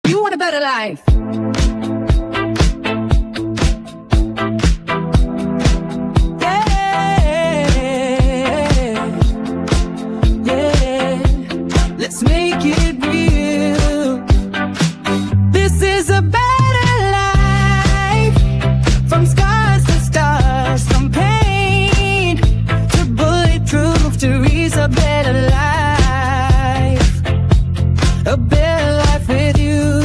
You want a better life. Let's make it real. This is a better life. From scars to stars, from pain to bulletproof, to reach a better life. A better life with you.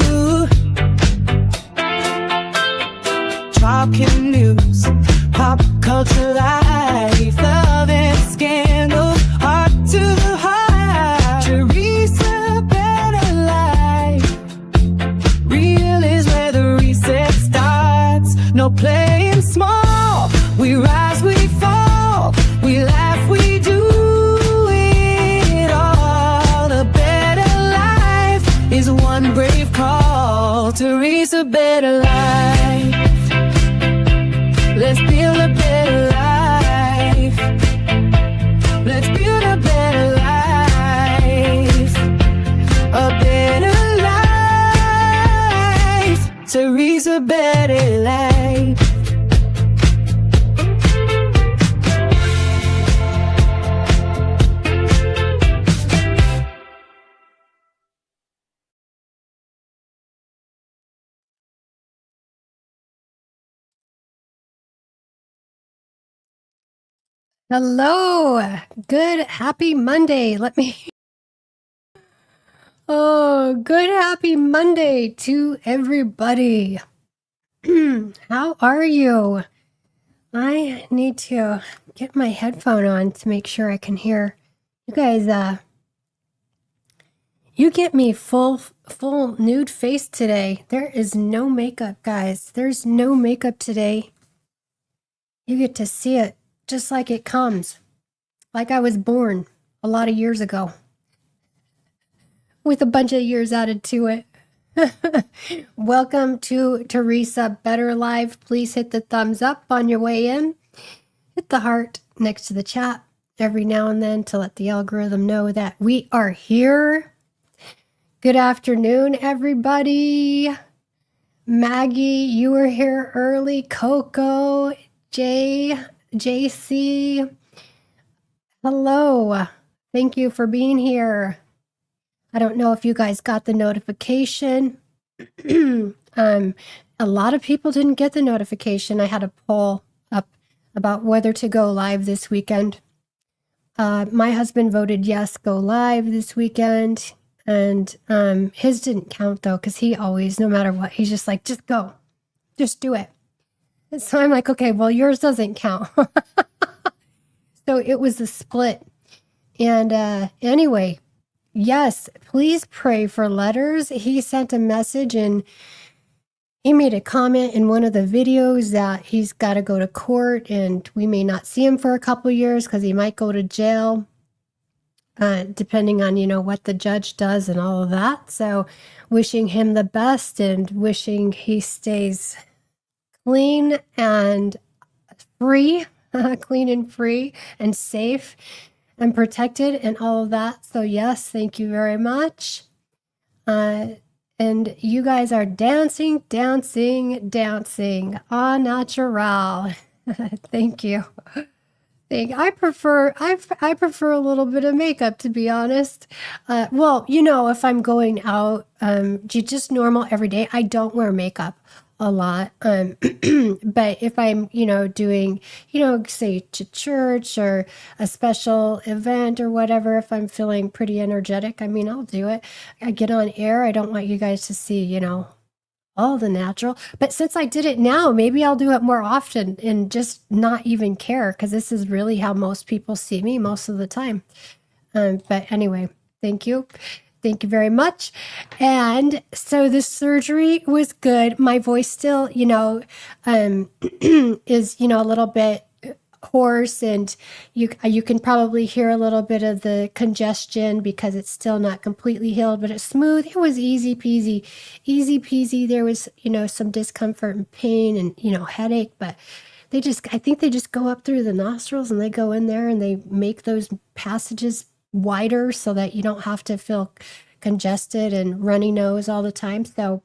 Talking news, pop culture life, love and scandal, heart to the heart. No playing small, we rise, we fall, we laugh, we do it all. A better life is one brave call to reach a better life. Let's build a better life. Let's build a better life. A better life to reach a better life. Hello, good happy Monday. Good happy Monday to everybody. How are you? I need to get my headphone on to make sure I can hear you guys. You get me full nude face today. There is no makeup, guys. There's no makeup today. You get to see it just like it comes, like I was born a lot of years ago, with a bunch of years added to it. Welcome to Teresa Better Live. Please hit the thumbs up on your way in. Hit the heart next to the chat every now and then to let the algorithm know that we are here. Good afternoon, everybody. Maggie, you were here early. Coco, JC, hello. Thank you for being here. I don't know if you guys got the notification. A lot of people didn't get the notification. I had a poll up about whether to go live this weekend. My husband voted yes, go live this weekend. And his didn't count though, because he always, no matter what, he's just like, just go, just do it. So I'm like, okay, well, yours doesn't count. So it was a split. And anyway, yes, please pray for letters. He sent a message and he made a comment in one of the videos that he's got to go to court and we may not see him for a couple years because he might go to jail, depending on, what the judge does and all of that. So wishing him the best and wishing he stays clean and free, clean and free and safe and protected and all of that. So yes, thank you very much. And you guys are dancing, au natural. Thank you. I prefer a little bit of makeup, to be honest. Well, if I'm going out, just normal every day, I don't wear makeup a lot. But if I'm, doing, say to church or a special event or whatever, if I'm feeling pretty energetic, I'll do it. I get on air. I don't want you guys to see, all the natural. But since I did it now, maybe I'll do it more often and just not even care, because this is really how most people see me most of the time. But anyway, thank you. Thank you very much. And so the surgery was good. My voice still, is, a little bit hoarse, and you can probably hear a little bit of the congestion because it's still not completely healed, but it's smooth. It was easy peasy. There was, some discomfort and pain and, headache, but I think they just go up through the nostrils and they go in there and they make those passages wider so that you don't have to feel congested and runny nose all the time. So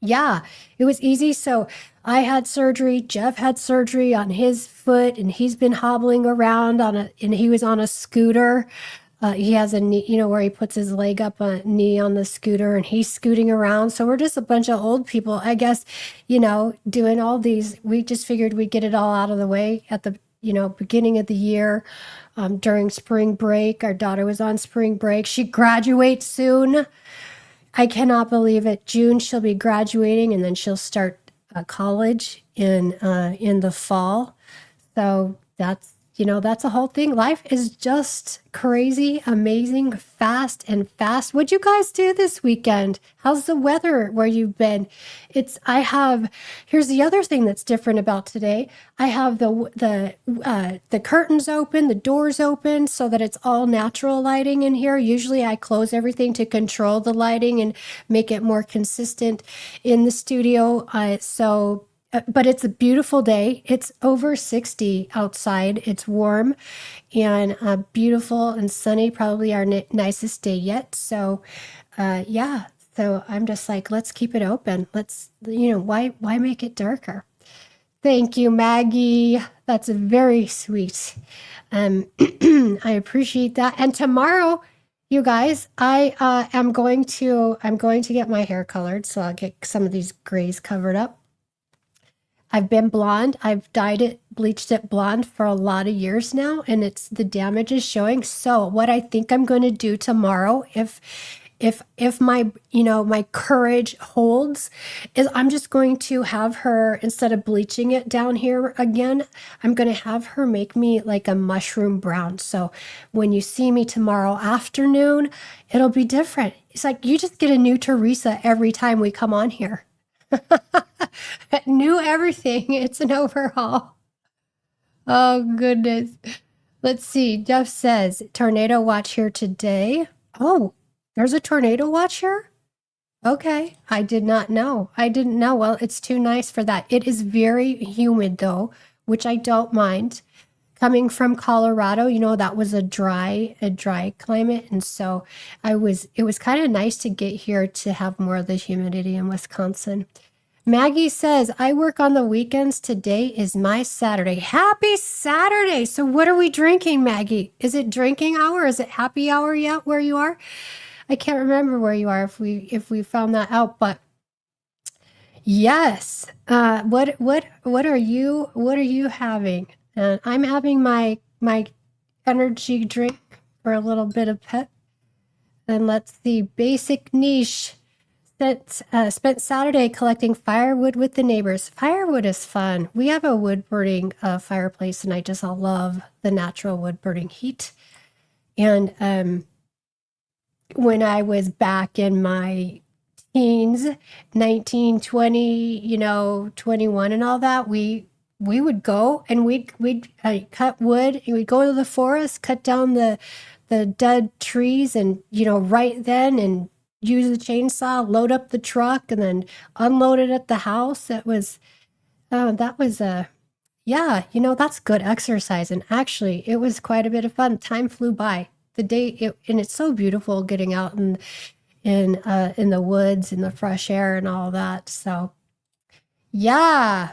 yeah, it was easy. So I had surgery. Jeff had surgery on his foot, and he's been hobbling around and he was on a scooter. He has a knee, where he puts his leg up a knee on the scooter, and he's scooting around. So we're just a bunch of old people, I guess, doing all these. We just figured we'd get it all out of the way at the, beginning of the year, during spring break. Our daughter was on spring break. She graduates soon. I cannot believe it. June she'll be graduating, and then she'll start college in the fall. So that's a whole thing. Life is just crazy, amazing, fast and fast. What'd you guys do this weekend? How's the weather where you've been? Here's the other thing that's different about today. I have the curtains open, the doors open, so that it's all natural lighting in here. Usually I close everything to control the lighting and make it more consistent in the studio. But it's a beautiful day. It's over 60 outside. It's warm and beautiful and sunny, probably our nicest day yet. So, yeah. So I'm just like, let's keep it open. Let's, why make it darker? Thank you, Maggie. That's very sweet. I appreciate that. And tomorrow, you guys, I'm going to get my hair colored. So I'll get some of these grays covered up. I've been blonde. I've dyed it, bleached it blonde for a lot of years now, and the damage is showing. So what I think I'm going to do tomorrow, if my, my courage holds, is I'm just going to have her, instead of bleaching it down here again, I'm going to have her make me like a mushroom brown. So when you see me tomorrow afternoon, it'll be different. It's like you just get a new Teresa every time we come on here. New everything. It's an overhaul. Oh, goodness. Let's see. Jeff says, tornado watch here today. Oh, there's a tornado watch here? Okay. I did not know. I didn't know. Well, it's too nice for that. It is very humid, though, which I don't mind. Coming from Colorado, that was a dry climate. And so it was kind of nice to get here to have more of the humidity in Wisconsin. Maggie says, I work on the weekends. Today is my Saturday. Happy Saturday. So what are we drinking, Maggie? Is it drinking hour? Is it happy hour yet where you are? I can't remember where you are if we found that out, but yes. What are you having? And I'm having my energy drink for a little bit of pep. And let's see, basic niche. Spent Saturday collecting firewood with the neighbors. Firewood is fun. We have a wood burning fireplace, and I just love the natural wood burning heat. And when I was back in my teens, 19, 20, 21 and all that, we would go and we'd cut wood, and we'd go to the forest, cut down the dead trees, and right then, and use the chainsaw, load up the truck, and then unload it at the house. That's good exercise. And actually, it was quite a bit of fun. Time flew by. And it's so beautiful getting out in the woods, in the fresh air and all that. So, yeah.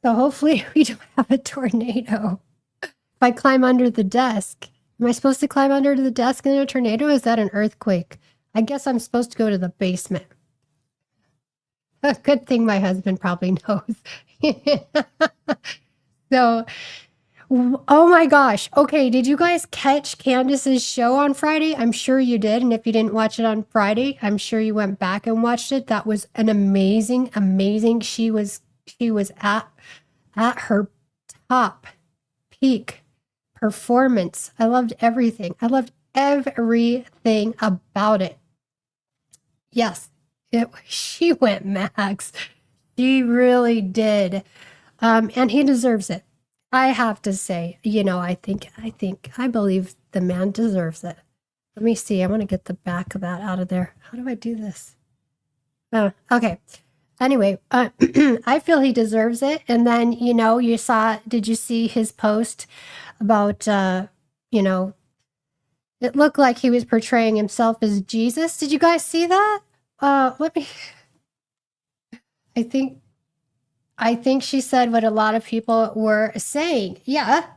So hopefully we don't have a tornado. If I climb under the desk, am I supposed to climb under the desk in a tornado? Is that an earthquake? I guess I'm supposed to go to the basement. A good thing my husband probably knows. So, oh my gosh. Okay, did you guys catch Candace's show on Friday? I'm sure you did. And if you didn't watch it on Friday, I'm sure you went back and watched it. That was an amazing. She was at her top peak performance. I loved everything. I loved everything about it. Yes, she went max. She really did. And he deserves it. I have to say, I believe the man deserves it. Let me see. I want to get the back of that out of there. How do I do this? Oh, okay. Anyway, I feel he deserves it. And then, did you see his post about, It looked like he was portraying himself as Jesus. Did you guys see that? Let me. I think she said what a lot of people were saying. Yeah,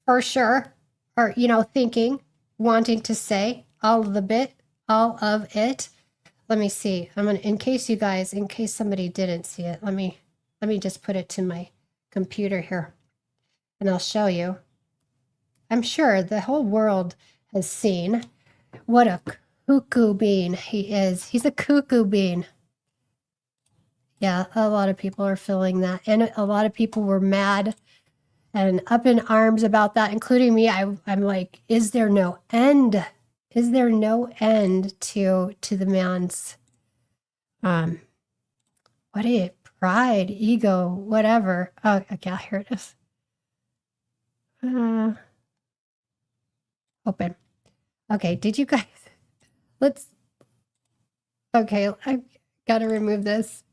for sure. Or, thinking, wanting to say all of it. Let me see. in case somebody didn't see it, let me just put it to my computer here and I'll show you. I'm sure the whole world has seen what a cuckoo bean he is. He's a cuckoo bean. Yeah, a lot of people are feeling that. And a lot of people were mad and up in arms about that, including me. I'm like, is there no end? Is there no end to the man's what is it? Pride, ego, whatever. Oh, okay, here it is. Open. Okay, did you guys okay, I gotta remove this.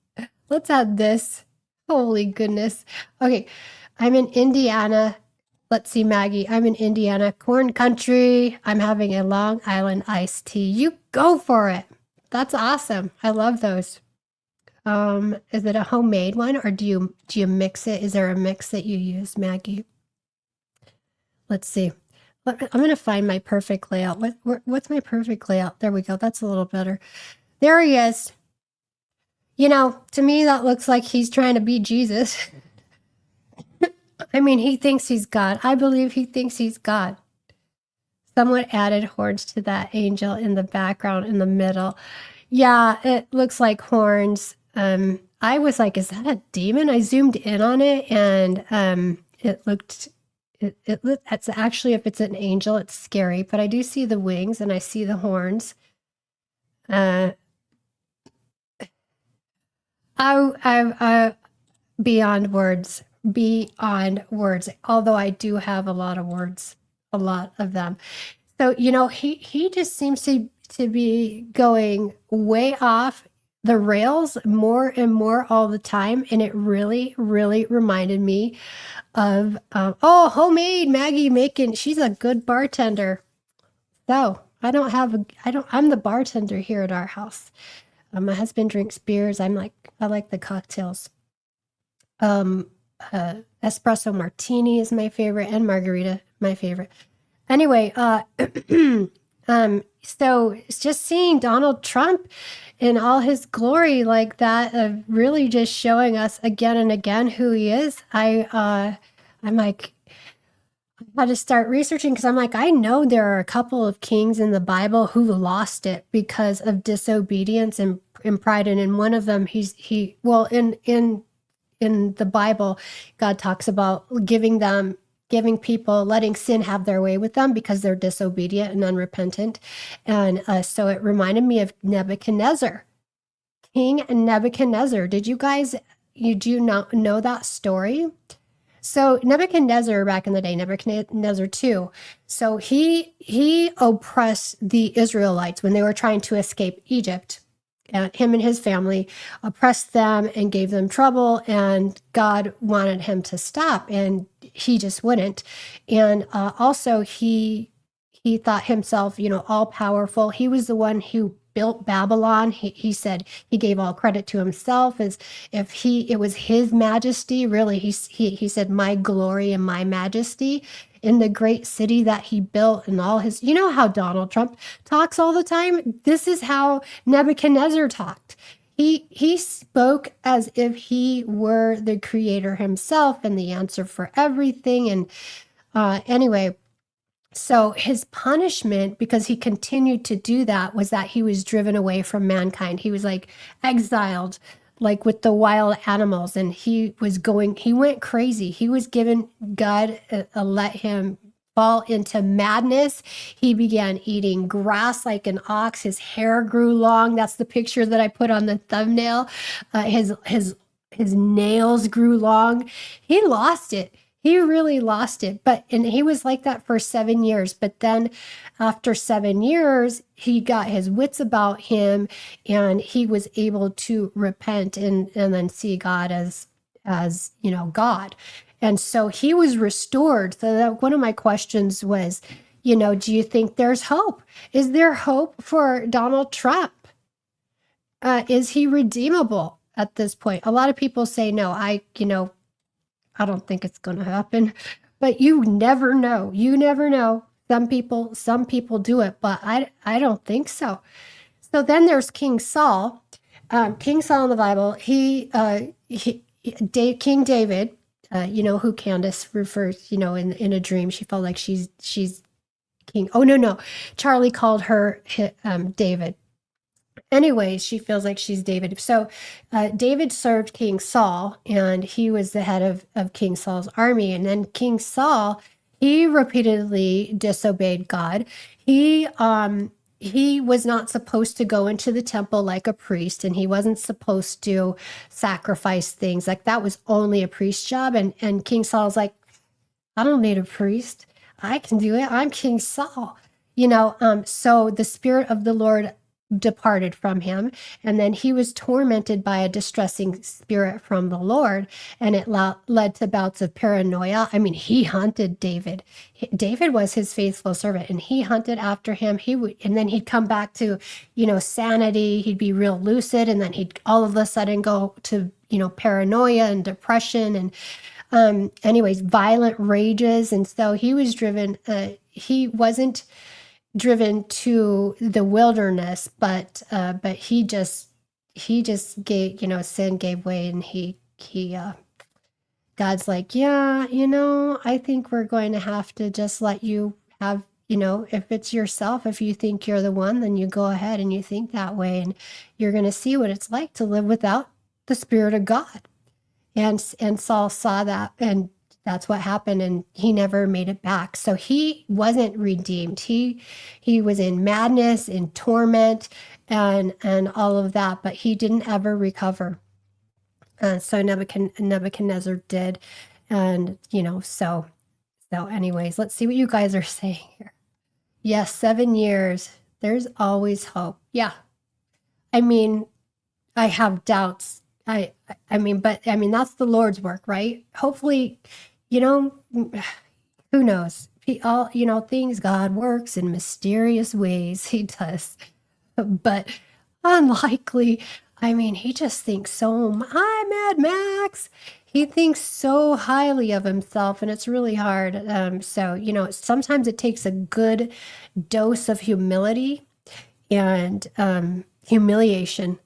Let's add this. Holy goodness. Okay, I'm in Indiana. Let's see, Maggie. I'm in Indiana, corn country. I'm having a Long Island iced tea. You go for it. That's awesome. I love those. Is it a homemade one or do you mix it? Is there a mix that you use, Maggie? Let's see. I'm going to find my perfect layout. What's my perfect layout? There we go. That's a little better. There he is. To me, that looks like he's trying to be Jesus. I mean, he thinks he's God. I believe he thinks he's God. Someone added horns to that angel in the background in the middle. Yeah, it looks like horns. I was like, is that a demon? I zoomed in on it and it's actually, if it's an angel, it's scary, but I do see the wings and I see the horns. Beyond words, although I do have a lot of words, a lot of them. So, he just seems to be going way off the rails more and more all the time. And it really, really reminded me of, homemade Maggie making, she's a good bartender. So I'm the bartender here at our house. My husband drinks beers. I like the cocktails. Espresso martini is my favorite and margarita, my favorite. Anyway, so it's just seeing Donald Trump in all his glory like that, of really just showing us again and again who he is. I'm like, I had to start researching because I'm like, I know there are a couple of kings in the Bible who lost it because of disobedience and pride. And in one of them, in the Bible, God talks about giving people, letting sin have their way with them because they're disobedient and unrepentant. And so it reminded me of Nebuchadnezzar, King Nebuchadnezzar. Do you not know that story? So Nebuchadnezzar, back in the day, Nebuchadnezzar II, so he oppressed the Israelites when they were trying to escape Egypt. Him and his family oppressed them and gave them trouble, and God wanted him to stop, and he just wouldn't. And also he thought himself, all powerful. He was the one who built Babylon. He said he gave all credit to himself as if it was his majesty. Really, he said, my glory and my majesty in the great city that he built and all his, how Donald Trump talks all the time. This is how Nebuchadnezzar talked. He spoke as if he were the creator himself and the answer for everything. And anyway, so his punishment, because he continued to do that, was that he was driven away from mankind. He was like exiled, like with the wild animals, and he went crazy. He was given, God let him fall into madness. He began eating grass like an ox. His hair grew long. That's the picture that I put on the thumbnail. His nails grew long. He lost it. He really lost it. And he was like that for 7 years. But then after 7 years, he got his wits about him and he was able to repent and then see God as God. And so he was restored. So that one of my questions was, Do you think there's hope? Is there hope for Donald Trump? Is he redeemable at this point? A lot of people say no. I don't think it's going to happen, but you never know. You never know. Some people do it, but I don't think so. So then there's King Saul. King Saul in the Bible, King David, who Candace refers, in a dream, she felt like she's king. Oh, no. Charlie called her David. Anyways, she feels like she's David. So David served King Saul, and he was the head of King Saul's army. And then King Saul, he repeatedly disobeyed God. He was not supposed to go into the temple like a priest, and he wasn't supposed to sacrifice things. Like, that was only a priest's job. And King Saul's like, I don't need a priest. I can do it. I'm King Saul. So the Spirit of the Lord departed from him, and then he was tormented by a distressing spirit from the Lord, and it led to bouts of paranoia. I mean, he hunted David. David was his faithful servant, and he hunted after him. And then he'd come back to, sanity. He'd be real lucid, and then he'd all of a sudden go to, paranoia and depression and anyways, violent rages. And so he was driven. He wasn't driven to the wilderness, but he just gave, sin gave way, and he God's like, yeah, I think we're going to have to just let you have, if it's yourself, if you think you're the one, then you go ahead and you think that way, and you're going to see what it's like to live without the Spirit of God. And Saul saw that, and that's what happened, and he never made it back. So he wasn't redeemed. He was in madness, in torment, and all of that, but he didn't ever recover. So Nebuchadnezzar did, and so anyways, let's see what you guys are saying here. Yes, 7 years. There's always hope. Yeah, I mean, I have doubts. I mean, that's the Lord's work, right? Hopefully, who knows? Things, God works in mysterious ways. He does. But unlikely. I mean, he just thinks so, hi, Mad Max. He thinks so highly of himself, and it's really hard. So, sometimes it takes a good dose of humility and humiliation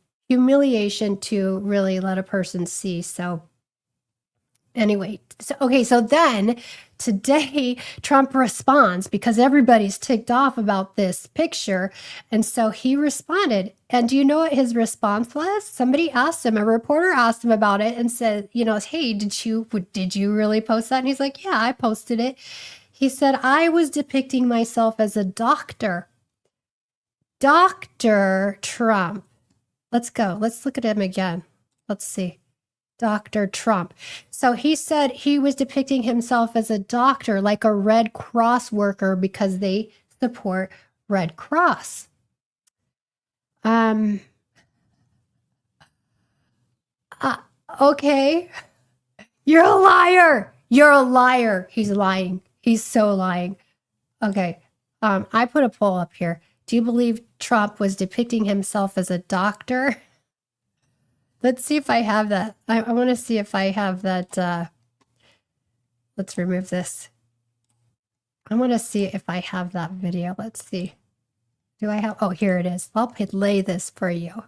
to really let a person see. So anyway, so then today Trump responds because everybody's ticked off about this picture. And so he responded. And do you know what his response was? Somebody asked him, a reporter asked him about it and said, hey, did you really post that? And he's like, yeah, I posted it. He said, I was depicting myself as a doctor. Dr. Trump. Let's go. Let's look at him again. Let's see. Dr. Trump. So he said he was depicting himself as a doctor, like a Red Cross worker, because they support Red Cross. Okay. You're a liar. You're a liar. He's lying. He's so lying. Okay. I put a poll up here. Do you believe Trump was depicting himself as a doctor? Let's see if I have that. I want to see if I have that. Let's remove this. I want to see if I have that video. Let's see. Do I have? Oh, here it is. I'll play this for you.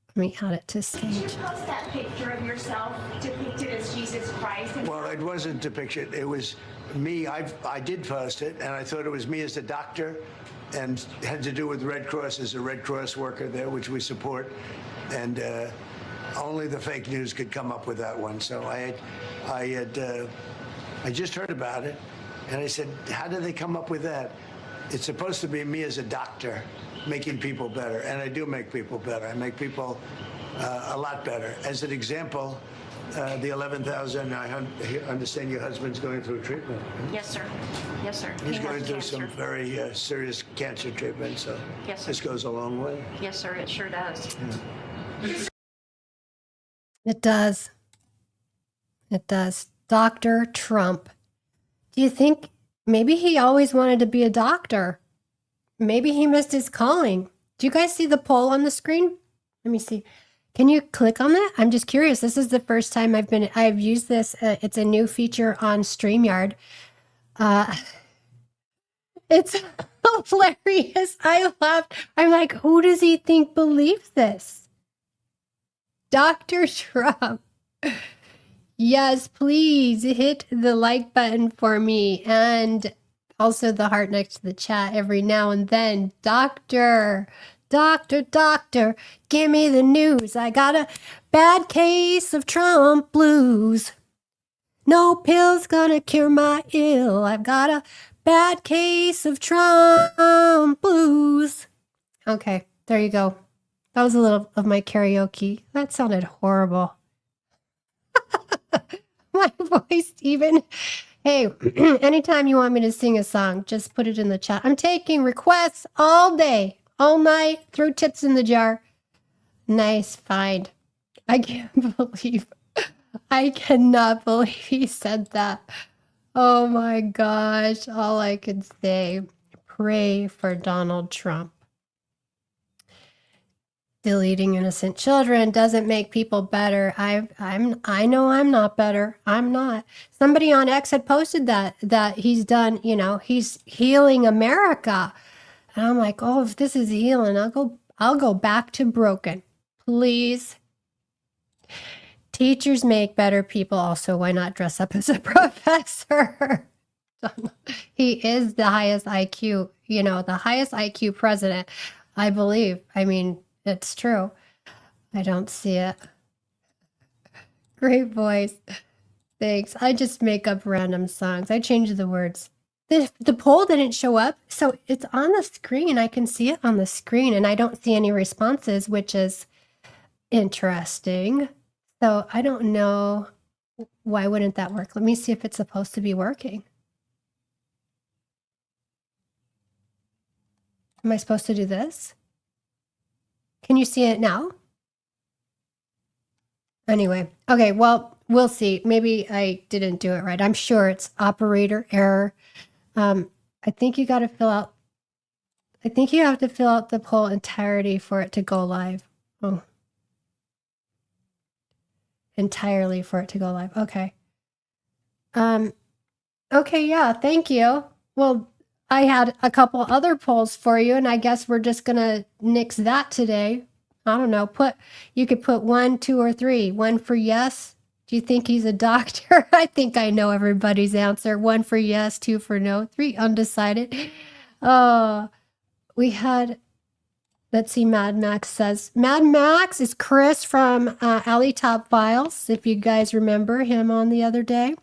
Let me add it to stage. Did you post that picture of yourself depicted as Jesus Christ? Well, it wasn't depicted. It was me. I did post it, and I thought it was me as a doctor, and had to do with Red Cross as a Red Cross worker there, which we support. And only the fake news could come up with that one. So I just heard about it, and I said, how did they come up with that? It's supposed to be me as a doctor making people better, and I do make people better. I make people a lot better. As an example, the 11,000, I understand your husband's going through treatment. Yes, sir. Yes, sir. He's He going has through cancer. some very serious cancer treatment, so Yes, sir. this goes a long way. Yes, sir. It sure does. It does. It does. Dr. Trump. Do you think Maybe he always wanted to be a doctor. Maybe he missed his calling. Do you guys see the poll on the screen? Let me see. Can you click on that? I'm just curious. This is the first time I've used this. It's a new feature on StreamYard. It's hilarious. I laughed. I'm like, who does he think believes this? Dr. Trump. Yes, please hit the like button for me and also the heart next to the chat every now and then. Doctor, give me the news. I got a bad case of Trump blues. No pill's gonna cure my ill. I've got a bad case of Trump blues. Okay, there you go. That was a little of my karaoke. That sounded horrible. My voice even. Hey, anytime you want me to sing a song, just put it in the chat. I'm taking requests all day, all night. Throw tips in the jar. Nice find. I cannot believe he said that. Oh my gosh. All I can say, pray for Donald Trump. Deleting innocent children doesn't make people better. I know I'm not better. I'm not. Somebody on X had posted that he's done, he's healing America. And I'm like, oh, if this is healing, I'll go back to broken. Please. Teachers make better people. Also, why not dress up as a professor? He is the highest IQ, the highest IQ president, I believe. I mean, it's true. I don't see it. Great voice. Thanks. I just make up random songs. I change the words. The poll didn't show up, so it's on the screen. I can see it on the screen, and I don't see any responses, which is interesting. So I don't know. Why wouldn't that work? Let me see if it's supposed to be working. Am I supposed to do this? Can you see it now? Anyway, okay, well, we'll see. Maybe I didn't do it right. I'm sure it's operator error. I think you got to fill out, I think you have to fill out the poll entirety for it to go live. Oh. Entirely for it to go live. Okay. Okay, yeah, thank you. Well, I had a couple other polls for you, and I guess we're just gonna nix that today. I don't know. You could put 1, 2, or 3. 1 for yes. Do you think he's a doctor? I think I know everybody's answer. 1 for yes, 2 for no, 3 undecided. Oh, we had. Let's see. Mad Max says. Mad Max is Chris from Alley Top Files. If you guys remember him on the other day,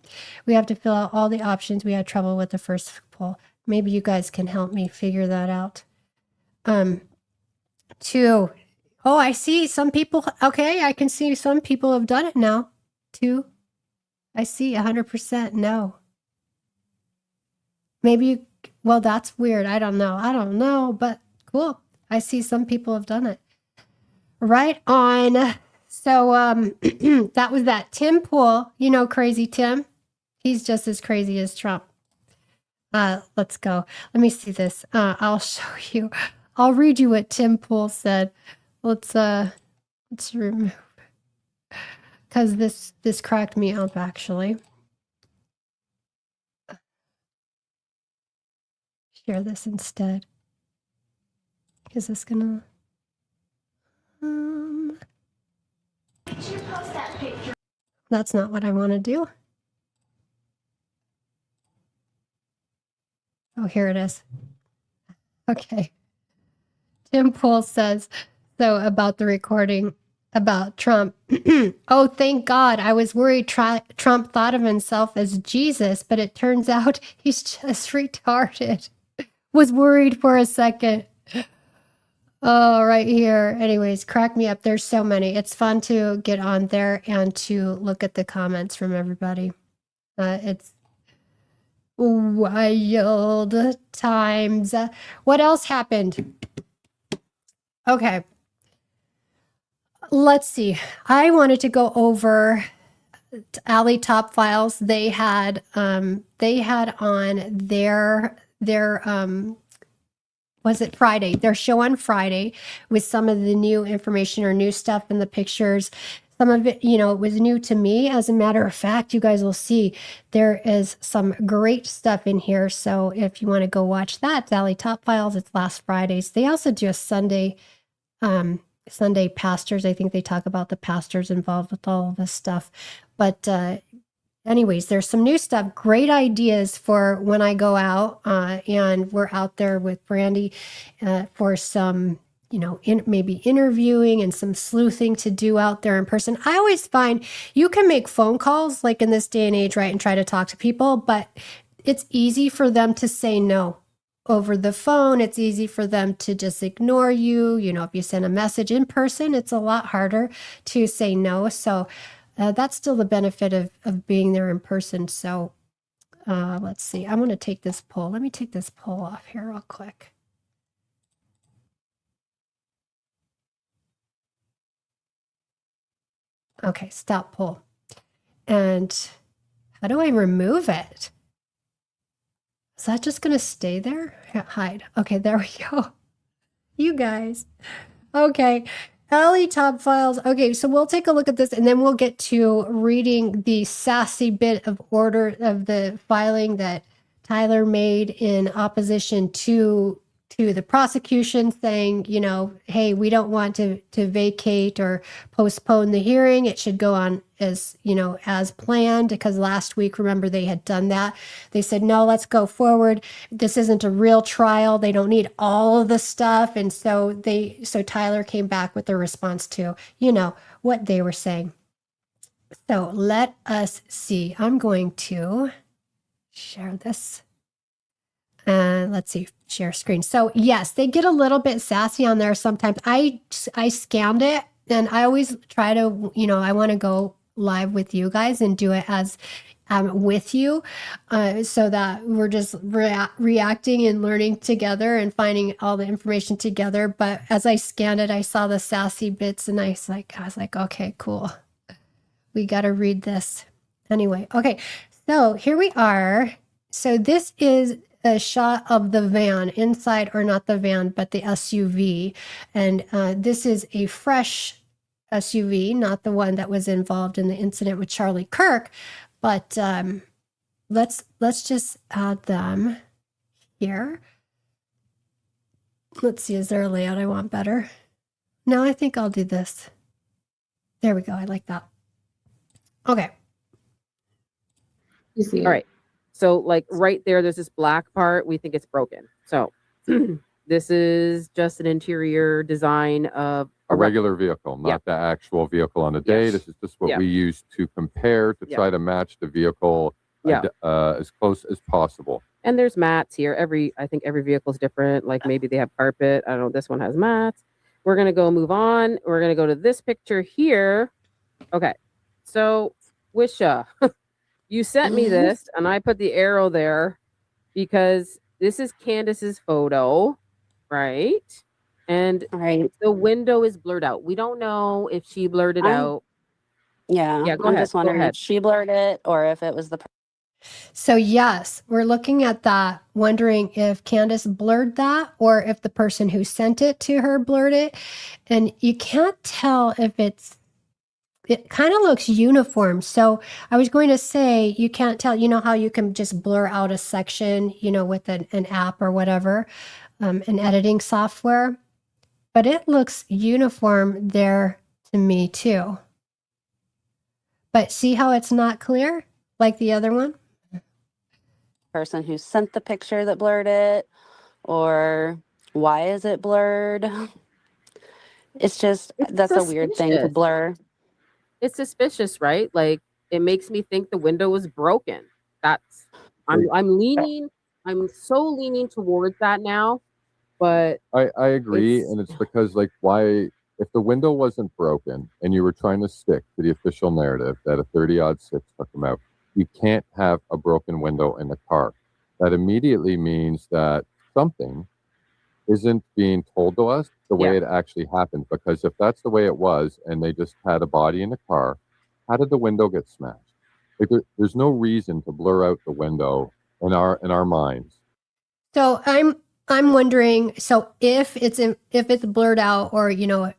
we have to fill out all the options. We had trouble with the first poll. Maybe you guys can help me figure that out. 2. Oh, I see some people. Okay, I can see some people have done it now. 2. I see 100% no. Maybe, well, that's weird. I don't know, but cool. I see some people have done it. Right on. So that was that Tim poll. Crazy Tim. He's just as crazy as Trump. Let's go. Let me see this. I'll show you. I'll read you what Tim Pool said. Let's remove, because this cracked me up actually. Share this instead. Is this gonna? Did you post that picture? That's not what I want to do. Oh, here it is. Okay. Tim Pool says, so about the recording about Trump. Oh, thank God. I was worried Trump thought of himself as Jesus, but it turns out he's just retarded. Was worried for a second. Oh, right here. Anyways, crack me up. There's so many. It's fun to get on there and to look at the comments from everybody. It's wild times. What else happened? Okay. Let's see. I wanted to go over Alley Top Files, they had on their was it Friday? Their show on Friday with some of the new information or new stuff in the pictures. Some of it, it was new to me. As a matter of fact, you guys will see there is some great stuff in here. So if you want to go watch that, it's Alley Top Files. It's last Fridays. They also do a Sunday pastors. I think they talk about the pastors involved with all of this stuff. But anyways, there's some new stuff, great ideas for when I go out and we're out there with Brandy for some, maybe interviewing and some sleuthing to do out there in person. I always find you can make phone calls like in this day and age, right, and try to talk to people, but it's easy for them to say no. Over the phone, it's easy for them to just ignore you. If you send a message in person, it's a lot harder to say no. So that's still the benefit of being there in person. So let's see. I'm going to take this poll. Let me take this poll off here real quick. Okay, stop poll. And how do I remove it? Is that just going to stay there? Hide. Okay, there we go. You guys. Okay. Alley Top Files. Okay, so we'll take a look at this and then we'll get to reading the sassy bit of order of the filing that Tyler made in opposition to the prosecution saying, hey, we don't want to vacate or postpone the hearing. It should go on as planned, because last week, remember, they had done that. They said, no, let's go forward. This isn't a real trial. They don't need all of the stuff. And so Tyler came back with a response to, what they were saying. So let us see. I'm going to share this. Let's see, share screen. So yes, they get a little bit sassy on there sometimes. I scanned it and I always try to, I want to go live with you guys and do it as with you so that we're just reacting and learning together and finding all the information together. But as I scanned it, I saw the sassy bits and I was like, okay, cool. We got to read this. Anyway, okay, so here we are. So this is a shot of the van inside, or not the van, but the SUV. And this is a fresh SUV, not the one that was involved in the incident with Charlie Kirk. But let's just add them here. Let's see, is there a layout I want better? No, I think I'll do this. There we go. I like that. Okay. You see it. All right. So like right there, there's this black part. We think it's broken. So this is just an interior design of a regular vehicle, not the actual vehicle on the day. This is just what we use to compare to try to match the vehicle as close as possible. And there's mats here. I think every vehicle is different. Like maybe they have carpet. I don't know. This one has mats. We're going to move on. We're going to go to this picture here. Okay. So Wisha, you sent me this and I put the arrow there because this is Candace's photo, right? And the window is blurred out. We don't know if she blurred it out. Yeah, go I'm ahead. just wondering if she blurred it or if it was the. So yes, we're looking at that, wondering if Candace blurred that or if the person who sent it to her blurred it. And you can't tell if it kind of looks uniform. So I was going to say, you can't tell, how you can just blur out a section, with an app or whatever, an editing software, but it looks uniform there to me too. But see how it's not clear like the other one? Person who sent the picture that blurred it, or why is it blurred? It's just, that's a weird thing to blur. It's suspicious, right? Like it makes me think the window was broken. I'm so leaning towards that now, but I agree. And it's because why, if the window wasn't broken and you were trying to stick to the official narrative that a 30-06 took them out, you can't have a broken window in the car. That immediately means that something isn't being told to us the way it actually happened. Because if that's the way it was and they just had a body in the car how did the window get smashed? Like there's no reason to blur out the window in our minds. So I'm wondering, so if it's blurred out, or it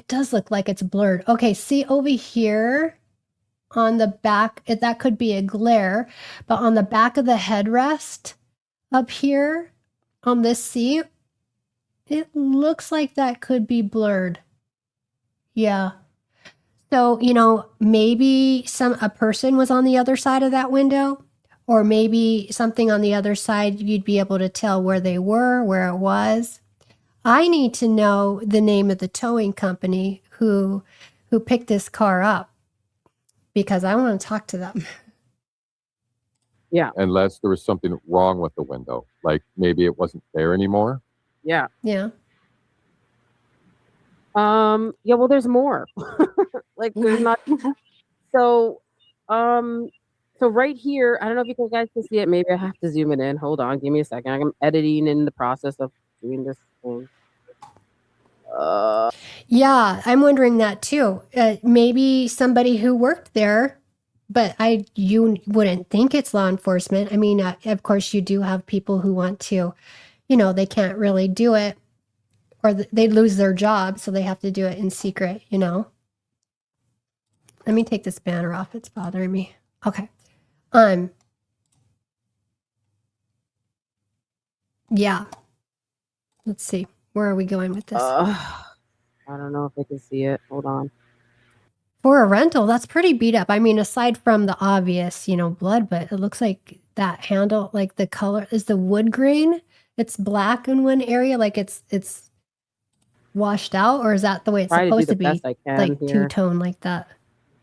does look like it's blurred. Okay, see over here on the back, that could be a glare, but on the back of the headrest up here on this seat, it looks like that could be blurred. Yeah. So, maybe a person was on the other side of that window, or maybe something on the other side, you'd be able to tell where they were, where it was. I need to know the name of the towing company who picked this car up, because I want to talk to them. Yeah. Unless there was something wrong with the window, like maybe it wasn't there anymore. Yeah. Yeah. Yeah, well, there's more. Like there's not. So right here, I don't know if you guys can see it. Maybe I have to zoom it in. Hold on, give me a second. I'm editing in the process of doing this thing. Yeah, I'm wondering that too. Maybe somebody who worked there, but you wouldn't think it's law enforcement. I mean, of course, you do have people who want to, they can't really do it, or they lose their job, so they have to do it in secret. Let me take this banner off. It's bothering me. Okay. Yeah. Let's see. Where are we going with this? I don't know if they can see it. Hold on. For a rental, that's pretty beat up. I mean, aside from the obvious, blood, but it looks like that handle, like the color is the wood grain. It's black in one area, like it's washed out, or is that the way it's supposed to be? Like two-tone like that.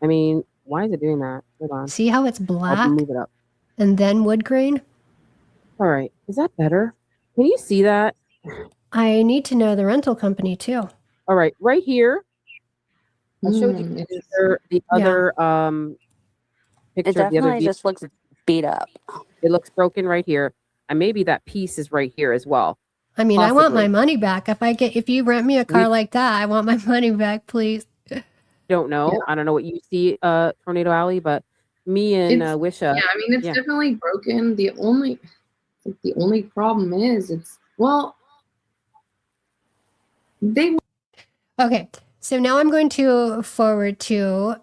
I mean, why is it doing that? Hold on. See how it's black? I'll move it up. And then wood grain? All right. Is that better? Can you see that? I need to know the rental company too. All right. Right here. I showed you the other picture. It definitely just looks beat up. It looks broken right here. And maybe that piece is right here as well. I mean, possibly. I want my money back. If you rent me a car like that, I want my money back, please. Don't know. Yeah. I don't know what you see, Tornado Alley, but me and Wisha. Yeah, I mean, it's definitely broken. The only problem is Okay, so now I'm going to forward to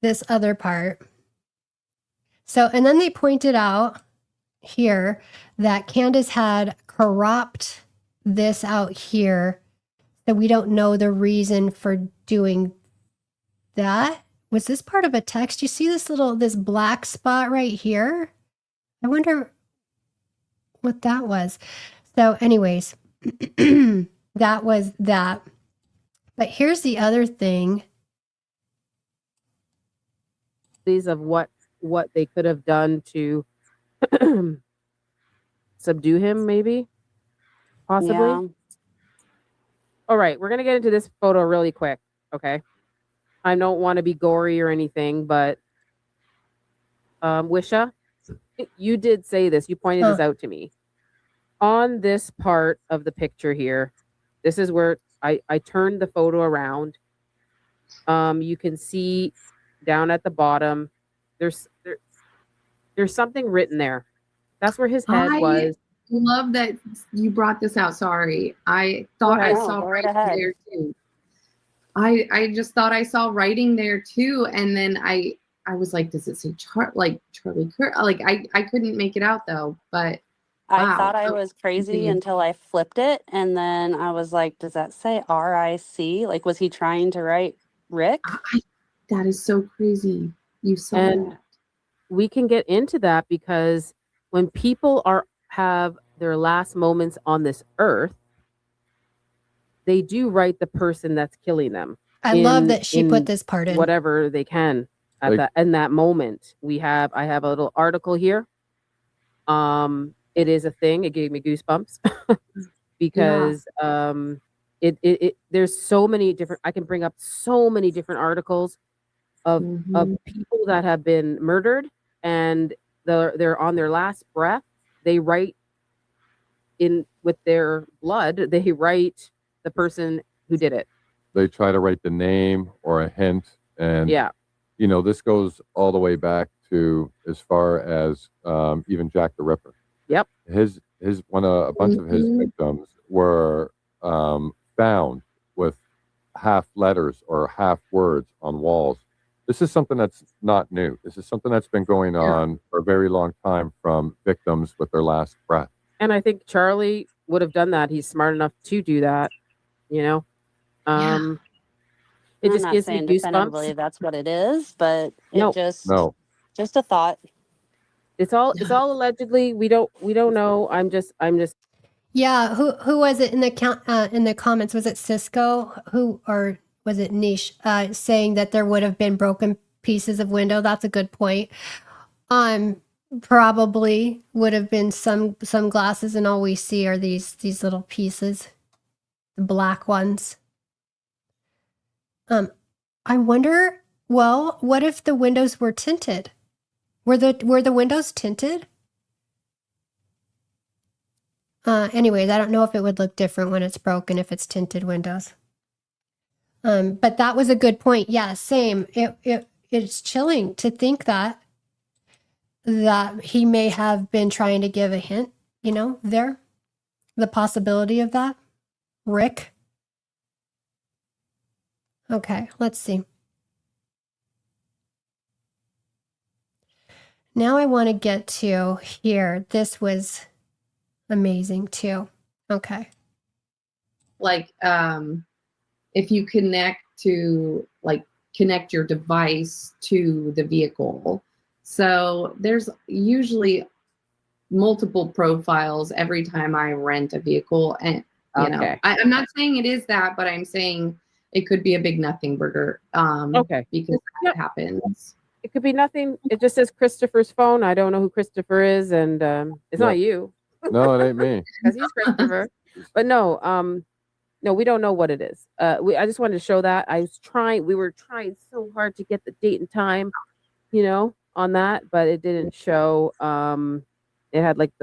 this other part. So, and then they pointed out here that Candace had cropped this out here, so we don't know the reason for doing that. Was this part of a text? You see this black spot right here? I wonder what that was. So anyways, that was that. But here's the other thing. These of what they could have done to subdue him, maybe, possibly. Yeah. All right, we're gonna get into this photo really quick, okay? I don't want to be gory or anything, but Wisha, you did say this. You pointed this out to me. On this part of the picture here, this is where I turned the photo around. You can see down at the bottom, there's something written there. That's where his head was. I love that you brought this out. Sorry. I thought I saw writing there too. I just thought I saw writing there too. And then I was like, does it say Charlie Kirk? Like I couldn't make it out though, but I thought I was crazy until I flipped it. And then I was like, does that say R-I-C? Like, was he trying to write Rick? That is so crazy. You saw that. We can get into that because when people have their last moments on this earth, they do write the person that's killing them. I love that she put this part in. Whatever they can in that moment. I have a little article here. It is a thing. It gave me goosebumps because there's so many different. I can bring up so many different articles of people that have been murdered and they're on their last breath. They write in with their blood. They write the person who did it. They try to write the name or a hint, and you know, this goes all the way back to as far as even Jack the Ripper. Yep. His a bunch of his victims were found with half letters or half words on walls. This is something that's not new. This is something that's been going on for a very long time from victims with their last breath. And I think Charlie would have done that. He's smart enough to do that, you know. It just gives me goosebumps. That's what it is, but No. Just a thought. Oh, It's all allegedly. We don't know. I'm just Yeah, who was it in the comments? Was it Cisco or was it Niche saying that there would have been broken pieces of window? That's a good point. Probably would have been some glasses, and all we see are these little pieces, the black ones. I wonder. Well, what if the windows were tinted? Were the windows tinted? Anyways, I don't know if it would look different when it's broken if it's tinted windows. But that was a good point. Yeah, same. It's chilling to think that he may have been trying to give a hint, you know, there. The possibility of that. Rick. Okay, let's see. Now I want to get to here. This was amazing too. Okay. Like, if you connect your device to the vehicle. So there's usually multiple profiles every time I rent a vehicle. And, you know, I'm not saying it is that, but I'm saying it could be a big nothing burger. Because that happens. It could be nothing. It just says Christopher's phone. I don't know who Christopher is, and it's not you. No, it ain't me. Because he's Christopher. But no, we don't know what it is. I just wanted to show that. We were trying so hard to get the date and time, you know, on that, but it didn't show. It had like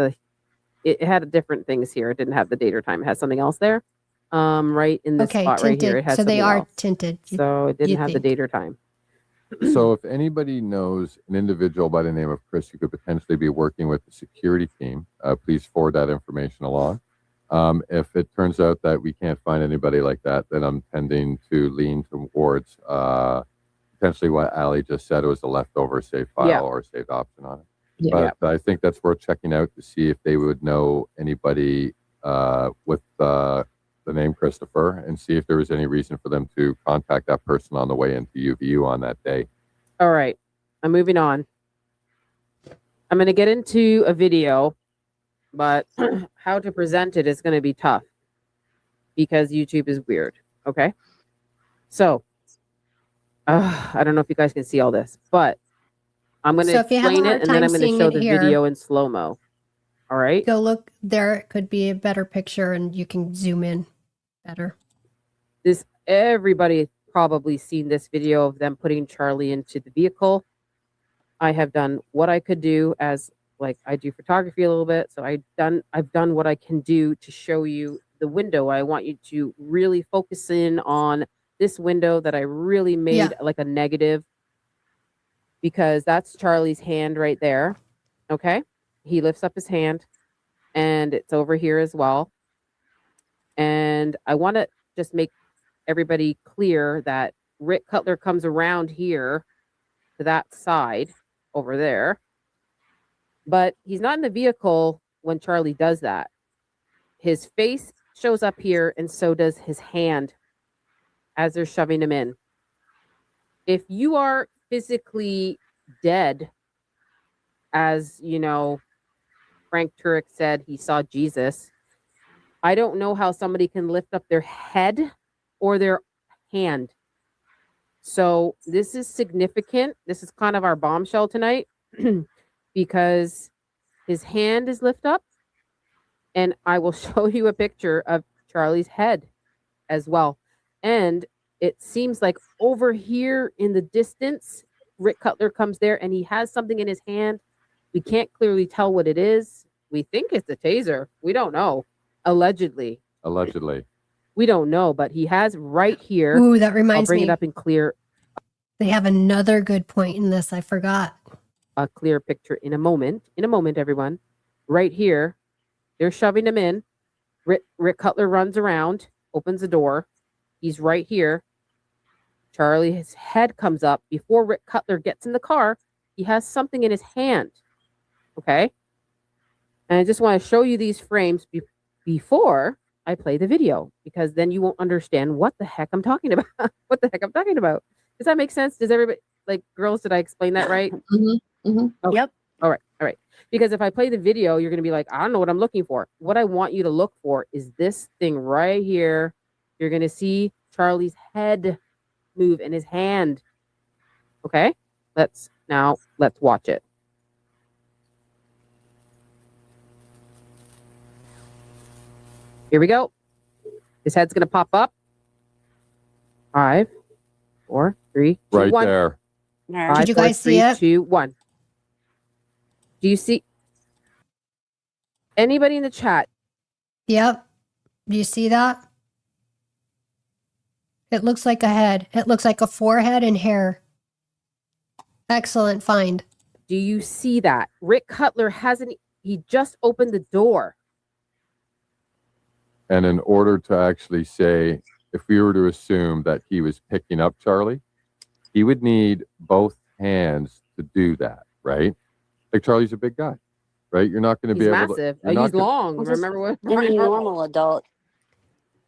it had different things here. It didn't have the date or time. It has something else there. Right in this spot tinted. right here. It has so they are else. tinted. So it didn't have the date or time. So if anybody knows an individual by the name of Chris who could potentially be working with the security team, please forward that information along. If it turns out that we can't find anybody like that, then I'm tending to lean towards potentially what Ali just said. It was a leftover save file or saved option on it. But I think that's worth checking out to see if they would know anybody with the name Christopher, and see if there was any reason for them to contact that person on the way into UVU on that day. All right, I'm moving on. I'm going to get into a video, but how to present it is going to be tough because YouTube is weird. Okay, so I don't know if you guys can see all this, but I'm going to explain it, and then I'm going to show the video in slow-mo. All right, go look there. It could be a better picture, and you can zoom in better. Everybody probably seen this video of them putting Charlie into the vehicle. I have done what I could do, as like I do photography a little bit. So I've done what I can do to show you the window. I want you to really focus in on this window that I really made like a negative, because that's Charlie's hand right there. Okay. He lifts up his hand, and it's over here as well. And I want to just make everybody clear that Rick Cutler comes around here to that side over there, but he's not in the vehicle when Charlie does that. His face shows up here, and so does his hand as they're shoving him in. If you are physically dead, as you know, Frank Turek said he saw Jesus, I don't know how somebody can lift up their head or their hand. So this is significant. This is kind of our bombshell tonight because his hand is lifted up, and I will show you a picture of Charlie's head as well. And it seems like over here in the distance, Rick Cutler comes there, and he has something in his hand. We can't clearly tell what it is. We think it's a taser. We don't know. Allegedly. We don't know, but he has right here. Ooh, that reminds me. I'll bring it up in clear. They have another good point in this. I forgot. A clear picture in a moment. In a moment, everyone. Right here, they're shoving him in. Rick Cutler runs around, opens the door. He's right here. Charlie, his head comes up. Before Rick Cutler gets in the car, he has something in his hand. Okay? And I just want to show you these frames before I play the video, because then you won't understand what the heck I'm talking about. What the heck I'm talking about. Does that make sense? Does everybody, like, girls, did I explain that right? Mm-hmm. Yep. All right. Because if I play the video, you're going to be like, I don't know what I'm looking for. What I want you to look for is this thing right here. You're going to see Charlie's head move in his hand. Okay? Let's watch it. Here we go. His head's going to pop up. 5, 4, 3, 2, Right 1. there. There. Did you guys see it? 3, 2, 1. Do you see anybody in the chat? Yep. Do you see that? It looks like a head. It looks like a forehead and hair. Excellent find. Do you see that? Rick Cutler he just opened the door. And in order to actually say, if we were to assume that he was picking up Charlie, he would need both hands to do that, right? Like, Charlie's a big guy, right? You're not going to be He's able massive. to. He's long. Remember what? Any normal adult.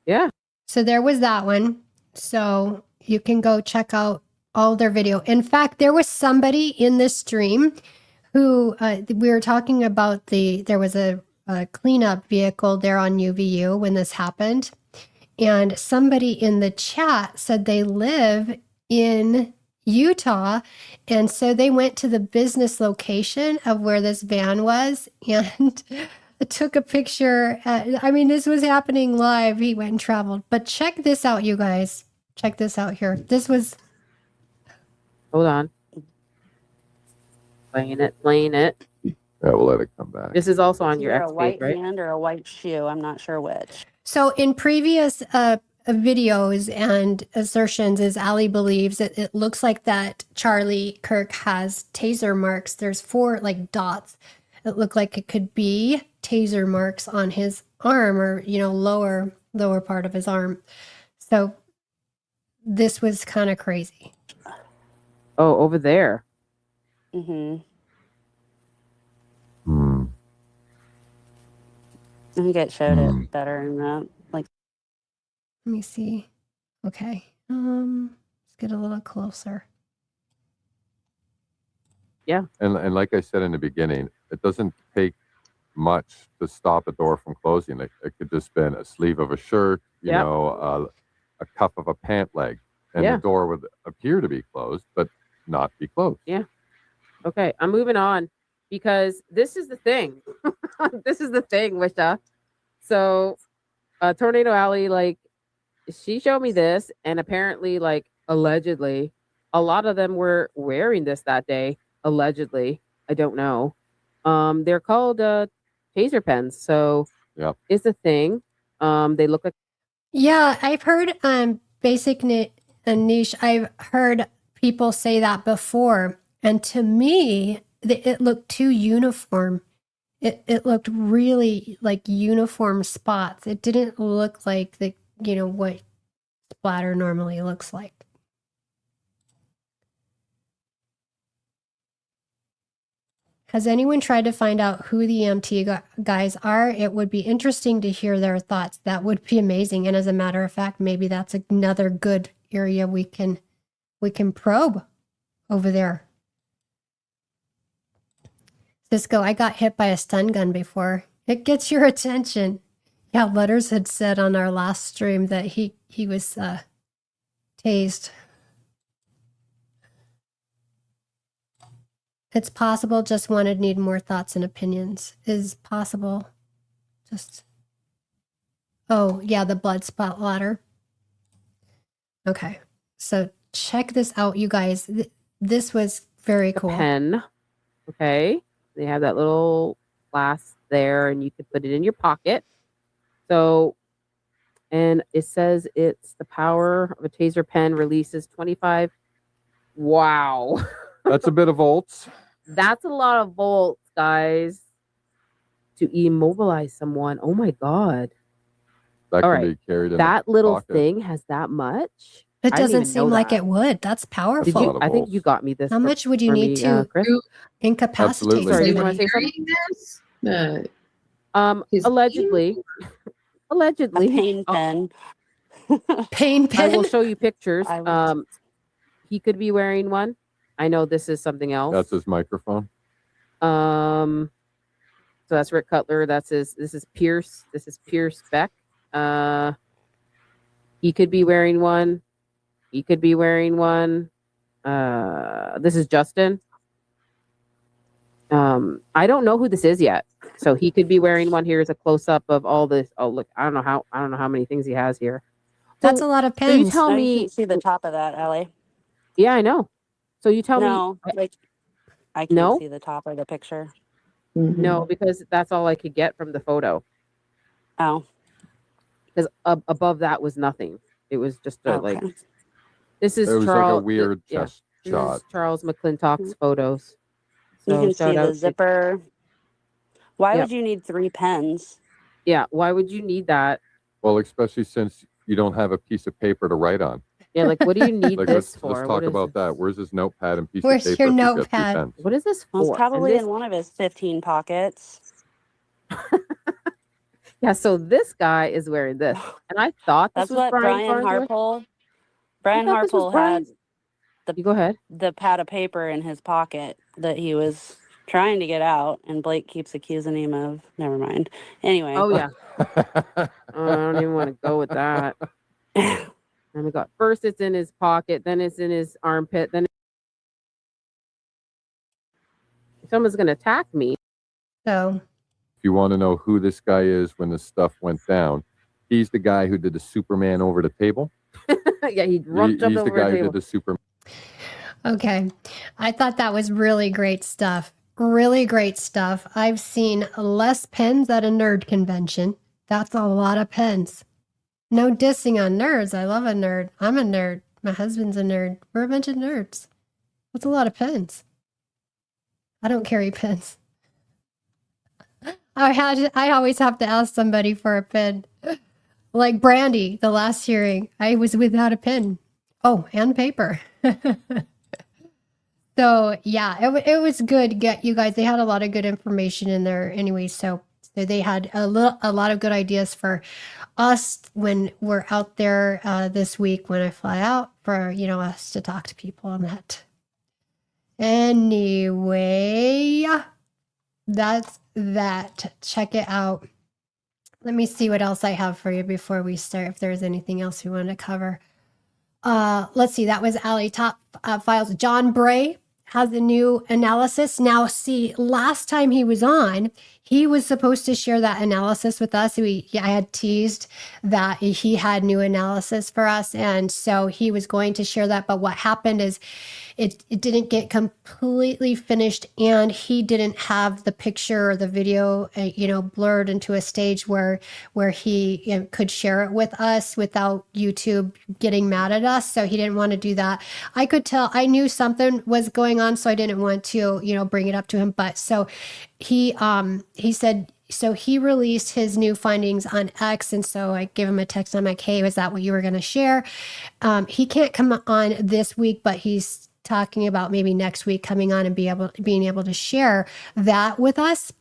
Yeah. So there was that one. So you can go check out all their video. In fact, there was somebody in this stream who we were talking about there was a cleanup vehicle there on UVU when this happened. And somebody in the chat said they live in Utah. And so they went to the business location of where this van was and took a picture. This was happening live. He went and traveled. But check this out, you guys. Check this out here. This was. Hold on. Playing it. Yeah, we'll let it come back. This is also on your Either X a page, white right? hand or a white shoe. I'm not sure which. So in previous videos and assertions, as Ali believes, it looks like that Charlie Kirk has taser marks. There's 4 like dots. It looked like it could be taser marks on his arm, or lower part of his arm. So this was kind of crazy. Oh, over there. Mm-hmm. Hmm. I think it showed it better in that. Like, Let me see. Okay. Let's get a little closer. Yeah. And like I said in the beginning, it doesn't take much to stop a door from closing. It could just been a sleeve of a shirt, you know, a cuff of a pant leg, and the door would appear to be closed, but not be closed. Yeah. Okay, I'm moving on because this is the thing. This is the thing, Wisha. So, Tornado Alley, like, she showed me this, and apparently, like, allegedly, a lot of them were wearing this that day. Allegedly, I don't know. They're called taser pens. So, it's a thing. They look like. Yeah, I've heard basic niche. I've heard people say that before, and to me, it looked too uniform. It looked really like uniform spots. It didn't look like what splatter normally looks like. Has anyone tried to find out who the EMT guys are? It would be interesting to hear their thoughts. That would be amazing. And as a matter of fact, maybe that's another good area we can probe over there. Cisco, I got hit by a stun gun before. It gets your attention. Yeah, Letters had said on our last stream that he was tased. It's possible. Just need more thoughts and opinions. Is possible. Oh, yeah, the blood splatter. Okay, so check this out, you guys. This was very cool. Pen. Okay. They have that little glass there, and you could put it in your pocket. So, and it says it's the power of a taser pen releases 25 Wow. That's a bit of volts. That's a lot of volts, guys, to immobilize someone. Oh my God. That All can right. be carried in That the little pocket. thing has that much? It I didn't doesn't even seem know like that. it would. That's Did powerful. you? I think you got me this. How much would you for need me, to Chris? incapacitate Absolutely. Sorry, did you want somebody? to say something? This? His Allegedly. A Allegedly. pain pen. Pain I will pen? show you pictures. I was- He could be wearing one. I know this is something else. That's his microphone. So that's Rick Cutler. This is Pierce. This is Pierce Beck. He could be wearing one. He could be wearing one. This is Justin. I don't know who this is yet. So he could be wearing one. Here's a close up of all this. Oh, look, I don't know how many things he has here. That's a lot of So you pens. tell Oh, you me. can see the top of that, Ellie. Yeah, I know. So you tell me. No, like I can't No? see the top of the picture. No, because that's all I could get from the photo. Oh, Because above that was nothing. It was just okay. like this is It was Charles. like a weird yeah, chest this shot. is Charles McClintock's photos. You So can see shout the out to- zipper. Why Yep. would you need 3 pens? Yeah, why would you need that? Well, especially since you don't have a piece of paper to write on. Yeah, like what do you need Like this let's for? talk What is about this? that. Where's his notepad and piece Where's of paper? your if he's got 3 notepad? pens? What is this Well, for? it's probably And in one of his 15 pockets. yeah, so this guy is wearing this, and I thought this That's was what Brian Farnsworth. Harpole. I Brian thought this was Harpole Brian. had You go ahead. the pad of paper in his pocket that he was trying to get out, and Blake keeps accusing him of. Never mind. Anyway. Oh yeah. I don't even want to go with that. And we got first it's in his pocket, then it's in his armpit, then someone's gonna attack me. So If you want to know who this guy is when the stuff went down, he's the guy who did the Superman over the table. Yeah, he jumped He's the over guy the who table. did the Superman. okay. I thought that was really great stuff. Really great stuff. I've seen less pens at a nerd convention. That's a lot of pens. No dissing on nerds. I love a nerd. I'm a nerd. My husband's a nerd. We're a bunch of nerds. That's a lot of pens. I don't carry pens. I always have to ask somebody for a pen. Like Brandy, the last hearing, I was without a pen. Oh, and paper. So yeah, it was good. Get you guys. They had a lot of good information in there anyway. So they had a lot of good ideas for us when we're out there this week when I fly out for us to talk to people on that. Anyway, that's that. Check it out. Let me see what else I have for you before we start. If there's anything else we want to cover. Let's see. That was Allie Top Files. John Bray has a new analysis. Now, see, last time he was on, he was supposed to share that analysis with us. I had teased that he had new analysis for us. And so he was going to share that. But what happened is it didn't get completely finished, and he didn't have the picture or the video, blurred into a stage where he could share it with us without YouTube getting mad at us. So he didn't want to do that. I could tell, I knew something was going on, so I didn't want to, bring it up to him. But so he said, so he released his new findings on X, and so I gave him a text. I'm like, hey, was that what you were going to share? He can't come on this week, but he's talking about maybe next week coming on and being able to share that with us.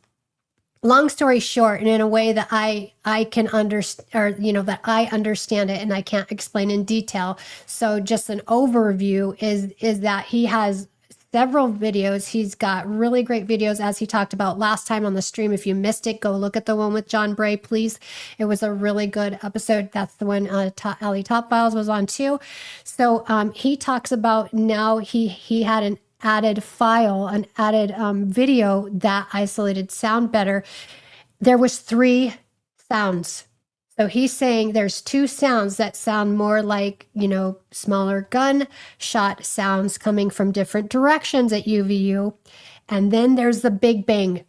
Long story short, and in a way that I can understand, or that I understand it, and I can't explain in detail. So just an overview is that he has several videos. He's got really great videos, as he talked about last time on the stream. If you missed it, go look at the one with John Bray, please. It was a really good episode. That's the one Allie Top Files was on too. So he talks about now he had an added file, an added video that isolated sound better. There was 3 sounds. So he's saying there's 2 sounds that sound more like, smaller gunshot sounds coming from different directions at UVU. And then there's the big bang,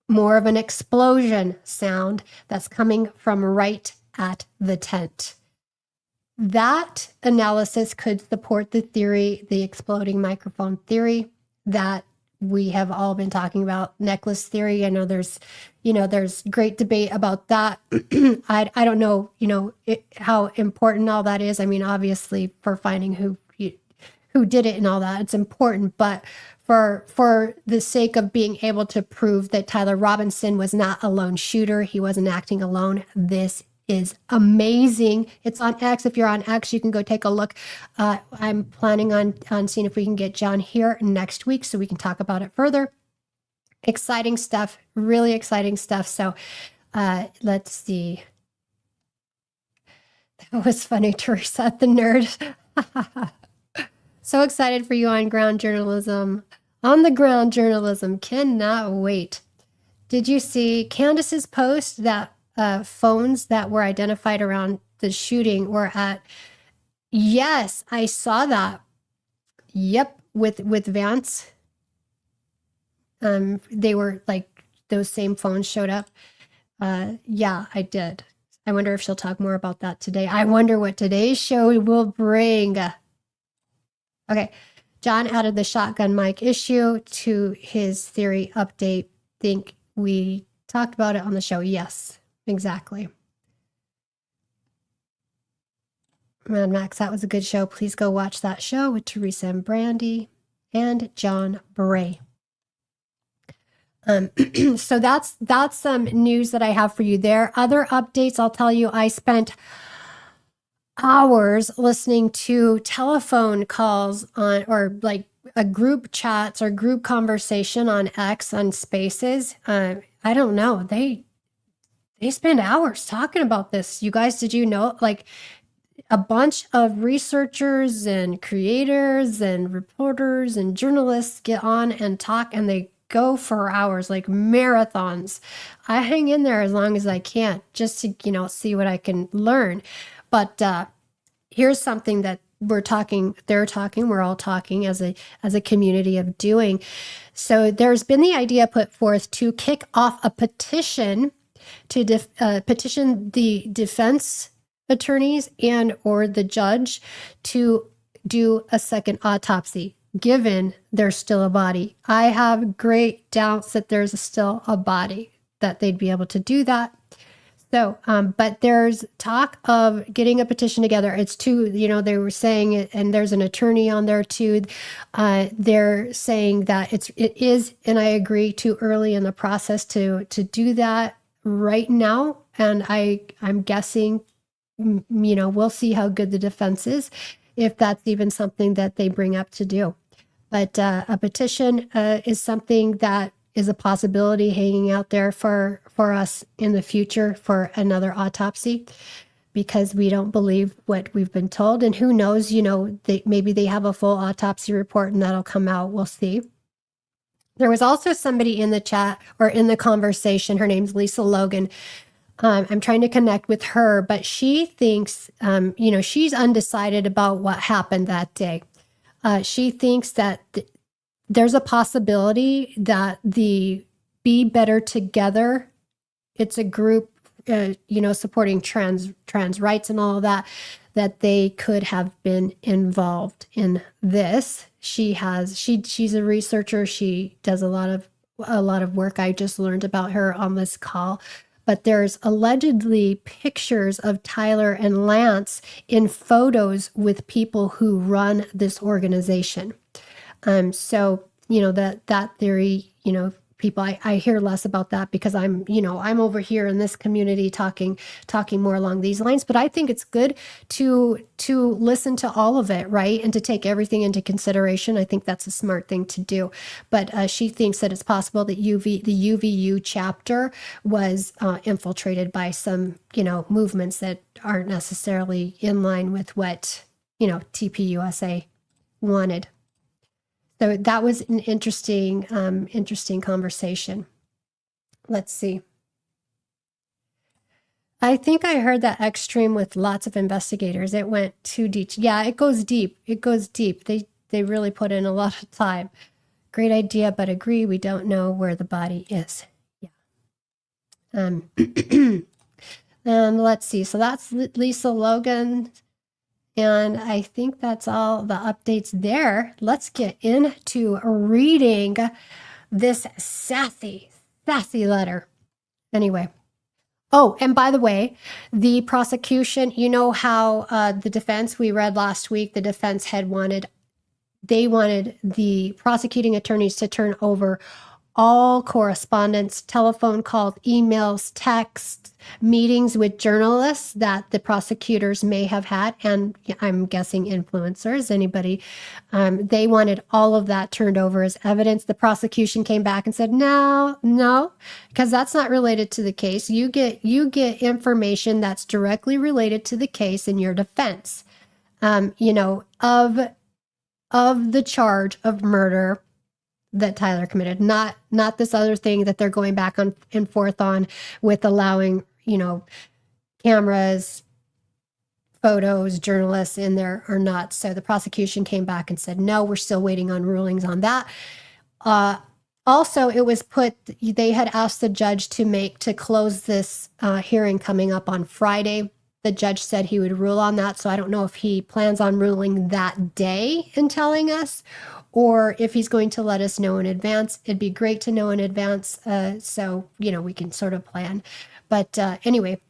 more of an explosion sound that's coming from right at the tent. that analysis could support the theory, the exploding microphone theory that we have all been talking about, necklace theory. I know there's great debate about that. I don't know, how important all that is. I mean, obviously for finding who did it and all that, it's important, but for the sake of being able to prove that Tyler Robinson was not a lone shooter, he wasn't acting alone, this is amazing. It's on X. If you're on X, you can go take a look. I'm planning on seeing if we can get John here next week so we can talk about it further. Exciting stuff, really exciting stuff. So let's see. That was funny, Teresa the nerd. So excited for you on ground journalism. On the ground journalism, cannot wait. Did you see Candace's post that phones that were identified around the shooting were at? Yes, I saw that. Yep, with Vance. They were like, those same phones showed up. Yeah, I did. I wonder if she'll talk more about that today. I wonder what today's show will bring. Okay, John added the shotgun mic issue to his theory update. Think we talked about it on the show. Yes, exactly. Mad Max, that was a good show. Please go watch that show with Teresa and Brandy and John Bray. So that's some news that I have for you there. Other updates, I'll tell you, I spent hours listening to telephone calls on, or like a group chats or group conversation on X, on Spaces. I don't know. They spend hours talking about this. You guys, did you know, like, a bunch of researchers and creators and reporters and journalists get on and talk, and they go for hours, like marathons. I hang in there as long as I can just to, see what I can learn. But here's something that we're all talking as a community of doing. So there's been the idea put forth to kick off a petition to petition the defense attorneys and or the judge to do a second autopsy, given there's still a body. I have great doubts that there's still a body, that they'd be able to do that. So, but there's talk of getting a petition together. It's too, they were saying it, and there's an attorney on there too. They're saying that it is, and I agree, too early in the process to do that right now. And I'm guessing, we'll see how good the defense is, if that's even something that they bring up to do. But a petition is something that is a possibility hanging out there for us in the future for another autopsy, because we don't believe what we've been told. And who knows, maybe they have a full autopsy report and that'll come out. We'll see. There was also somebody in the chat or in the conversation. Her name's Lisa Logan. I'm trying to connect with her, but she thinks, she's undecided about what happened that day. She thinks that there's a possibility that the Be Better Together, it's a group, supporting trans rights and all of that, that they could have been involved in this. She's a researcher. She does a lot of work. I just learned about her on this call. But there's allegedly pictures of Tyler and Lance in photos with people who run this organization. So, that theory, people, I hear less about that because I'm over here in this community talking more along these lines. But I think it's good to listen to all of it, right? And to take everything into consideration. I think that's a smart thing to do. But she thinks that it's possible that the UVU chapter was infiltrated by some, movements that aren't necessarily in line with what, TPUSA wanted. So that was an interesting conversation. Let's see. I think I heard that extreme with lots of investigators. It went too deep. Yeah, it goes deep. It goes deep. They really put in a lot of time. Great idea, but agree, we don't know where the body is. Yeah. And let's see. So that's Lisa Logan. And I think that's all the updates there. Let's get into reading this sassy letter. Anyway. Oh, and by the way, the prosecution, you know how the defense we read last week, the defense had wanted the prosecuting attorneys to turn over all correspondence, telephone calls, emails, texts, meetings with journalists that the prosecutors may have had, and I'm guessing influencers, anybody. They wanted all of that turned over as evidence. The prosecution came back and said, no, because that's not related to the case. You get information that's directly related to the case in your defense, of the charge of murder that Tyler committed, not this other thing that they're going back on and forth on with allowing, cameras, photos, journalists in there or not. So the prosecution came back and said, no, we're still waiting on rulings on that. Also, it was they had asked the judge to close this hearing coming up on Friday. The judge said he would rule on that. So I don't know if he plans on ruling that day and telling us, or if he's going to let us know in advance. It'd be great to know in advance, so we can sort of plan. But anyway,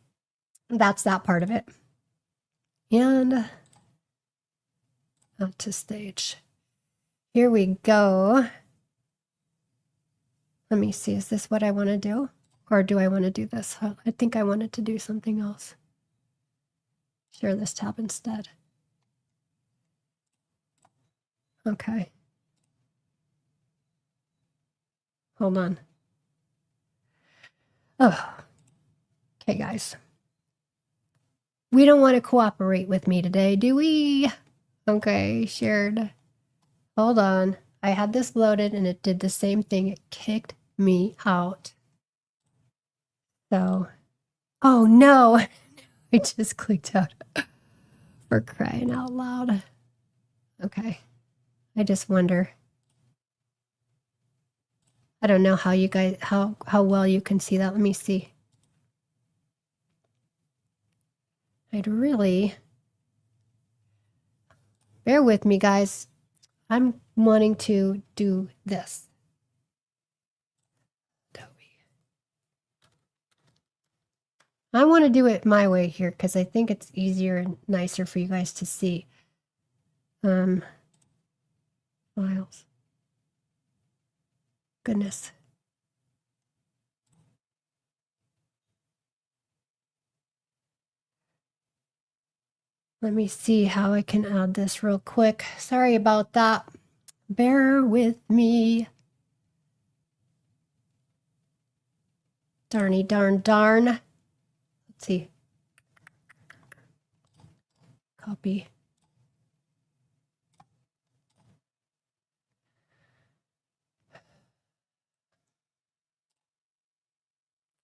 that's that part of it. And up to stage. Here we go. Let me see, is this what I want to do? Or do I want to do this? I think I wanted to do something else. Share this tab instead. Okay. Hold on. Oh, okay, guys. We don't want to cooperate with me today, do we? Okay, shared. Hold on. I had this loaded and it did the same thing. It kicked me out. So, oh no. I just clicked out for crying out loud. Okay. I just wonder. I don't know how you guys, how well you can see that. Let me see. I'd really, bear with me, guys. I'm wanting to do this. I want to do it my way here because I think it's easier and nicer for you guys to see. Files. Goodness. Let me see how I can add this real quick. Sorry about that. Bear with me. Darny darn. Let's see. Copy.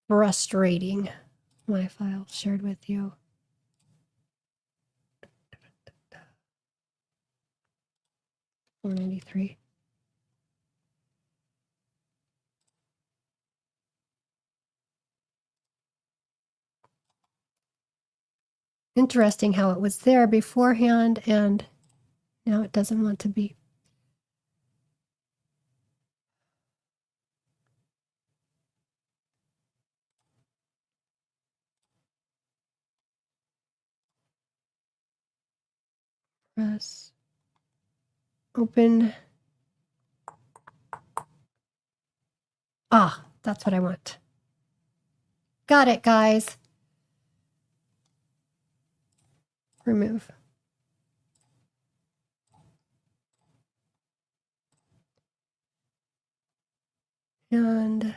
Frustrating. My file shared with you. $493. Interesting how it was there beforehand and now it doesn't want to be. Press. Open. Ah, that's what I want. Got it, guys. Remove. And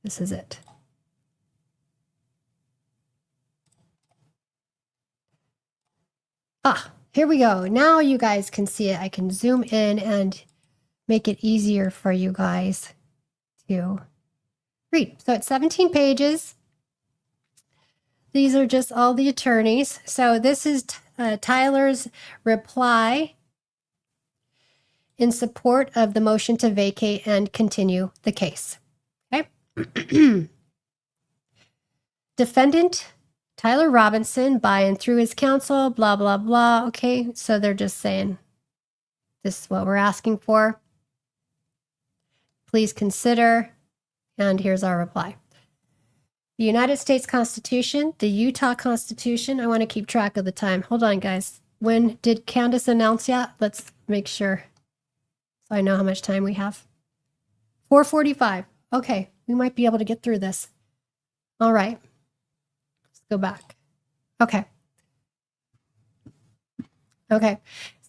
this is it. Ah, here we go. Now you guys can see it. I can zoom in and make it easier for you guys to read. So it's 17 pages. These are just all the attorneys. So this is Tyler's reply in support of the motion to vacate and continue the case. Okay. Defendant Tyler Robinson by and through his counsel, blah, blah, blah. Okay, so they're just saying, this is what we're asking for. Please consider. And here's our reply. The United States Constitution, the Utah Constitution. I want to keep track of the time. Hold on, guys. When did Candace announce yet? Let's make sure so I know how much time we have. 4:45. Okay, we might be able to get through this. All right. Let's go back. Okay. Okay.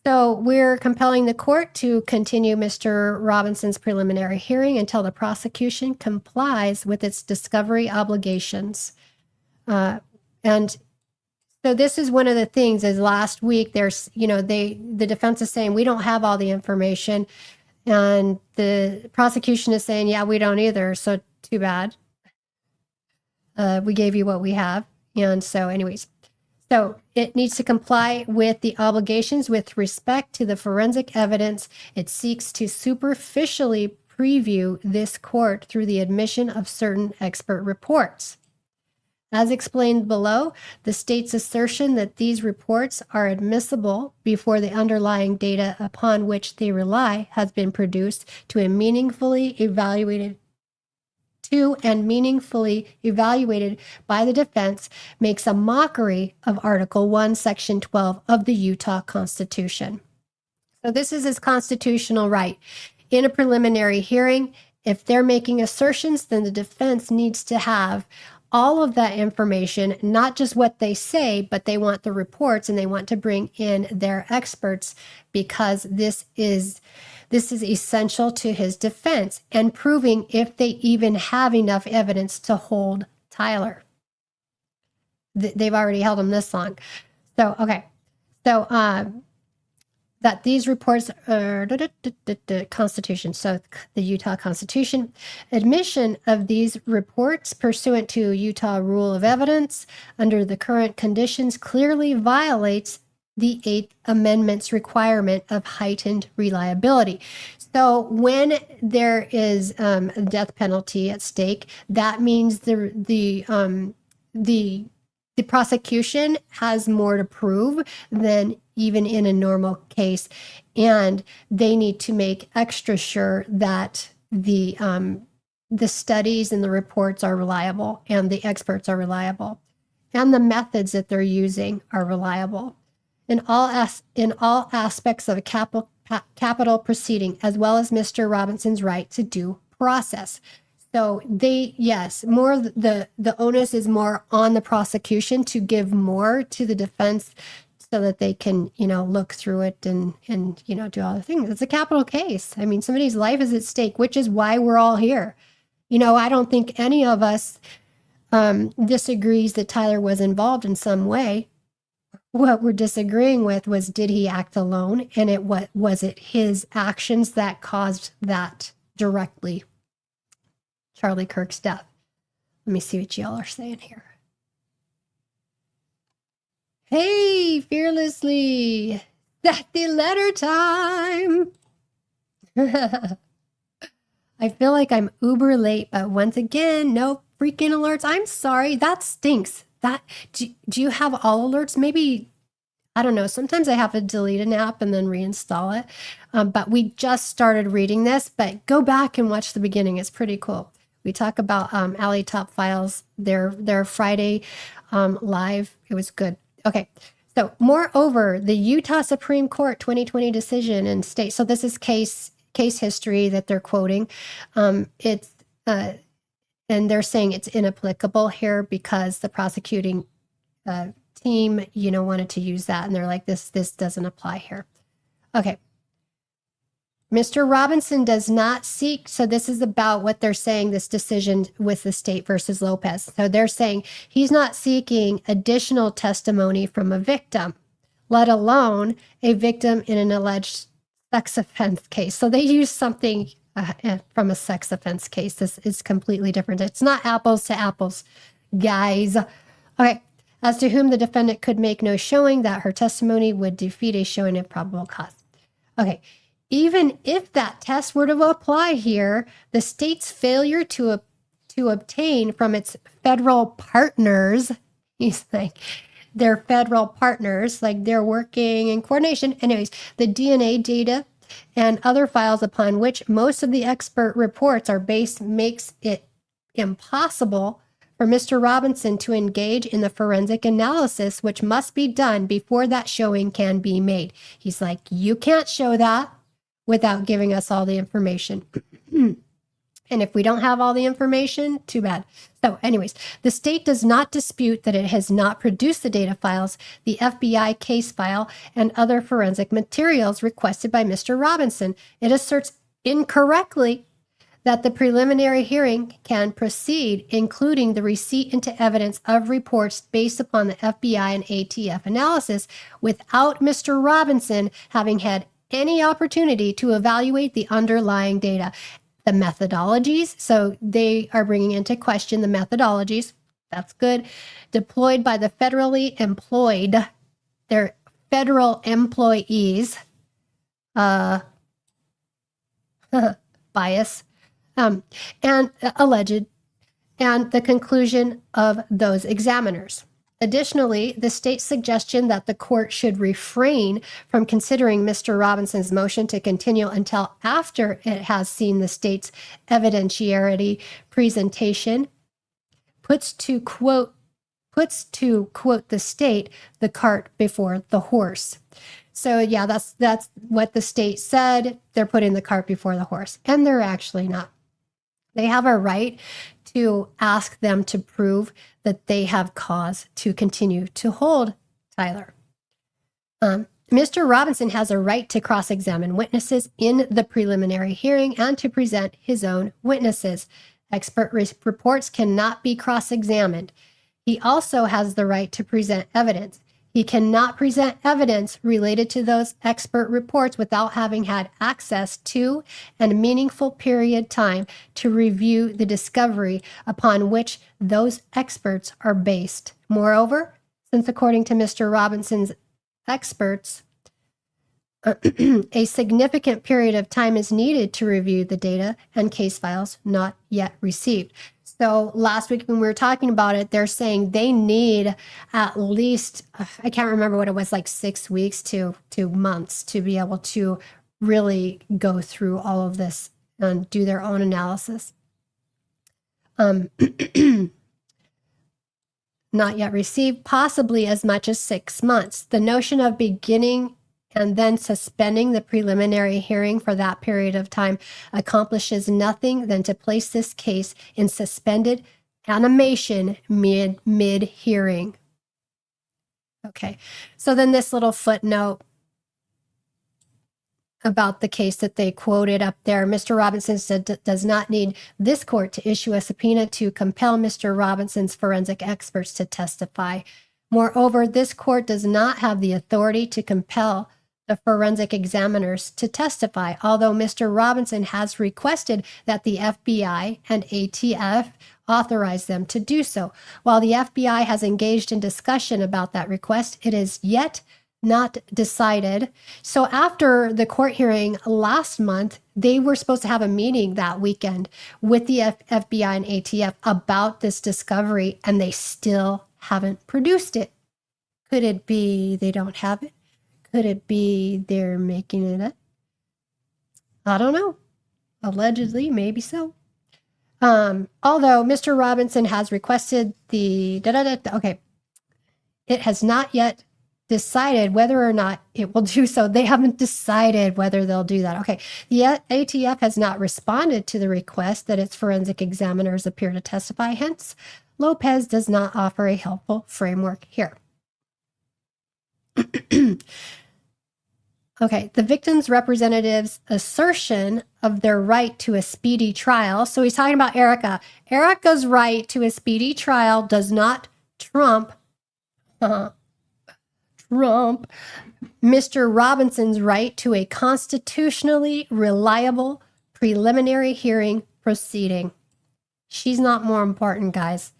So we're compelling the court to continue Mr. Robinson's preliminary hearing until the prosecution complies with its discovery obligations. And so this is one of the things is last week there's, the defense is saying we don't have all the information, and the prosecution is saying, yeah, we don't either. So too bad. We gave you what we have. And so anyways, so it needs to comply with the obligations with respect to the forensic evidence. It seeks to superficially preview this court through the admission of certain expert reports. As explained below, the state's assertion that these reports are admissible before the underlying data upon which they rely has been produced and meaningfully evaluated by the defense makes a mockery of Article 1, Section 12 of the Utah Constitution. So this is his constitutional right. In a preliminary hearing, if they're making assertions, then the defense needs to have all of that information, not just what they say, but they want the reports and they want to bring in their experts because this is essential to his defense and proving if they even have enough evidence to hold Tyler. They've already held him this long. So, okay. So, that these reports are the Constitution, so the Utah Constitution. Admission of these reports pursuant to Utah Rule of Evidence under the current conditions clearly violates the Eighth Amendment's requirement of heightened reliability. So when there is a death penalty at stake, that means the prosecution has more to prove than even in a normal case, and they need to make extra sure that the studies and the reports are reliable, and the experts are reliable, and the methods that they're using are reliable in all aspects of a capital proceeding, as well as Mr. Robinson's right to due process. So the onus is more on the prosecution to give more to the defense so that they can, look through it and do all the things. It's a capital case. I mean, somebody's life is at stake, which is why we're all here. I don't think any of us disagrees that Tyler was involved in some way. What we're disagreeing with was, did he act alone? And was it his actions that caused that directly? Charlie Kirk's death. Let me see what y'all are saying here. Hey, fearlessly, that's the letter time. I feel like I'm uber late, but once again, no freaking alerts. I'm sorry, that stinks. Do you have all alerts? Maybe, I don't know. Sometimes I have to delete an app and then reinstall it. But we just started reading this, but go back and watch the beginning. It's pretty cool. We talk about Alley Top Files, their Friday live. It was good. Okay. So moreover, the Utah Supreme Court 2020 decision and state. So this is case history that they're quoting. And they're saying it's inapplicable here because the prosecuting team, wanted to use that. And they're like, this doesn't apply here. Okay. Mr. Robinson does not seek, so this is about what they're saying, this decision with the state versus Lopez. So they're saying he's not seeking additional testimony from a victim, let alone a victim in an alleged sex offense case. So they use something from a sex offense case. This is completely different. It's not apples to apples, guys. Okay. As to whom the defendant could make no showing that her testimony would defeat a showing of probable cause. Okay. Even if that test were to apply here, the state's failure to obtain from its federal partners, He's like, they're federal partners, like they're working in coordination. Anyways, the DNA data and other files upon which most of the expert reports are based makes it impossible for Mr. Robinson to engage in the forensic analysis, which must be done before that showing can be made. He's like, you can't show that without giving us all the information. And if we don't have all the information, too bad. So anyways, the state does not dispute that it has not produced the data files, the FBI case file, and other forensic materials requested by Mr. Robinson. It asserts incorrectly that the preliminary hearing can proceed, including the receipt into evidence of reports based upon the FBI and ATF analysis, without Mr. Robinson having had any opportunity to evaluate the underlying data. The methodologies, so they are bringing into question the methodologies. That's good. Deployed by the federally employed, they're federal employees. Bias. And alleged, and the conclusion of those examiners. Additionally, the state's suggestion that the court should refrain from considering Mr. Robinson's motion to continue until after it has seen the state's evidentiary presentation puts to quote the state, the cart before the horse. So yeah, that's what the state said. They're putting the cart before the horse, and they're actually not. They have a right to ask them to prove that they have cause to continue to hold Tyler. Mr. Robinson has a right to cross-examine witnesses in the preliminary hearing and to present his own witnesses. Expert reports cannot be cross-examined. He also has the right to present evidence. He cannot present evidence related to those expert reports without having had access to and a meaningful period time to review the discovery upon which those experts are based. Moreover, since according to Mr. Robinson's experts, a significant period of time is needed to review the data and case files not yet received. So last week when we were talking about it, they're saying they need at least, I can't remember what it was, like 6 weeks to months to be able to really go through all of this and do their own analysis. Not yet received, possibly as much as 6 months. The notion of beginning and then suspending the preliminary hearing for that period of time accomplishes nothing than to place this case in suspended animation mid-hearing. Okay, so then this little footnote about the case that they quoted up there. Mr. Robinson said does not need this court to issue a subpoena to compel Mr. Robinson's forensic experts to testify. Moreover, this court does not have the authority to compel the forensic examiners to testify, although Mr. Robinson has requested that the FBI and ATF authorize them to do so. While the FBI has engaged in discussion about that request, it is yet not decided. So after the court hearing last month, they were supposed to have a meeting that weekend with the FBI and ATF about this discovery, and they still haven't produced it. Could it be they don't have it? Could it be they're making it up? I don't know. Allegedly, maybe so. Although Mr. Robinson has requested the okay, it has not yet decided whether or not it will do so. They haven't decided whether they'll do that. Okay, the ATF has not responded to the request that its forensic examiners appear to testify. Hence, Lopez does not offer a helpful framework here. Okay, the victim's representative's assertion of their right to a speedy trial. So he's talking about Erica. Erica's right to a speedy trial does not trump Mr. Robinson's right to a constitutionally reliable preliminary hearing proceeding. She's not more important, guys.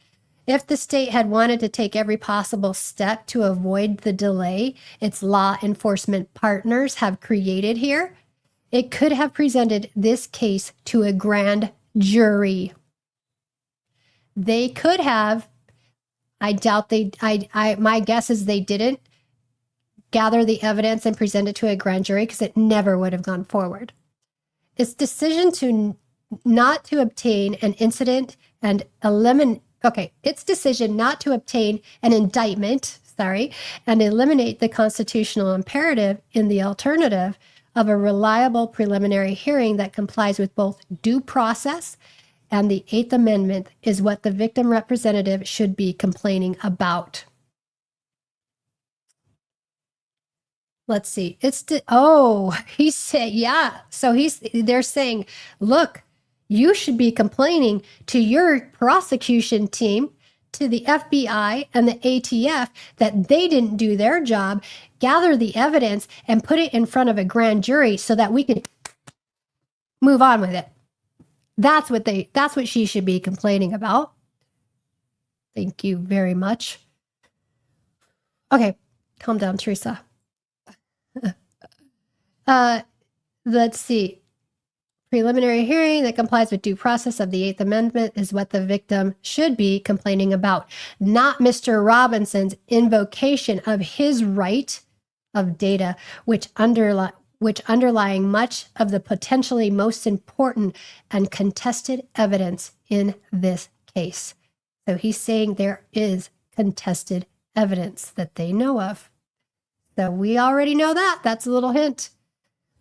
If the state had wanted to take every possible step to avoid the delay its law enforcement partners have created here, it could have presented this case to a grand jury. They could have, I doubt my guess is they didn't gather the evidence and present it to a grand jury because it never would have gone forward. Its decision not to obtain an indictment and eliminate the constitutional imperative in the alternative of a reliable preliminary hearing that complies with both due process and the Eighth Amendment is what the victim representative should be complaining about. Let's see. He said, yeah. So they're saying, look, you should be complaining to your prosecution team, to the FBI and the ATF that they didn't do their job, gather the evidence and put it in front of a grand jury so that we could move on with it. That's what she should be complaining about. Thank you very much. Okay, calm down, Teresa. Let's see. Preliminary hearing that complies with due process of the Eighth Amendment is what the victim should be complaining about, not Mr. Robinson's invocation of his right of data, which underlying much of the potentially most important and contested evidence in this case. So he's saying there is contested evidence that they know of. So we already know that. That's a little hint.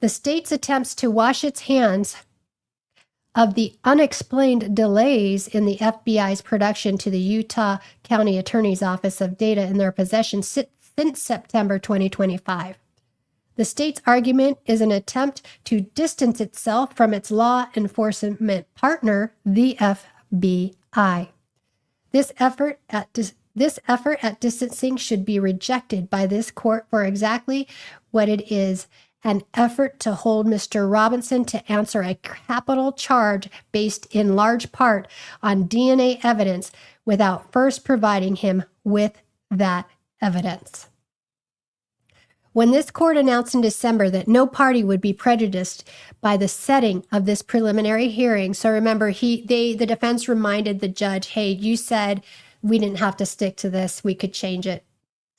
The state's attempts to wash its hands of the unexplained delays in the FBI's production to the Utah County Attorney's Office of data in their possession since September 2025. The state's argument is an attempt to distance itself from its law enforcement partner, the FBI. This effort at distancing should be rejected by this court for exactly what it is, an effort to hold Mr. Robinson to answer a capital charge based in large part on DNA evidence without first providing him with that evidence. When this court announced in December that no party would be prejudiced by the setting of this preliminary hearing, so remember, the defense reminded the judge, hey, you said we didn't have to stick to this, we could change it.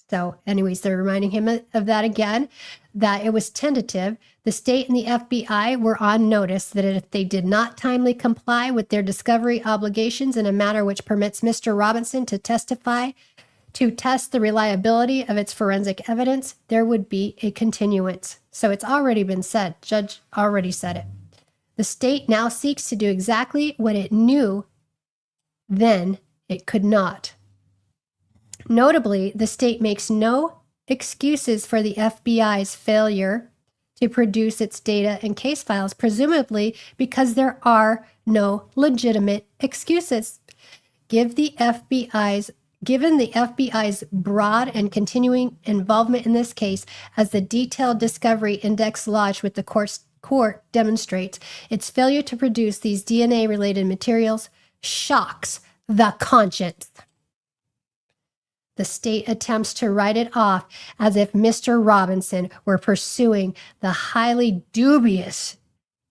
So anyways, they're reminding him of that again, that it was tentative. The state and the FBI were on notice that if they did not timely comply with their discovery obligations in a manner which permits Mr. Robinson to testify to test the reliability of its forensic evidence, there would be a continuance. So it's already been said. Judge already said it. The state now seeks to do exactly what it knew then it could not. Notably, the state makes no excuses for the FBI's failure to produce its data and case files, presumably because there are no legitimate excuses. Given the FBI's broad and continuing involvement in this case, as the detailed discovery index lodged with the court demonstrates, its failure to produce these DNA-related materials shocks the conscience. The state attempts to write it off as if Mr. Robinson were pursuing the highly dubious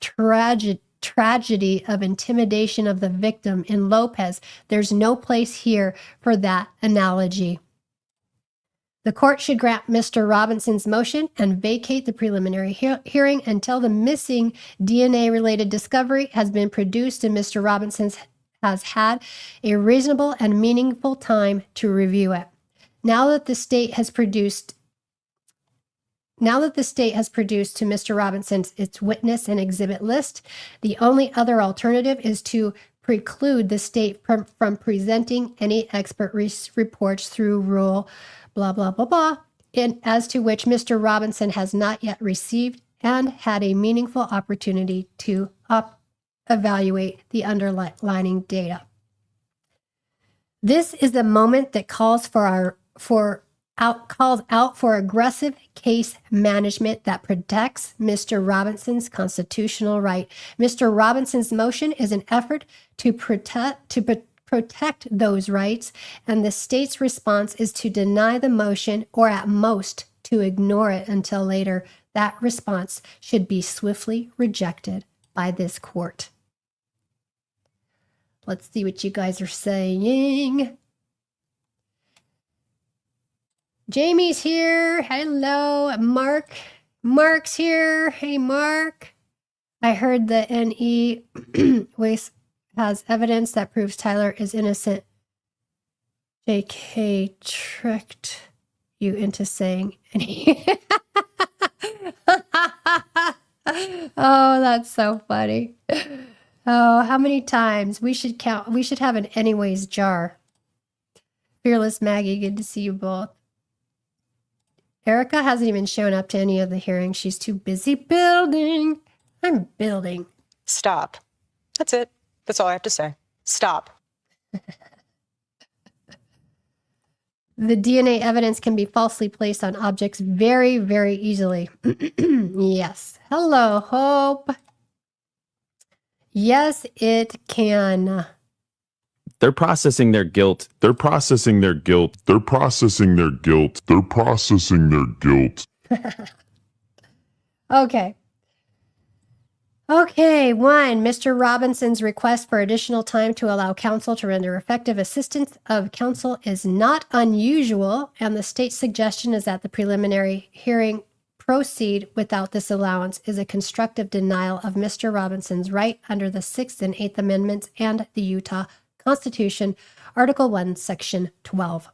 tragedy of intimidation of the victim in Lopez. There's no place here for that analogy. The court should grant Mr. Robinson's motion and vacate the preliminary hearing until the missing DNA-related discovery has been produced and Mr. Robinson has had a reasonable and meaningful time to review it. Now that the state has produced to Mr. Robinson its witness and exhibit list, the only other alternative is to preclude the state from presenting any expert reports through rule blah, blah, blah, blah, as to which Mr. Robinson has not yet received and had a meaningful opportunity to evaluate the underlying data. This is the moment that calls out for aggressive case management that protects Mr. Robinson's constitutional right. Mr. Robinson's motion is an effort to protect those rights, and the state's response is to deny the motion or at most to ignore it until later. That response should be swiftly rejected by this court. Let's see what you guys are saying. Jamie's here. Hello. Mark's here. Hey, Mark. I heard the NE waste has evidence that proves Tyler is innocent. JK tricked you into saying any. Oh, that's so funny. Oh, how many times? We should count. We should have an anyways jar. Fearless Maggie, good to see you both. Erica hasn't even shown up to any of the hearings. She's too busy building. I'm building. Stop. That's it. That's all I have to say. Stop. The DNA evidence can be falsely placed on objects very, very easily. Yes. Hello, Hope. Yes, it can. They're processing their guilt. They're processing their guilt. They're processing their guilt. They're processing their guilt. Okay. Okay, 1. Mr. Robinson's request for additional time to allow counsel to render effective assistance of counsel is not unusual, and the state's suggestion is that the preliminary hearing proceed without this allowance is a constructive denial of Mr. Robinson's right under the 6th and 8th Amendments and the Utah Constitution, Article 1, Section 12.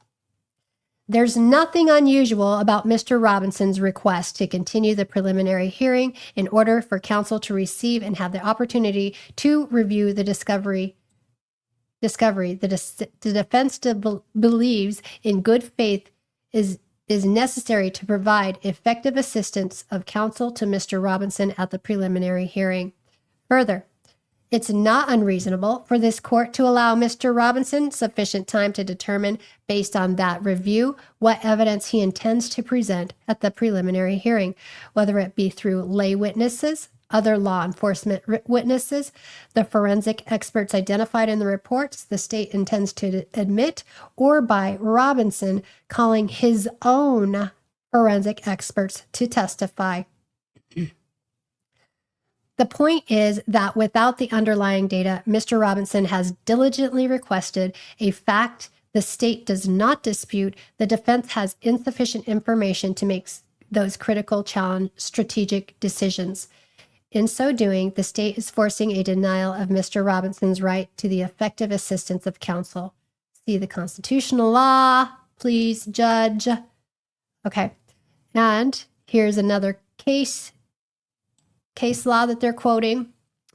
There's nothing unusual about Mr. Robinson's request to continue the preliminary hearing in order for counsel to receive and have the opportunity to review the discovery. The defense believes in good faith is necessary to provide effective assistance of counsel to Mr. Robinson at the preliminary hearing. Further, it's not unreasonable for this court to allow Mr. Robinson sufficient time to determine, based on that review, what evidence he intends to present at the preliminary hearing, whether it be through lay witnesses, other law enforcement witnesses, the forensic experts identified in the reports the state intends to admit, or by Robinson calling his own forensic experts to testify. The point is that without the underlying data, Mr. Robinson has diligently requested a fact the state does not dispute. The defense has insufficient information to make those critical challenge strategic decisions. In so doing, the state is forcing a denial of Mr. Robinson's right to the effective assistance of counsel. See the constitutional law, please, judge. Okay, and here's another case law that they're quoting.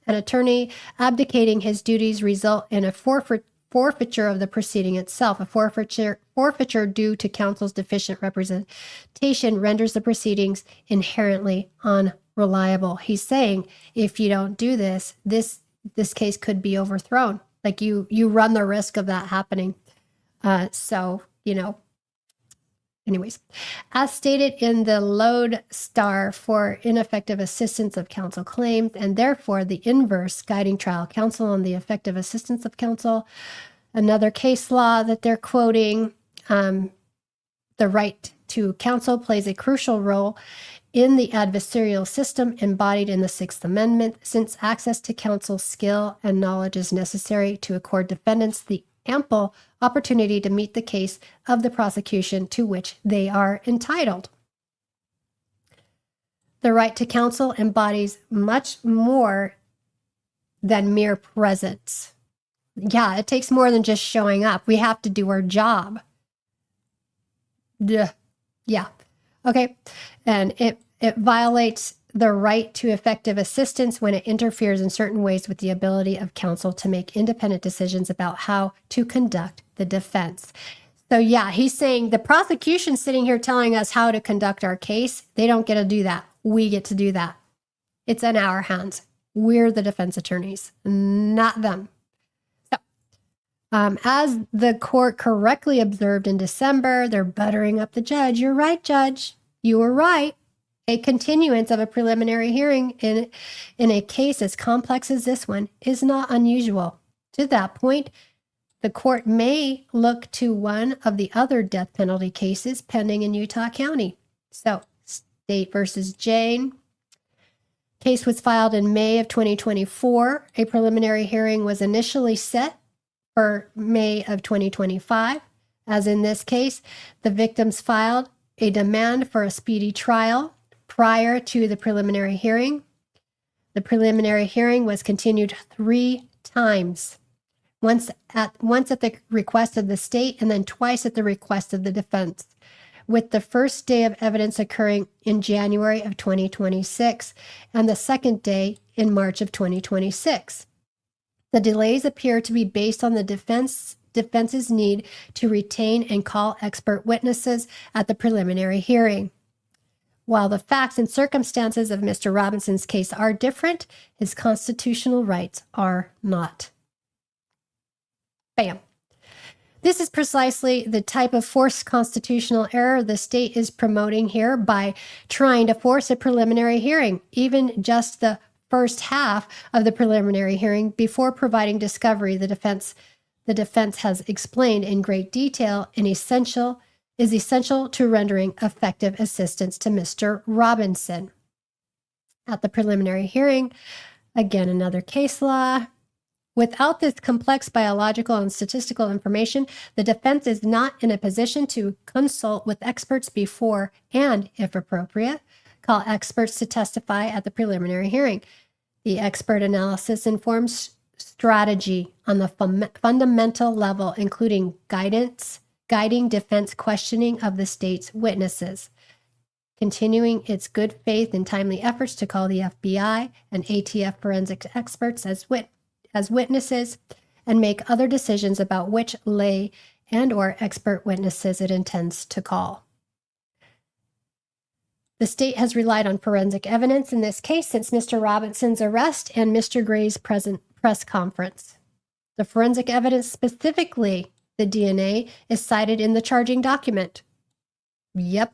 An attorney abdicating his duties result in a forfeiture of the proceeding itself. A forfeiture due to counsel's deficient representation renders the proceedings inherently unreliable. He's saying if you don't do this, this case could be overthrown. Like you run the risk of that happening. Anyways, as stated in the lodestar for ineffective assistance of counsel claims, and therefore the inverse guiding trial counsel on the effective assistance of counsel, another case law that they're quoting, the right to counsel plays a crucial role in the adversarial system embodied in the 6th Amendment, since access to counsel skill and knowledge is necessary to accord defendants the ample opportunity to meet the case of the prosecution to which they are entitled. The right to counsel embodies much more than mere presence. Yeah, it takes more than just showing up. We have to do our job. Yeah. Okay. And it violates the right to effective assistance when it interferes in certain ways with the ability of counsel to make independent decisions about how to conduct the defense. So yeah, he's saying the prosecution sitting here telling us how to conduct our case, they don't get to do that. We get to do that. It's in our hands. We're the defense attorneys, not them. So, as the court correctly observed in December, they're buttering up the judge. You're right, judge. You were right. A continuance of a preliminary hearing in a case as complex as this one is not unusual. To that point, the court may look to one of the other death penalty cases pending in Utah County. So, State versus Jane. Case was filed in May of 2024. A preliminary hearing was initially set for May of 2025. As in this case, the victims filed a demand for a speedy trial prior to the preliminary hearing. The preliminary hearing was continued 3 times, once at the request of the state and then twice at the request of the defense, with the first day of evidence occurring in January of 2026 and the second day in March of 2026. The delays appear to be based on the defense's need to retain and call expert witnesses at the preliminary hearing. While the facts and circumstances of Mr. Robinson's case are different, his constitutional rights are not. Bam. This is precisely the type of forced constitutional error the state is promoting here by trying to force a preliminary hearing, even just the first half of the preliminary hearing before providing discovery. The defense has explained in great detail and is essential to rendering effective assistance to Mr. Robinson. At the preliminary hearing, again, another case law. Without this complex biological and statistical information, the defense is not in a position to consult with experts before and, if appropriate, call experts to testify at the preliminary hearing. The expert analysis informs strategy on the fundamental level, including guiding defense questioning of the state's witnesses, continuing its good faith and timely efforts to call the FBI and ATF forensic experts as witnesses, and make other decisions about which lay and or expert witnesses it intends to call. The state has relied on forensic evidence in this case since Mr. Robinson's arrest and Mr. Gray's present press conference. The forensic evidence, specifically the DNA, is cited in the charging document. Yep.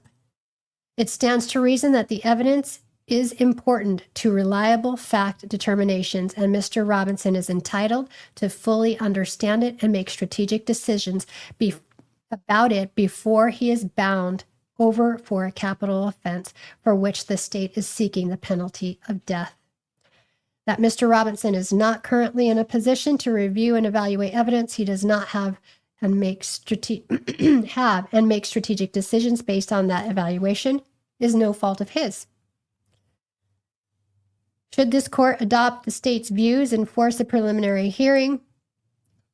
It stands to reason that the evidence is important to reliable fact determinations, and Mr. Robinson is entitled to fully understand it and make strategic decisions about it before he is bound over for a capital offense for which the state is seeking the penalty of death. That Mr. Robinson is not currently in a position to review and evaluate evidence he does not have and make strategic decisions based on that evaluation is no fault of his. Should this court adopt the state's views and force a preliminary hearing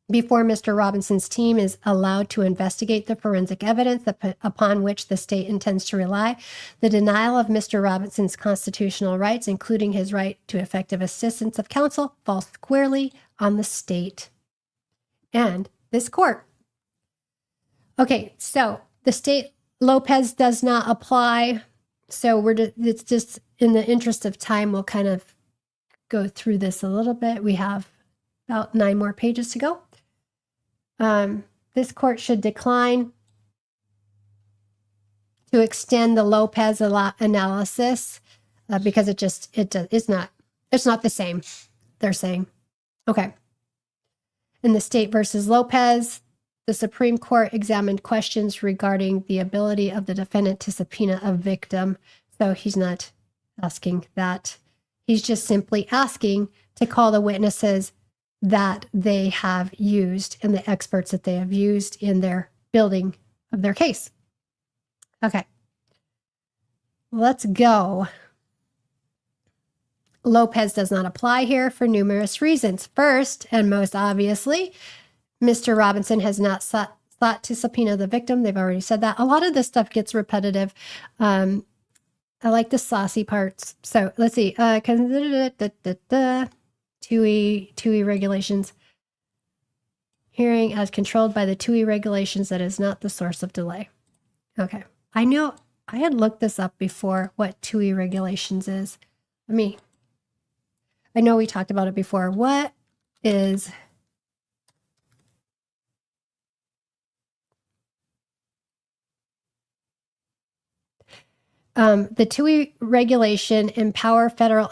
before Mr. Robinson's team is allowed to investigate the forensic evidence upon which the state intends to rely, the denial of Mr. Robinson's constitutional rights, including his right to effective assistance of counsel, falls squarely on the state and this court. Okay, so the state Lopez does not apply. So it's just in the interest of time, we'll kind of go through this a little bit. We have about 9 more pages to go. This court should decline to extend the Lopez analysis because it's not the same. They're saying, okay. In the State versus Lopez, the Supreme Court examined questions regarding the ability of the defendant to subpoena a victim. So he's not asking that. He's just simply asking to call the witnesses that they have used and the experts that they have used in their building of their case. Okay. Let's go. Lopez does not apply here for numerous reasons. First, and most obviously, Mr. Robinson has not sought to subpoena the victim. They've already said that. A lot of this stuff gets repetitive. I like the saucy parts. So let's see. TUI regulations. Hearing as controlled by the TUI regulations, that is not the source of delay. Okay. I know I had looked this up before, what TUI regulations is. I know we talked about it before. What is the TUI regulation empower federal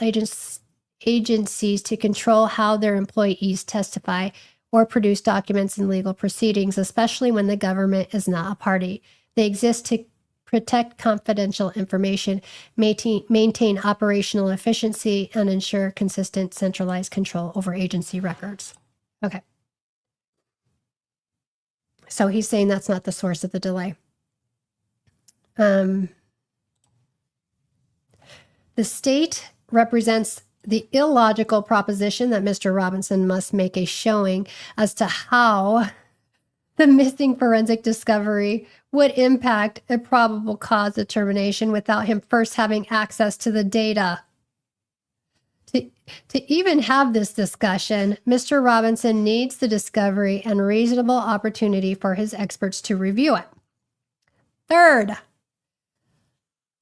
agencies to control how their employees testify or produce documents in legal proceedings, especially when the government is not a party. They exist to protect confidential information, maintain operational efficiency, and ensure consistent centralized control over agency records. Okay. So he's saying that's not the source of the delay. The state represents the illogical proposition that Mr. Robinson must make a showing as to how the missing forensic discovery would impact a probable cause determination without him first having access to the data. To even have this discussion, Mr. Robinson needs the discovery and reasonable opportunity for his experts to review it. Third,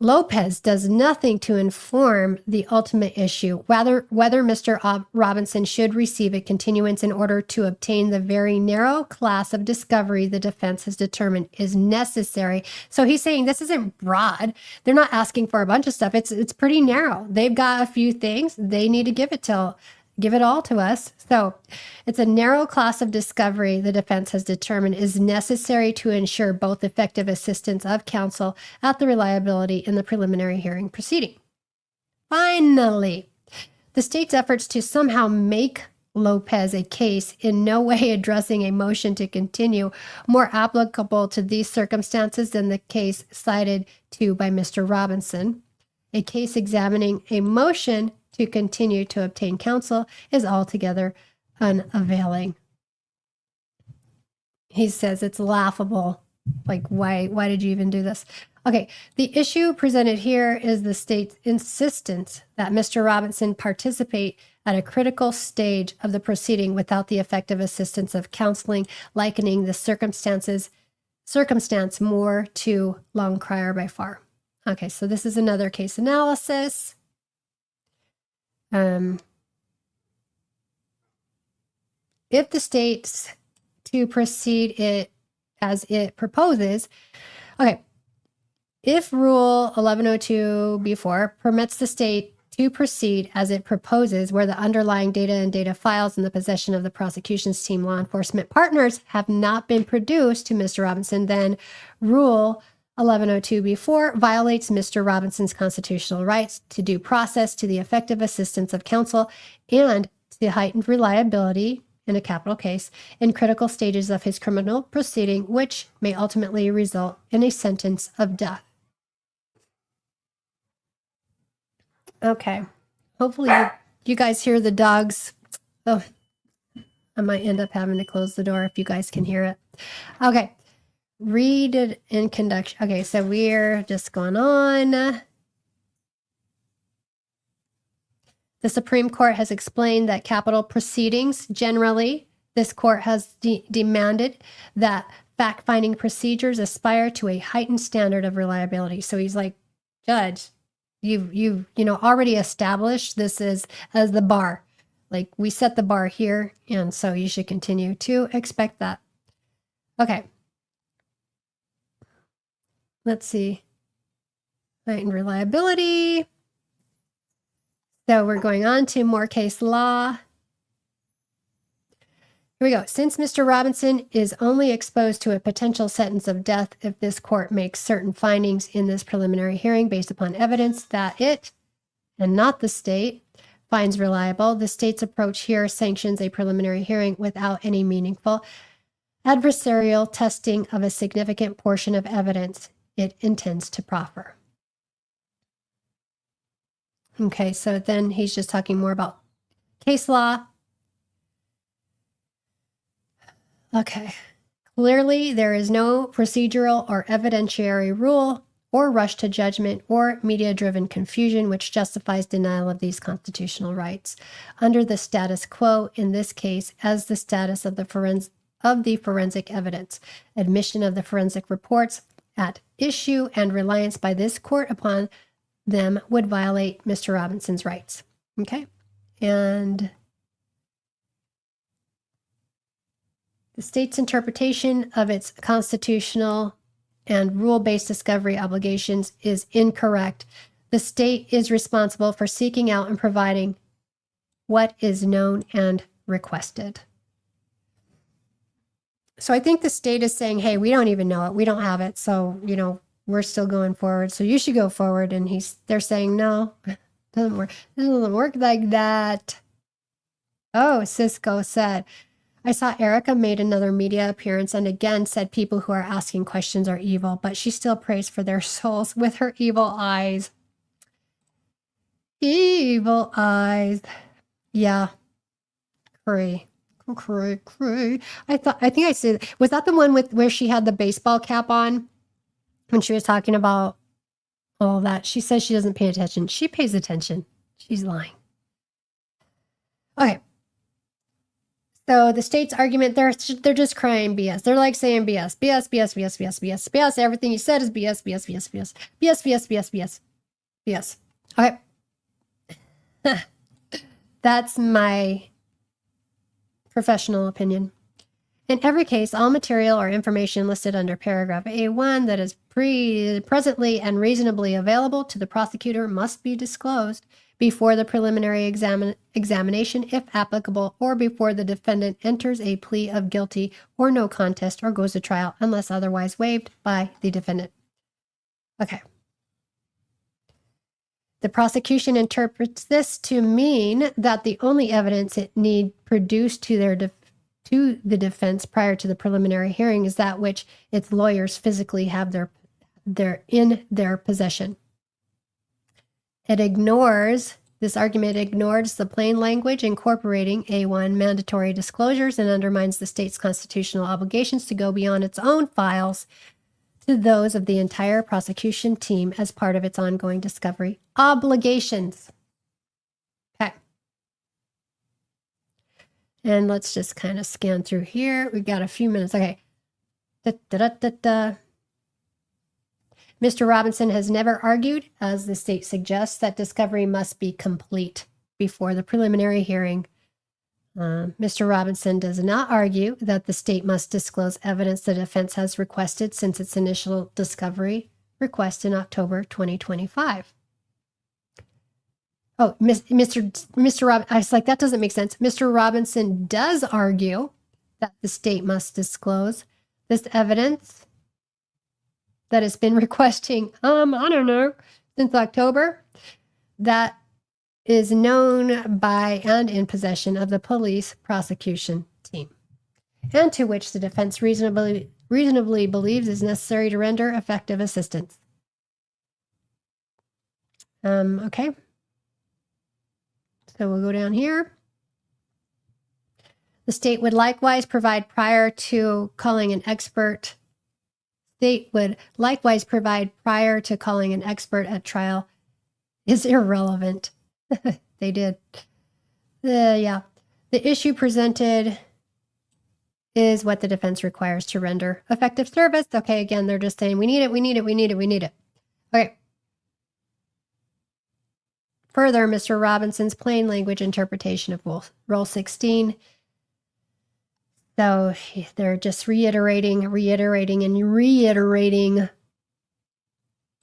Lopez does nothing to inform the ultimate issue, whether Mr. Robinson should receive a continuance in order to obtain the very narrow class of discovery the defense has determined is necessary. So he's saying this isn't broad. They're not asking for a bunch of stuff. It's pretty narrow. They've got a few things. They need to give it all to us. So it's a narrow class of discovery the defense has determined is necessary to ensure both effective assistance of counsel at the reliability in the preliminary hearing proceeding. Finally, the state's efforts to somehow make Lopez a case in no way addressing a motion to continue more applicable to these circumstances than the case cited to by Mr. Robinson. A case examining a motion to continue to obtain counsel is altogether unavailing. He says it's laughable. Like, why did you even do this? Okay, the issue presented here is the state's insistence that Mr. Robinson participate at a critical stage of the proceeding without the effective assistance of counseling, likening the circumstance more to Long Crier by far. Okay, so this is another case analysis. If the state's to proceed it as it proposes, okay, if Rule 1102b4 permits the state to proceed as it proposes, where the underlying data and data files in the possession of the prosecution's team law enforcement partners have not been produced to Mr. Robinson, then Rule 1102b4 violates Mr. Robinson's constitutional rights to due process, to the effective assistance of counsel, and to heightened reliability in a capital case in critical stages of his criminal proceeding, which may ultimately result in a sentence of death. Okay, hopefully you guys hear the dogs. Oh, I might end up having to close the door if you guys can hear it. Okay. Read it in conduction. Okay, so we're just going on. The Supreme Court has explained that capital proceedings, generally, this court has demanded that fact-finding procedures aspire to a heightened standard of reliability. So he's like, Judge, you already established this as the bar. Like, we set the bar here, and so you should continue to expect that. Okay. Let's see. Heightened reliability. So we're going on to more case law. Here we go. Since Mr. Robinson is only exposed to a potential sentence of death if this court makes certain findings in this preliminary hearing based upon evidence that it, and not the state, finds reliable, the state's approach here sanctions a preliminary hearing without any meaningful adversarial testing of a significant portion of evidence it intends to proffer. Okay, so then he's just talking more about case law. Okay, clearly there is no procedural or evidentiary rule or rush to judgment or media-driven confusion which justifies denial of these constitutional rights. Under the status quo, in this case, as the status of the forensic evidence, admission of the forensic reports at issue and reliance by this court upon them would violate Mr. Robinson's rights. Okay, and the state's interpretation of its constitutional and rule-based discovery obligations is incorrect. The state is responsible for seeking out and providing what is known and requested. So I think the state is saying, hey, we don't even know it. We don't have it. So, we're still going forward. So you should go forward. And they're saying, no, it doesn't work. It doesn't work like that. Oh, Cisco said, I saw Erica made another media appearance and again said people who are asking questions are evil, but she still prays for their souls with her evil eyes. Evil eyes. Yeah. Cray. I think I said, was that the one with where she had the baseball cap on when she was talking about all that? She says she doesn't pay attention. She pays attention. She's lying. Okay. So the state's argument, they're just crying BS. They're like saying BS, BS, BS, BS, BS, BS, BS. Everything you said is BS, BS, BS, BS, BS, BS, BS, BS, BS. Okay. That's my professional opinion. In every case, all material or information listed under paragraph A1 that is presently and reasonably available to the prosecutor must be disclosed before the preliminary examination, if applicable, or before the defendant enters a plea of guilty or no contest or goes to trial unless otherwise waived by the defendant. Okay. The prosecution interprets this to mean that the only evidence it need produce to the defense prior to the preliminary hearing is that which its lawyers physically have in their possession. This argument ignores the plain language incorporating A1 mandatory disclosures and undermines the state's constitutional obligations to go beyond its own files to those of the entire prosecution team as part of its ongoing discovery obligations. Okay. And let's just kind of scan through here. We got a few minutes. Okay. Mr. Robinson has never argued, as the state suggests, that discovery must be complete before the preliminary hearing. Mr. Robinson does not argue that the state must disclose evidence the defense has requested since its initial discovery request in October 2025. Oh, Mr. Robinson, I was like, that doesn't make sense. Mr. Robinson does argue that the state must disclose this evidence that has been requesting, I don't know, since October, that is known by and in possession of the police prosecution team, and to which the defense reasonably believes is necessary to render effective assistance. Okay. So we'll go down here. The state would likewise provide prior to calling an expert. State would likewise provide prior to calling an expert at trial is irrelevant. They did. Yeah. The issue presented is what the defense requires to render effective service. Okay, again, they're just saying, we need it, we need it, we need it, we need it. Okay. Further, Mr. Robinson's plain language interpretation of Rule 16. So they're just reiterating.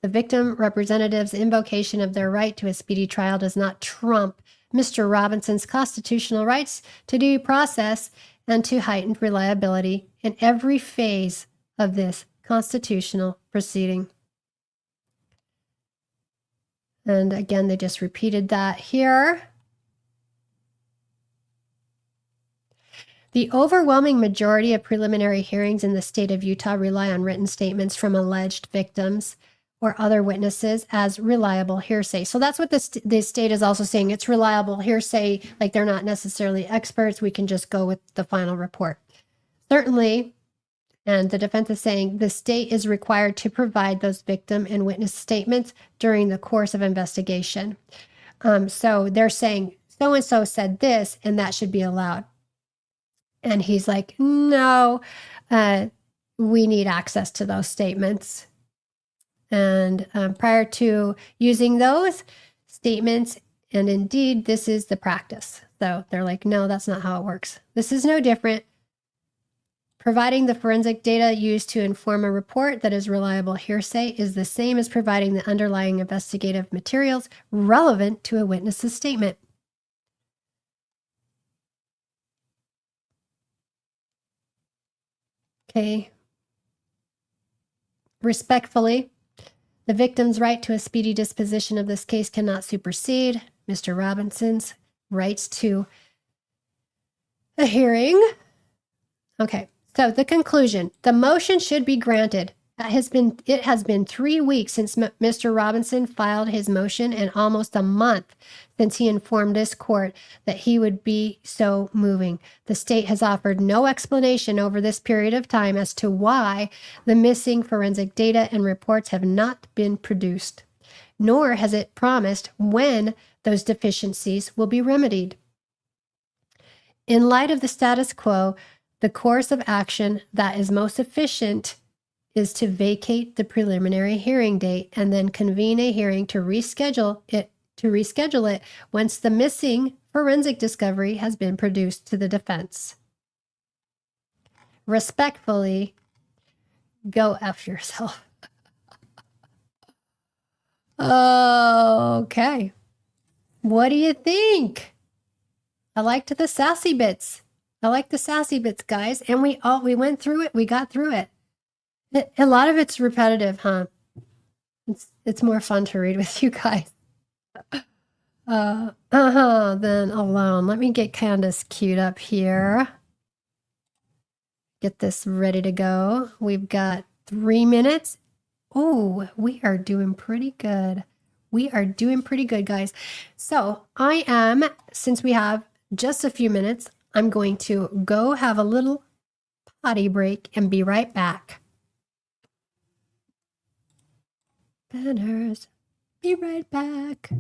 The victim representative's invocation of their right to a speedy trial does not trump Mr. Robinson's constitutional rights to due process and to heightened reliability in every phase of this constitutional proceeding. And again, they just repeated that here. The overwhelming majority of preliminary hearings in the state of Utah rely on written statements from alleged victims or other witnesses as reliable hearsay. So that's what the state is also saying. It's reliable hearsay, like they're not necessarily experts. We can just go with the final report. Certainly, and the defense is saying the state is required to provide those victim and witness statements during the course of investigation. So they're saying so-and-so said this, and that should be allowed. And he's like, no, we need access to those statements. And prior to using those statements, and indeed, this is the practice. So they're like, no, that's not how it works. This is no different. Providing the forensic data used to inform a report that is reliable hearsay is the same as providing the underlying investigative materials relevant to a witness's statement. Okay. Respectfully, the victim's right to a speedy disposition of this case cannot supersede Mr. Robinson's rights to a hearing Okay, so the conclusion. The motion should be granted. It has been 3 weeks since Mr. Robinson filed his motion and almost a month since he informed this court that he would be so moving. The state has offered no explanation over this period of time as to why the missing forensic data and reports have not been produced, nor has it promised when those deficiencies will be remedied. In light of the status quo, the course of action that is most efficient is to vacate the preliminary hearing date and then convene a hearing to reschedule it once the missing forensic discovery has been produced to the defense. Respectfully, go F yourself. Okay. What do you think? I liked the sassy bits. I like the sassy bits, guys. And we went through it. We got through it. A lot of it's repetitive, huh? It's more fun to read with you guys. Then alone. Let me get Candace queued up here. Get this ready to go. We've got 3 minutes. Oh, we are doing pretty good. We are doing pretty good, guys. So since we have just a few minutes, I'm going to go have a little potty break and be right back. Banners. Be right back.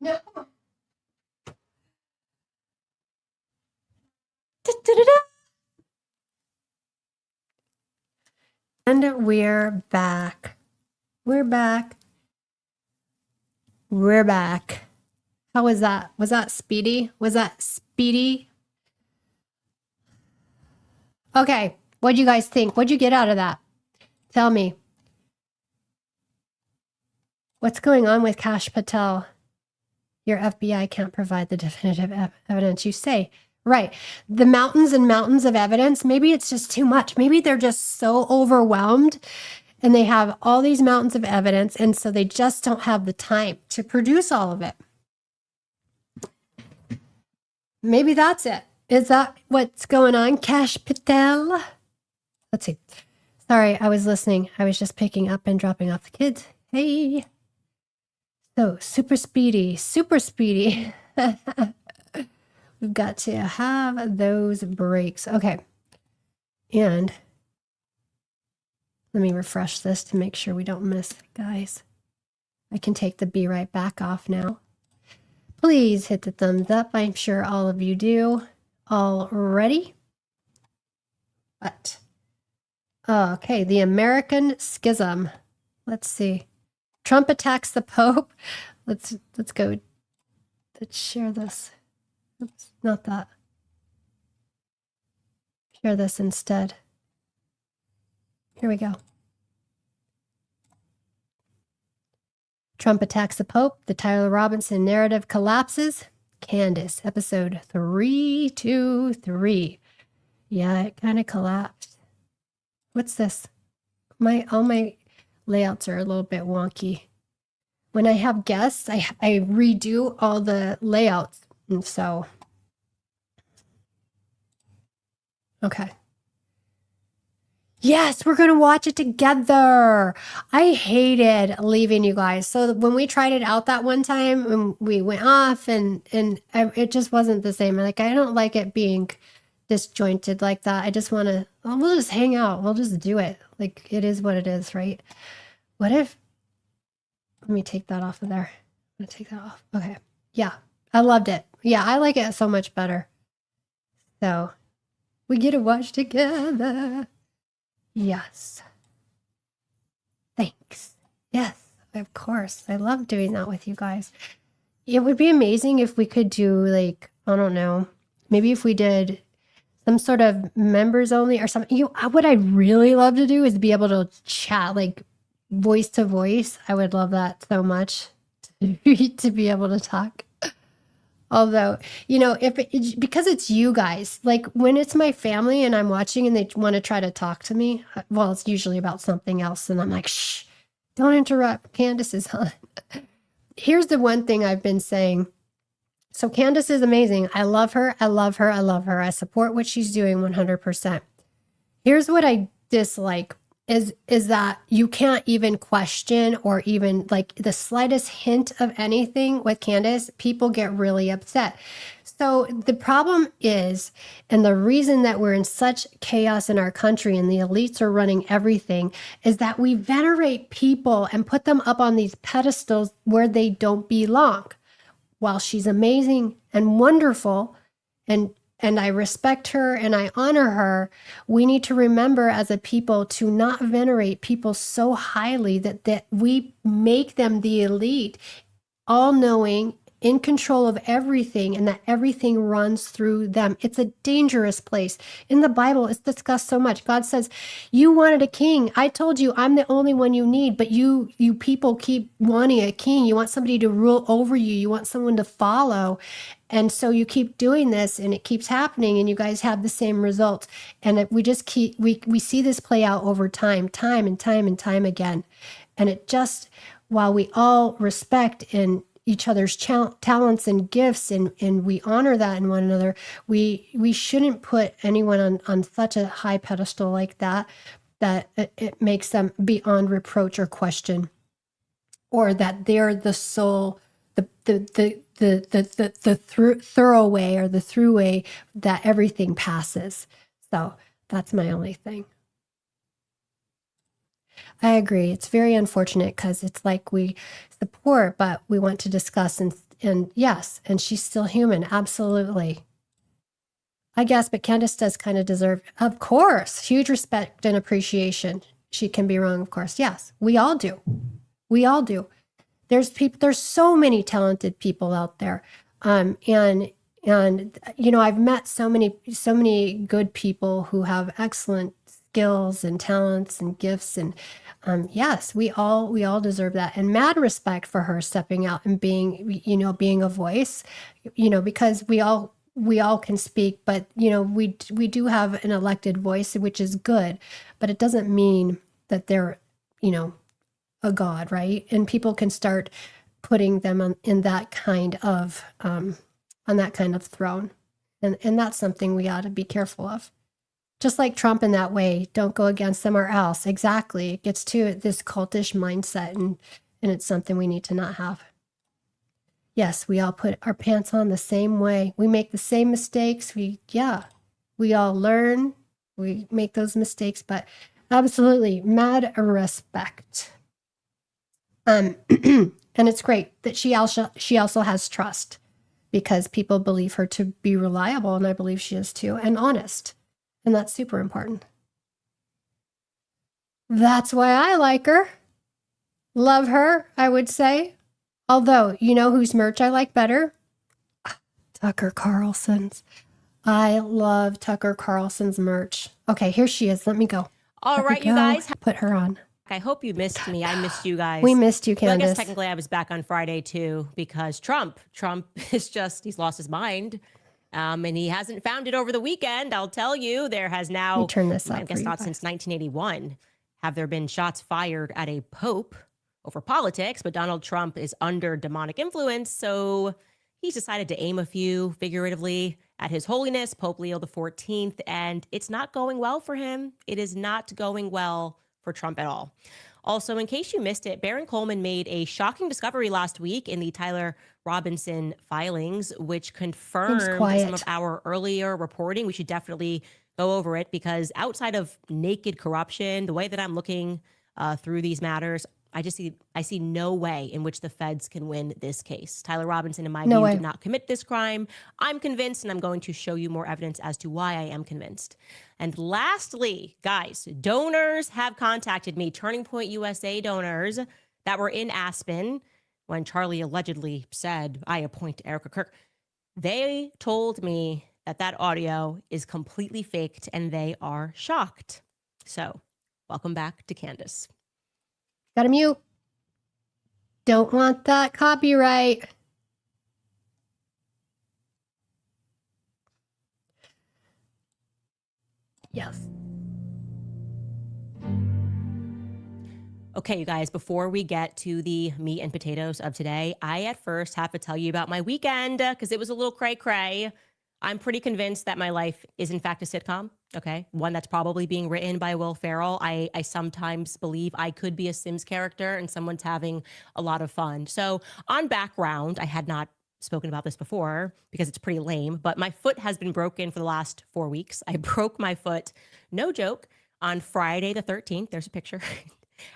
No. Da-da-da-da. And we're back. We're back. We're back. How was that? Was that speedy? Was that speedy? Okay. What'd you guys think? What'd you get out of that? Tell me. What's going on with Kash Patel? Your FBI can't provide the definitive evidence you say. Right. The mountains and mountains of evidence, maybe it's just too much. Maybe they're just so overwhelmed and they have all these mountains of evidence, and so they just don't have the time to produce all of it. Maybe that's it. Is that what's going on, Kash Patel? Let's see. Sorry, I was listening. I was just picking up and dropping off the kids. Hey. So, super speedy, super speedy. We've got to have those breaks. Okay. And let me refresh this to make sure we don't miss it, guys. I can take the be right back off now. Please hit the thumbs up. I'm sure all of you do already. But, okay, the American Schism. Let's see. Trump attacks the Pope. Let's go. Let's share this. Oops, not that. Share this instead. Here we go. Trump attacks the Pope. The Tyler Robinson narrative collapses. Candace, episode 323. Yeah, it kind of collapsed. What's this? All my layouts are a little bit wonky. When I have guests, I redo all the layouts. And so, okay. Yes, we're going to watch it together. I hated leaving you guys. So when we tried it out that one time and we went off and it just wasn't the same. Like, I don't like it being disjointed like that. I just want to, we'll just hang out. We'll just do it. Like, it is what it is, right? What if, let me take that off of there. I'm going to take that off. Okay. Yeah, I loved it. Yeah, I like it so much better. So we get to watch together. Yes. Thanks. Yes, of course. I love doing that with you guys. It would be amazing if we could do, like, I don't know, maybe if we did some sort of members only or something. What I'd really love to do is be able to chat, like, voice to voice. I would love that so much to be able to talk. Although, because it's you guys, like when it's my family and I'm watching and they want to try to talk to me, well, it's usually about something else. And I'm like, shh, don't interrupt. Candace is on. Here's the one thing I've been saying. So Candace is amazing. I love her. I love her. I love her. I support what she's doing 100%. Here's what I dislike is that you can't even question or even like the slightest hint of anything with Candace. People get really upset. So the problem is, and the reason that we're in such chaos in our country and the elites are running everything, is that we venerate people and put them up on these pedestals where they don't belong. While she's amazing and wonderful, and I respect her and I honor her, we need to remember as a people to not venerate people so highly that we make them the elite, all-knowing, in control of everything, and that everything runs through them. It's a dangerous place. In the Bible, it's discussed so much. God says, you wanted a king. I told you I'm the only one you need, but you people keep wanting a king. You want somebody to rule over you. You want someone to follow. And so you keep doing this and it keeps happening and you guys have the same results. And we just keep, we see this play out over time and time again. And it just, while we all respect in each other's talents and gifts and we honor that in one another, we shouldn't put anyone on such a high pedestal like that it makes them beyond reproach or question, or that they're the sole, the thorough way or the through way that everything passes. So that's my only thing. I agree. It's very unfortunate because it's like we support, but we want to discuss and yes, and she's still human. Absolutely. I guess, but Candace does kind of deserve, of course, huge respect and appreciation. She can be wrong, of course. Yes, we all do. We all do. There's so many talented people out there. And I've met so many good people who have excellent skills and talents and gifts, and yes, we all deserve that, and mad respect for her stepping out and being a voice, because we all can speak, but we do have an elected voice, which is good, but it doesn't mean that they're a god, right? And people can start putting them in that kind of on that kind of throne, and that's something we ought to be careful of. Just like Trump in that way, don't go against them or else. Exactly. It gets to this cultish mindset, and it's something we need to not have. Yes, we all put our pants on the same way. We make the same mistakes. We all learn. We make those mistakes, but absolutely mad respect. And it's great that she also has trust, because people believe her to be reliable, and I believe she is too, and honest. And that's super important. That's why I like her. Love her, I would say. Although, whose merch I like better? Tucker Carlson's. I love Tucker Carlson's merch. Okay, here she is. Let me go. All right, you guys. Put her on. I hope you missed me. I missed you guys. We missed you, Well, I Candace. guess technically I was back on Friday too, because Trump is just, he's lost his mind. And he hasn't found it over the weekend. I'll tell you, there has now, Let me turn this up I guess for you not guys. since 1981, have there been shots fired at a pope over politics, but Donald Trump is under demonic influence. So he's decided to aim a few figuratively at His Holiness, Pope Leo XIV, and it's not going well for him. It is not going well for Trump at all. Also, in case you missed it, Baron Coleman made a shocking discovery last week in the Tyler Robinson filings, which confirmed some of our earlier reporting. We should definitely go over it because outside of naked corruption, the way that I'm looking through these matters, I see no way in which the feds can win this case. Tyler Robinson, in my view, did not commit this crime. I'm convinced, and I'm going to show you more evidence as to why I am convinced. And lastly, guys, donors have contacted me, Turning Point USA donors that were in Aspen when Charlie allegedly said, I appoint Erica Kirk. They told me that that audio is completely faked and they are shocked. So welcome back to Candace. Got to mute. Don't want that copyright. Yes. Okay, you guys, before we get to the meat and potatoes of today, I at first have to tell you about my weekend because it was a little cray-cray. I'm pretty convinced that my life is in fact a sitcom, okay? One that's probably being written by Will Ferrell. I sometimes believe I could be a Sims character and someone's having a lot of fun. So on background, I had not spoken about this before because it's pretty lame, but my foot has been broken for the last 4 weeks. I broke my foot, no joke, on Friday the 13th. There's a picture.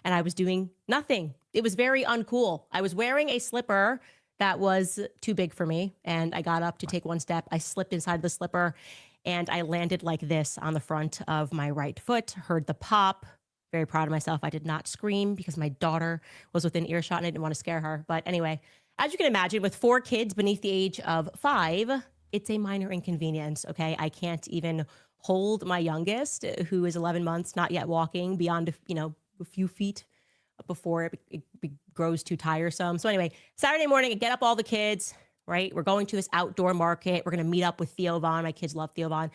And I was doing nothing. It was very uncool. I was wearing a slipper that was too big for me. And I got up to take one step. I slipped inside the slipper and I landed like this on the front of my right foot, heard the pop. Very proud of myself. I did not scream because my daughter was within earshot and I didn't want to scare her. But anyway, as you can imagine, with 4 kids beneath the age of 5, it's a minor inconvenience, okay? I can't even hold my youngest, who is 11 months, not yet walking, beyond, a few feet before it grows too tiresome. So anyway, Saturday morning, I get up all the kids, right? We're going to this outdoor market. We're going to meet up with Theo Von. My kids love Theo Von.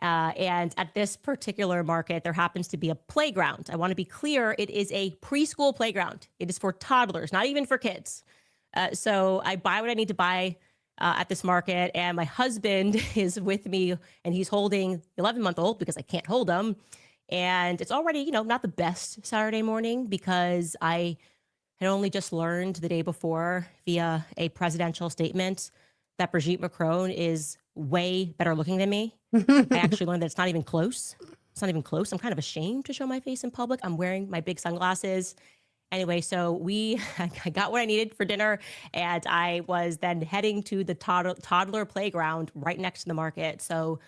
And at this particular market, there happens to be a playground. I want to be clear, it is a preschool playground. It is for toddlers, not even for kids. So I buy what I need to buy at this market. And my husband is with me and he's holding the 11-month-old because I can't hold him. And it's already, not the best Saturday morning because I had only just learned the day before via a presidential statement that Brigitte Macron is way better looking than me. I actually learned that it's not even close. It's not even close. I'm kind of ashamed to show my face in public. I'm wearing my big sunglasses. Anyway, so I got what I needed for dinner and I was then heading to the toddler playground right next to the market. So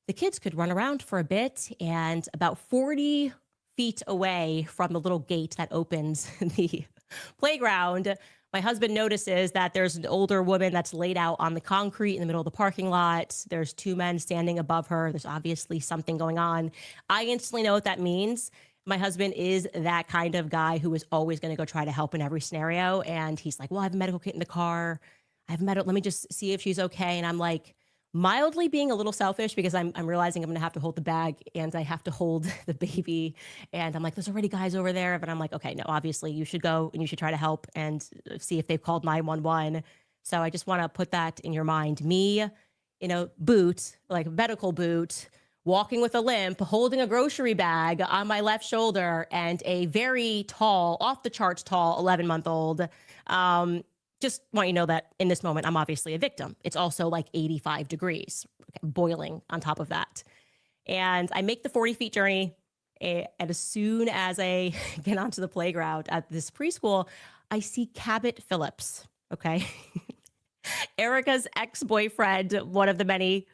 the kids could run around for a bit, and about 40 feet away from the little gate that opens the playground, my husband notices that there's an older woman that's laid out on the concrete in the middle of the parking lot. There's 2 men standing above her. There's obviously something going on. I instantly know what that means. My husband is that kind of guy who is always going to go try to help in every scenario. And he's like, well, I have a medical kit in the car. Let me just see if she's okay. And I'm like, mildly being a little selfish because I'm realizing I'm going to have to hold the bag and I have to hold the baby. And I'm like, there's already guys over there. But I'm like, okay, no, obviously you should go and you should try to help and see if they've called 911. So I just want to put that in your mind. Me, boot, like medical boot, walking with a limp, holding a grocery bag on my left shoulder and a very tall, off the charts tall 11-month-old. Just want you to know that in this moment, I'm obviously a victim. It's also like 85 degrees, boiling on top of that. And I make the 40 feet journey. And as soon as I get onto the playground at this preschool, I see Cabot Phillips, okay? Erica's ex-boyfriend, one of the many,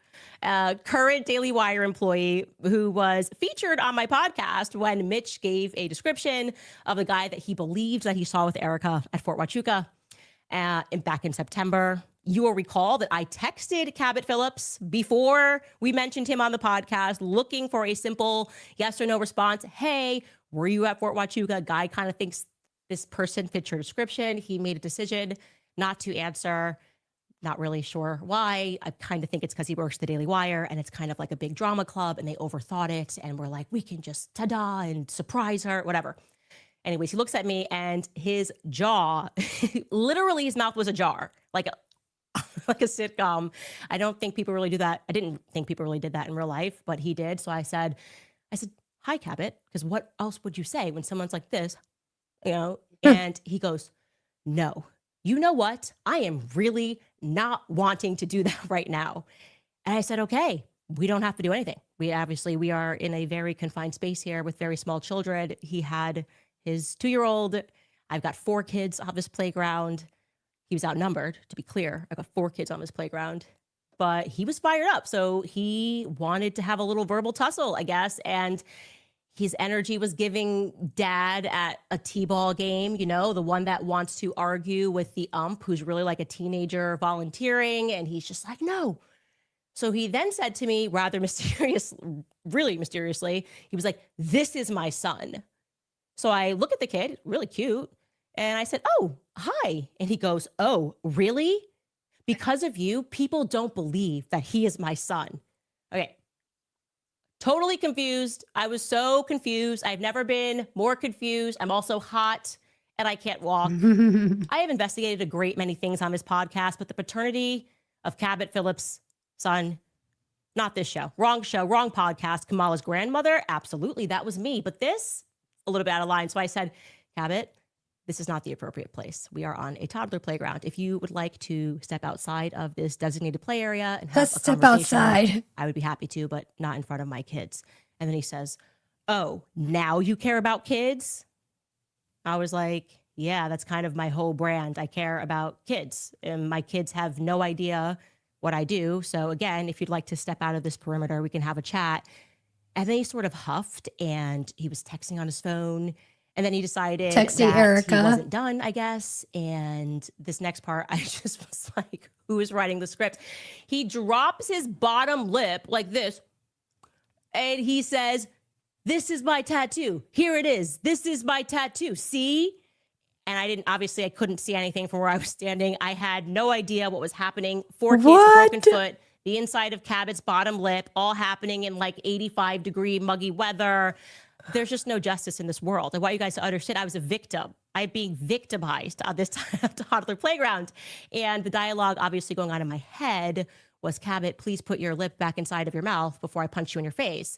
current Daily Wire employee who was featured on my podcast when Mitch gave a description of the guy that he believed that he saw with Erica at Fort Huachuca. Back in September. You will recall that I texted Cabot Phillips before we mentioned him on the podcast, looking for a simple yes or no response. Hey, were you at Fort Huachuca? Guy kind of thinks this person fits your description. He made a decision not to answer. Not really sure why. I kind of think it's because he works the Daily Wire and it's kind of like a big drama club and they overthought it. And we're like, we can just ta-da and surprise her, whatever. Anyways, he looks at me and his jaw, literally his mouth was ajar, like like a sitcom. I don't think people really do that. I didn't think people really did that in real life, but he did. So I said, hi, Cabot, because what else would you say when someone's like this, And he goes, no, you know what? I am really not wanting to do that right now. And I said, okay, we don't have to do anything. We are in a very confined space here with very small children. He had his 2-year-old. I've got 4 kids on this playground. He was outnumbered, to be clear. I've got 4 kids on this playground, but he was fired up. So he wanted to have a little verbal tussle, I guess. And his energy was giving dad at a t-ball game, the one that wants to argue with the ump, who's really like a teenager volunteering. And he's just like, no. So he then said to me rather really mysteriously, he was like, this is my son. So I look at the kid, really cute. And I said, oh, hi. And he goes, oh, really? Because of you, people don't believe that he is my son. Okay. Totally confused. I was so confused. I've never been more confused. I'm also hot and I can't walk. I have investigated a great many things on this podcast, but the paternity of Cabot Phillips' son, not this show, wrong podcast. Kamala's grandmother, absolutely, that was me. But this, a little bit out of line. So I said, Cabot, this is not the appropriate place. We are on a toddler playground. If you would like to step outside of this designated play area and have a step conversation, outside. I would be happy to, but not in front of my kids. And then he says, oh, now you care about kids? I was like, yeah, that's kind of my whole brand. I care about kids. And my kids have no idea what I do. So again, if you'd like to step out of this perimeter, we can have a chat. And then he sort of huffed and he was texting on his phone. And then he decided Texting that Erica. he wasn't done, I guess. And this next part, I just was like, who is writing the script? He drops his bottom lip like this. And he says, this is my tattoo. Here it is. This is my tattoo. See? And I couldn't see anything from where I was standing. I had no idea what was happening. 4 kids, a broken foot, the inside of Cabot's bottom lip, all happening in like 85-degree muggy weather. There's just no justice in this world. I want you guys to understand I was a victim. I'm being victimized on this toddler playground. And the dialogue obviously going on in my head was, Cabot, please put your lip back inside of your mouth before I punch you in your face.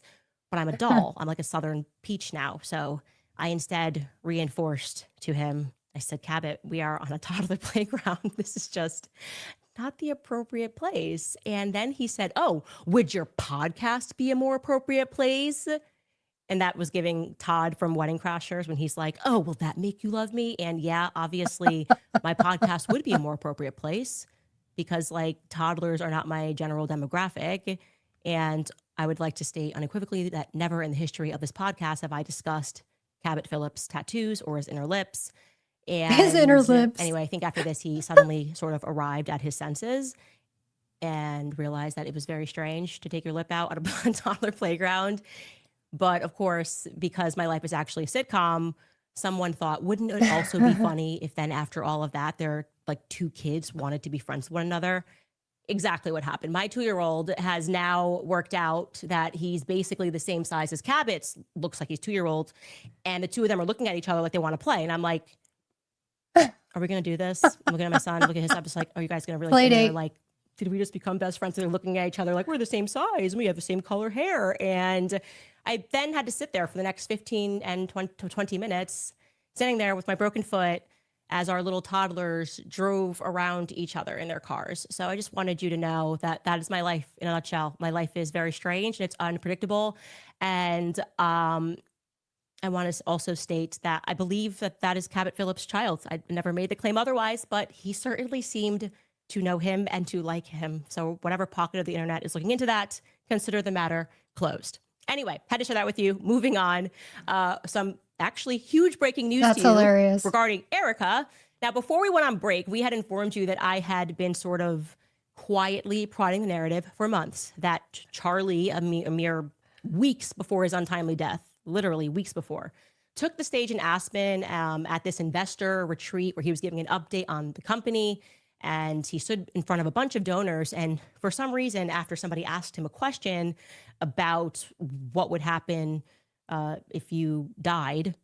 But I'm a doll. I'm like a Southern peach now. So I instead reinforced to him, I said, Cabot, we are on a toddler playground. This is just not the appropriate place. And then he said, oh, would your podcast be a more appropriate place? And that was giving Todd from Wedding Crashers when he's like, oh, will that make you love me? And yeah, obviously my podcast would be a more appropriate place because like toddlers are not my general demographic. And I would like to state unequivocally that never in the history of this podcast have I discussed Cabot Phillips' tattoos or his inner lips. And his inner lips. Anyway, I think after this, he suddenly sort of arrived at his senses and realized that it was very strange to take your lip out at a toddler playground. But of course, because my life is actually a sitcom, someone thought, wouldn't it also be funny if then after all of that, their like 2 kids wanted to be friends with one another? Exactly what happened. My 2-year-old has now worked out that he's basically the same size as Cabot's, looks like he's 2-year-old. And the 2 of them are looking at each other like they want to play. And I'm like, are we going to do this? I'm looking at my son, looking at his stuff. It's like, are you guys going to really Play play? date. Like, did we just become best friends? And they're looking at each other like we're the same size and we have the same color hair. And I then had to sit there for the next 15 and 20 minutes, sitting there with my broken foot as our little toddlers drove around each other in their cars. So I just wanted you to know that that is my life in a nutshell. My life is very strange and it's unpredictable. And I want to also state that I believe that that is Cabot Phillips' child. I never made the claim otherwise, but he certainly seemed to know him and to like him. So whatever pocket of the internet is looking into that, consider the matter closed. Anyway, had to share that with you. Moving on, some actually huge breaking news That's to you hilarious. regarding Erica. Now, before we went on break, we had informed you that I had been sort of quietly prodding the narrative for months that Charlie, a mere weeks before his untimely death, literally weeks before, took the stage in Aspen at this investor retreat where he was giving an update on the company. And he stood in front of a bunch of donors. And for some reason, after somebody asked him a question about what would happen if you died,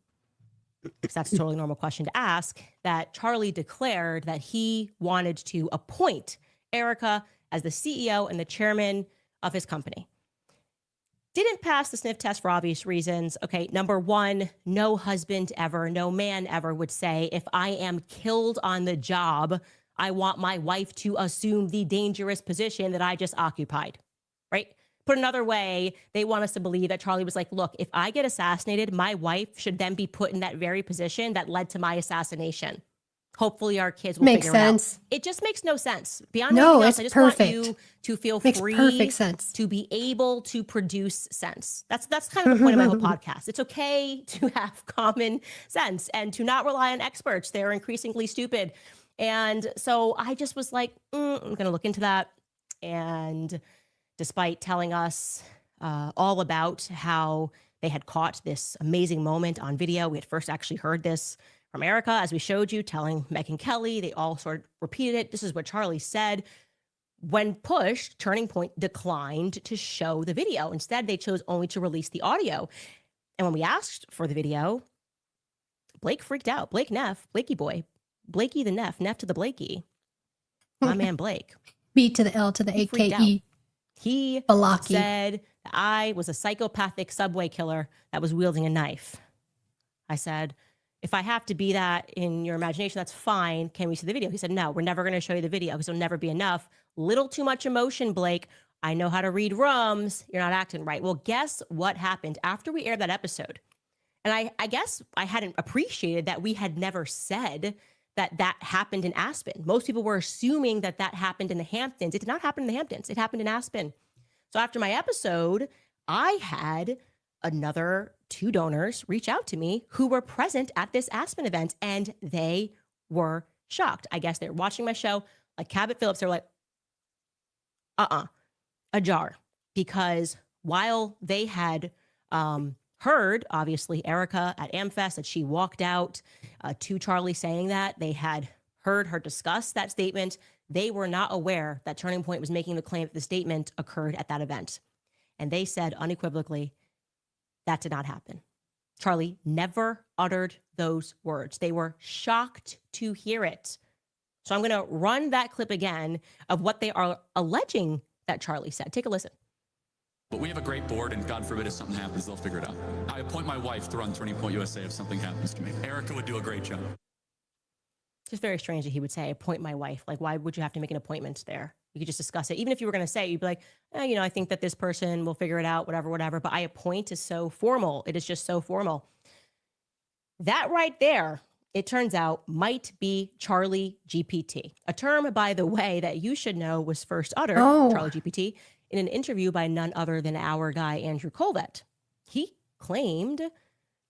because that's a totally normal question to ask, that Charlie declared that he wanted to appoint Erica as the CEO and the chairman of his company. Didn't pass the sniff test for obvious reasons. Okay, number one, no husband ever, no man ever would say, if I am killed on the job, I want my wife to assume the dangerous position that I just occupied, right? Put another way, they want us to believe that Charlie was like, look, if I get assassinated, my wife should then be put in that very position that led to my assassination. Hopefully our kids will Makes figure sense. it out. It just makes no sense. Beyond No, anything else, it's I just perfect. want you to feel Makes free perfect sense. to be able to produce sense. That's kind of the point of my whole podcast. It's okay to have common sense and to not rely on experts. They're increasingly stupid. And so I just was like, I'm going to look into that. And despite telling us all about how they had caught this amazing moment on video, we had first actually heard this from Erica, as we showed you, telling Megyn Kelly. They all sort of repeated it. This is what Charlie said. When pushed, Turning Point declined to show the video. Instead, they chose only to release the audio. And when we asked for the video, Blake freaked out. Blake Neff, Blakey boy, Blakey the Neff, Neff to the Blakey. My man Blake. B to the L to the freaked AKE. He Balaki. said that I was a psychopathic subway killer that was wielding a knife. I said, if I have to be that in your imagination, that's fine. Can we see the video? He said, no, we're never going to show you the video because it'll never be enough. Little too much emotion, Blake. I know how to read rooms. You're not acting right. Well, guess what happened after we aired that episode? And I guess I hadn't appreciated that we had never said that happened in Aspen. Most people were assuming that happened in the Hamptons. It did not happen in the Hamptons. It happened in Aspen. So after my episode, I had another 2 donors reach out to me who were present at this Aspen event, and they were shocked. I guess they were watching my show, like Cabot Phillips. They're like, ajar, because while they had heard, obviously, Erica at AmFest, that she walked out to Charlie saying that, they had heard her discuss that statement. They were not aware that Turning Point was making the claim that the statement occurred at that event. And they said unequivocally, that did not happen. Charlie never uttered those words. They were shocked to hear it. So I'm going to run that clip again of what they are alleging that Charlie said. Take a listen. But we have a great board, and God forbid if something happens, they'll figure it out. I appoint my wife to run Turning Point USA if something happens to me. Erica would do a great job. It's just very strange that he would say, appoint my wife. Like, why would you have to make an appointment there? You could just discuss it. Even if you were going to say it, you'd be like, I think that this person will figure it out, whatever. But I appoint is so formal. It is just so formal. That right there, it turns out, might be Charlie GPT, a term, by the way, that you should know was first uttered, Charlie GPT, in an interview by none other than our guy, Andrew Colvett. He claimed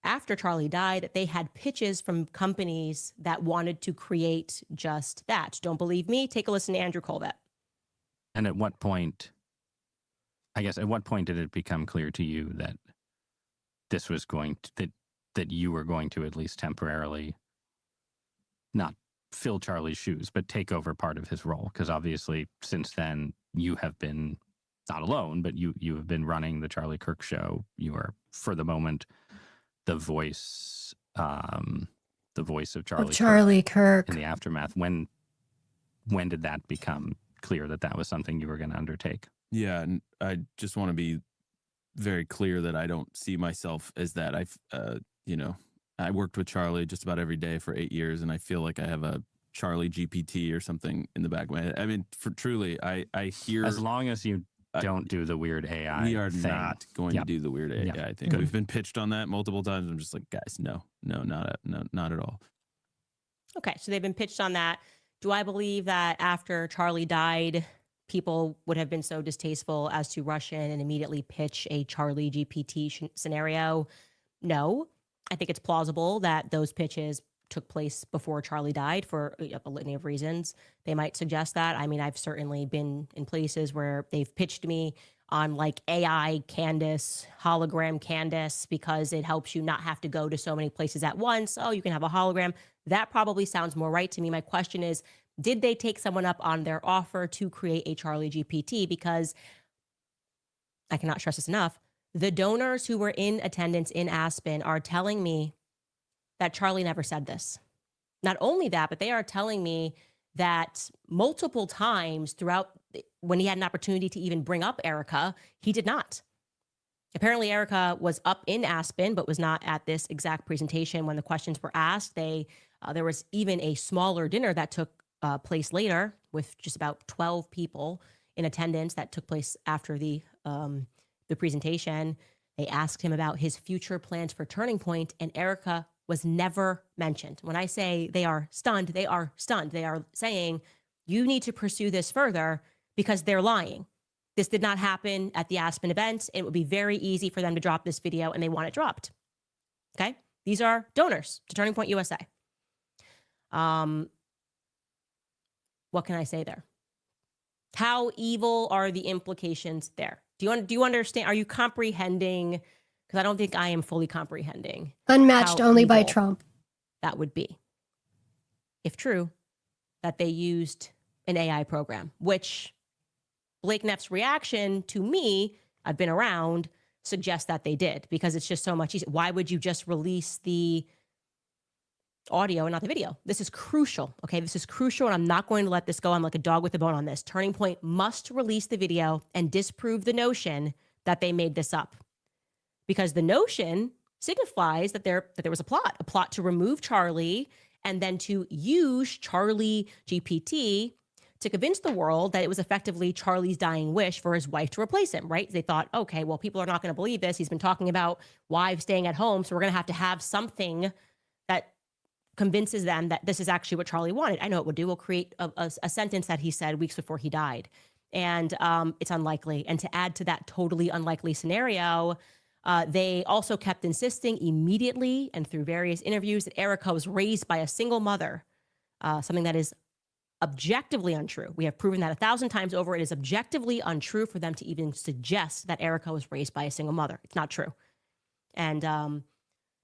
after Charlie died that they had pitches from companies that wanted to create just that. Don't believe me? Take a listen to Andrew Colvett. And at what point did it become clear to you that this was going to, that you were going to at least temporarily not fill Charlie's shoes, but take over part of his role? Because obviously since then you have been not alone, but you have been running the Charlie Kirk show. You are, for the moment, the voice of Charlie Kirk in the aftermath. When did that become clear that was something you were going to undertake? Yeah, and I just want to be very clear that I don't see myself as that. I worked with Charlie just about every day for 8 years, and I feel like I have a Charlie GPT or something in the back of my head. I mean, I hear, as long as you don't do the weird AI we are thing. not going to do the weird AI thing. Good. We've been pitched on that multiple times. I'm just like, guys, no, not at all. Okay, so they've been pitched on that. Do I believe that after Charlie died, people would have been so distasteful as to rush in and immediately pitch a Charlie GPT scenario? No. I think it's plausible that those pitches took place before Charlie died for a litany of reasons. They might suggest that. I mean, I've certainly been in places where they've pitched me on like AI Candace, hologram Candace, because it helps you not have to go to so many places at once. Oh, you can have a hologram. That probably sounds more right to me. My question is, did they take someone up on their offer to create a Charlie GPT? Because I cannot stress this enough. The donors who were in attendance in Aspen are telling me that Charlie never said this. Not only that, but they are telling me that multiple times throughout when he had an opportunity to even bring up Erica, he did not. Apparently, Erica was up in Aspen, but was not at this exact presentation when the questions were asked. There was even a smaller dinner that took place later with just about 12 people in attendance that took place after the presentation. They asked him about his future plans for Turning Point, and Erica was never mentioned. When I say they are stunned, they are stunned. They are saying, you need to pursue this further because they're lying. This did not happen at the Aspen event. It would be very easy for them to drop this video, and they want it dropped. Okay? These are donors to Turning Point USA. What can I say there? How evil are the implications there? Do you understand? Are you comprehending? Because I don't think I am fully comprehending. Unmatched only by evil Trump. That would be, if true, that they used an AI program, which Blake Neff's reaction to me, I've been around, suggests that they did, because it's just so much easier. Why would you just release the audio and not the video? This is crucial, okay? This is crucial, and I'm not going to let this go. I'm like a dog with a bone on this. Turning Point must release the video and disprove the notion that they made this up, because the notion signifies that there was a plot to remove Charlie and then to use Charlie GPT to convince the world that it was effectively Charlie's dying wish for his wife to replace him, right? They thought, okay, well, people are not going to believe this. He's been talking about wives staying at home, so we're going to have something that convinces them that this is actually what Charlie wanted. I know it would do. We'll create a sentence that he said weeks before he died. And it's unlikely. And to add to that totally unlikely scenario, they also kept insisting immediately and through various interviews that Erica was raised by a single mother, something that is objectively untrue. We have proven that 1,000 times over. It is objectively untrue for them to even suggest that Erica was raised by a single mother. It's not true. And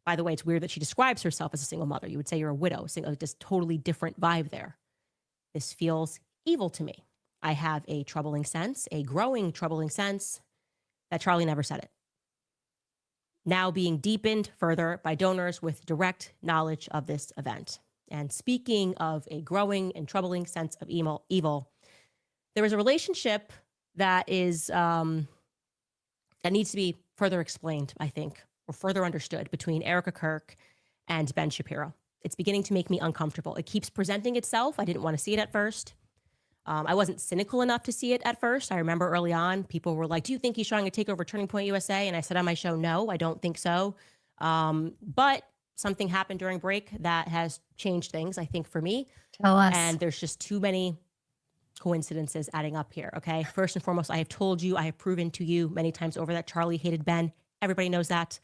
by the way, it's weird that she describes herself as a single mother. You would say you're a widow, just totally different vibe there. This feels evil to me. I have a troubling sense, a growing troubling sense that Charlie never said it. Now being deepened further by donors with direct knowledge of this event. And speaking of a growing and troubling sense of evil, there is a relationship that is that needs to be further explained, I think, or further understood between Erica Kirk and Ben Shapiro. It's beginning to make me uncomfortable. It keeps presenting itself. I didn't want to see it at first. I wasn't cynical enough to see it at first. I remember early on, people were like, do you think he's trying to take over Turning Point USA? And I said on my show, no, I don't think so. But something happened during break that has changed things, I think, for me. Tell us. And there's just too many coincidences adding up here, okay? First and foremost, I have told you, I have proven to you many times over that Charlie hated Ben. Everybody knows that.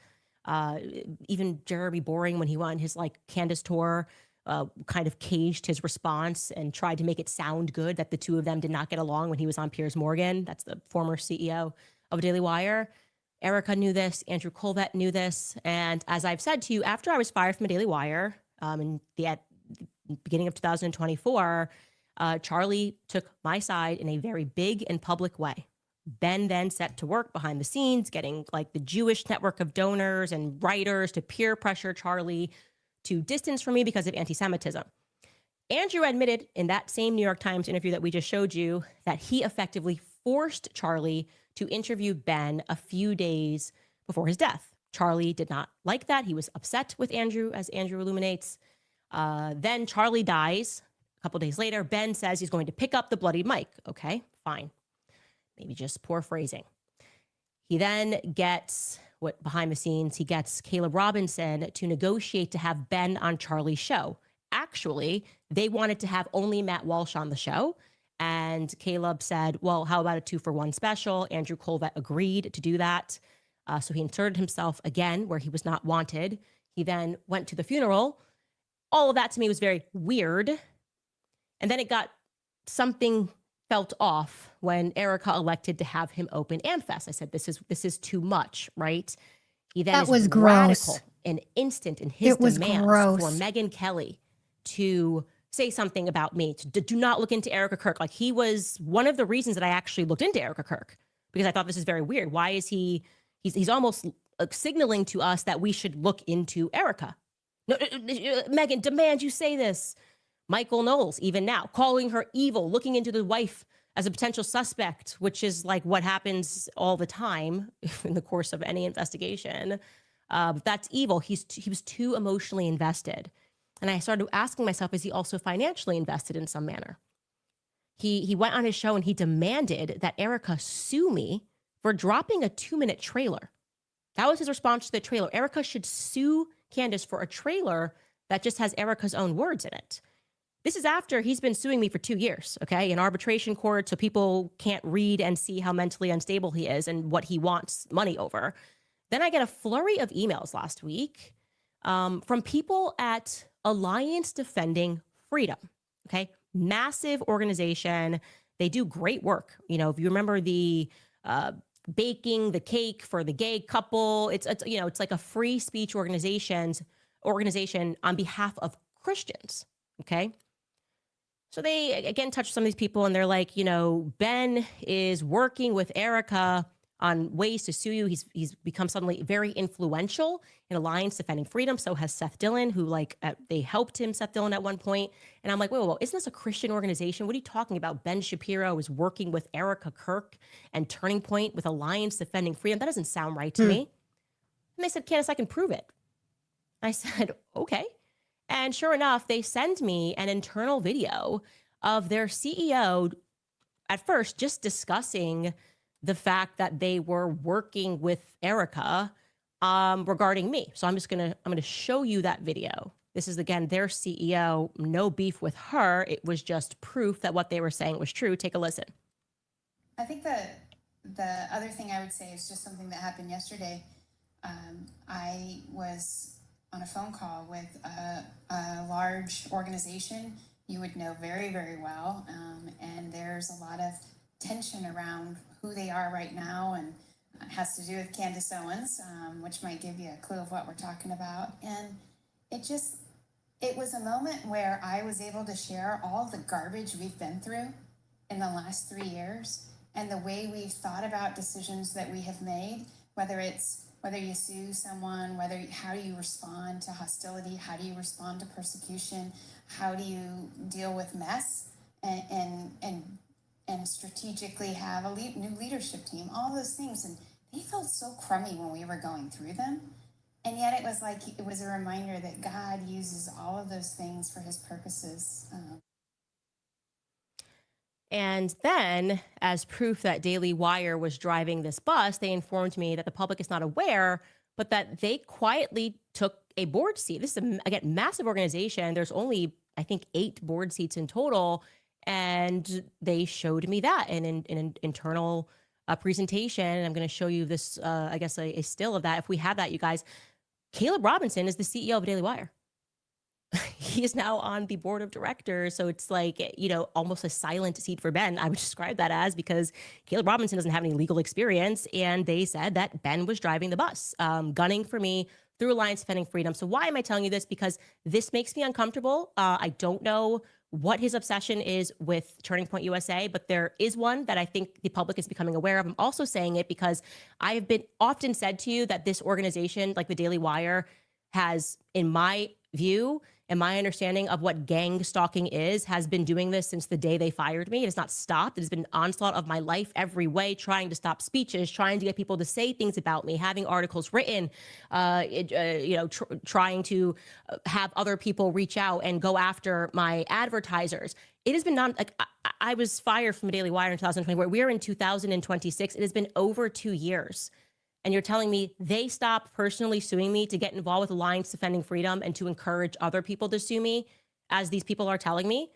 Even Jeremy Boring, when he went on his Candace tour, kind of caged his response and tried to make it sound good that the two of them did not get along when he was on Piers Morgan. That's the former CEO of Daily Wire. Erica knew this. Andrew Colvett knew this. And as I've said to you, after I was fired from Daily Wire in the beginning of 2024, Charlie took my side in a very big and public way. Ben then set to work behind the scenes, getting the Jewish network of donors and writers to peer pressure Charlie to distance from me because of anti-Semitism. Andrew admitted in that same New York Times interview that we just showed you that he effectively forced Charlie to interview Ben a few days before his death. Charlie did not like that. He was upset with Andrew, as Andrew illuminates. Then Charlie dies. A couple days later, Ben says he's going to pick up the bloody mic. Okay, fine. Maybe just poor phrasing. He then gets, behind the scenes, he gets Caleb Robinson to negotiate to have Ben on Charlie's show. Actually, they wanted to have only Matt Walsh on the show. And Caleb said, well, how about a 2-for-1 special? Andrew Colvett agreed to do that. So he inserted himself again where he was not wanted. He then went to the funeral. All of that to me was very weird. And then it got something felt off when Erica elected to have him open AmFest. I said, this is too much, right? He then That is was radical gross. and instant in his It was demands gross. for Megyn Kelly to say something about me, to do not look into Erica Kirk. Like, he was one of the reasons that I actually looked into Erica Kirk, because I thought this is very weird. Why is he's almost signaling to us that we should look into Erica. No, Megyn, demand you say this. Michael Knowles, even now, calling her evil, looking into the wife as a potential suspect, which is like what happens all the time in the course of any investigation. That's evil. He was too emotionally invested. And I started asking myself, is he also financially invested in some manner? He went on his show and he demanded that Erica sue me for dropping a 2-minute trailer. That was his response to the trailer. Erica should sue Candace for a trailer that just has Erica's own words in it. This is after he's been suing me for 2 years, okay, in arbitration court, so people can't read and see how mentally unstable he is and what he wants money over. Then I get a flurry of emails last week from people at Alliance Defending Freedom, okay? Massive organization. They do great work. You know, if you remember the baking the cake for the gay couple, it's like a free speech organization on behalf of Christians, okay? So they, again, touch some of these people and they're like, you know, Ben is working with Erica on ways to sue you. He's become suddenly very influential in Alliance Defending Freedom. So has Seth Dillon, who they helped him, Seth Dillon, at one point. And I'm like, whoa, isn't this a Christian organization? What are you talking about? Ben Shapiro is working with Erica Kirk and Turning Point with Alliance Defending Freedom. That doesn't sound right to me. And they said, Candace, I can prove it. I said, okay. And sure enough, they send me an internal video of their CEO at first just discussing the fact that they were working with Erica regarding me. So I'm gonna show you that video. This is, again, their CEO, no beef with her. It was just proof that what they were saying was true. Take a listen. I think the other thing I would say is just something that happened yesterday. I was on a phone call with a large organization you would know very, very well. And there's a lot of tension around who they are right now, and it has to do with Candace Owens, which might give you a clue of what we're talking about. And it was a moment where I was able to share all the garbage we've been through in the last 3 years and the way we've thought about decisions that we have made, whether you sue someone, how do you respond to hostility, how do you respond to persecution, how do you deal with mess, and strategically have a new leadership team, all those things. And they felt so crummy when we were going through them. And yet it was a reminder that God uses all of those things for his purposes. And then, as proof that Daily Wire was driving this bus, they informed me that the public is not aware, but that they quietly took a board seat. This is, again, massive organization. There's only, I think, 8 board seats in total. And they showed me that in an internal presentation. I'm going to show you this, I guess, a still of that. If we have that, you guys, Caleb Robinson is the CEO of Daily Wire. He is now on the board of directors. So it's like, you know, almost a silent seat for Ben. I would describe that as, because Caleb Robinson doesn't have any legal experience. And they said that Ben was driving the bus, gunning for me through Alliance Defending Freedom. So why am I telling you this? Because this makes me uncomfortable. I don't know what his obsession is with Turning Point USA, but there is one that I think the public is becoming aware of. I'm also saying it because I have been often said to you that this organization, like the Daily Wire, has, in my view, and my understanding of what gang stalking is, has been doing this since the day they fired me. It has not stopped. It has been an onslaught of my life every way, trying to stop speeches, trying to get people to say things about me, having articles written, trying to have other people reach out and go after my advertisers. It has been I was fired from Daily Wire in 2020. We are in 2026. It has been over 2 years. And you're telling me they stopped personally suing me to get involved with Alliance Defending Freedom and to encourage other people to sue me, as these people are telling me?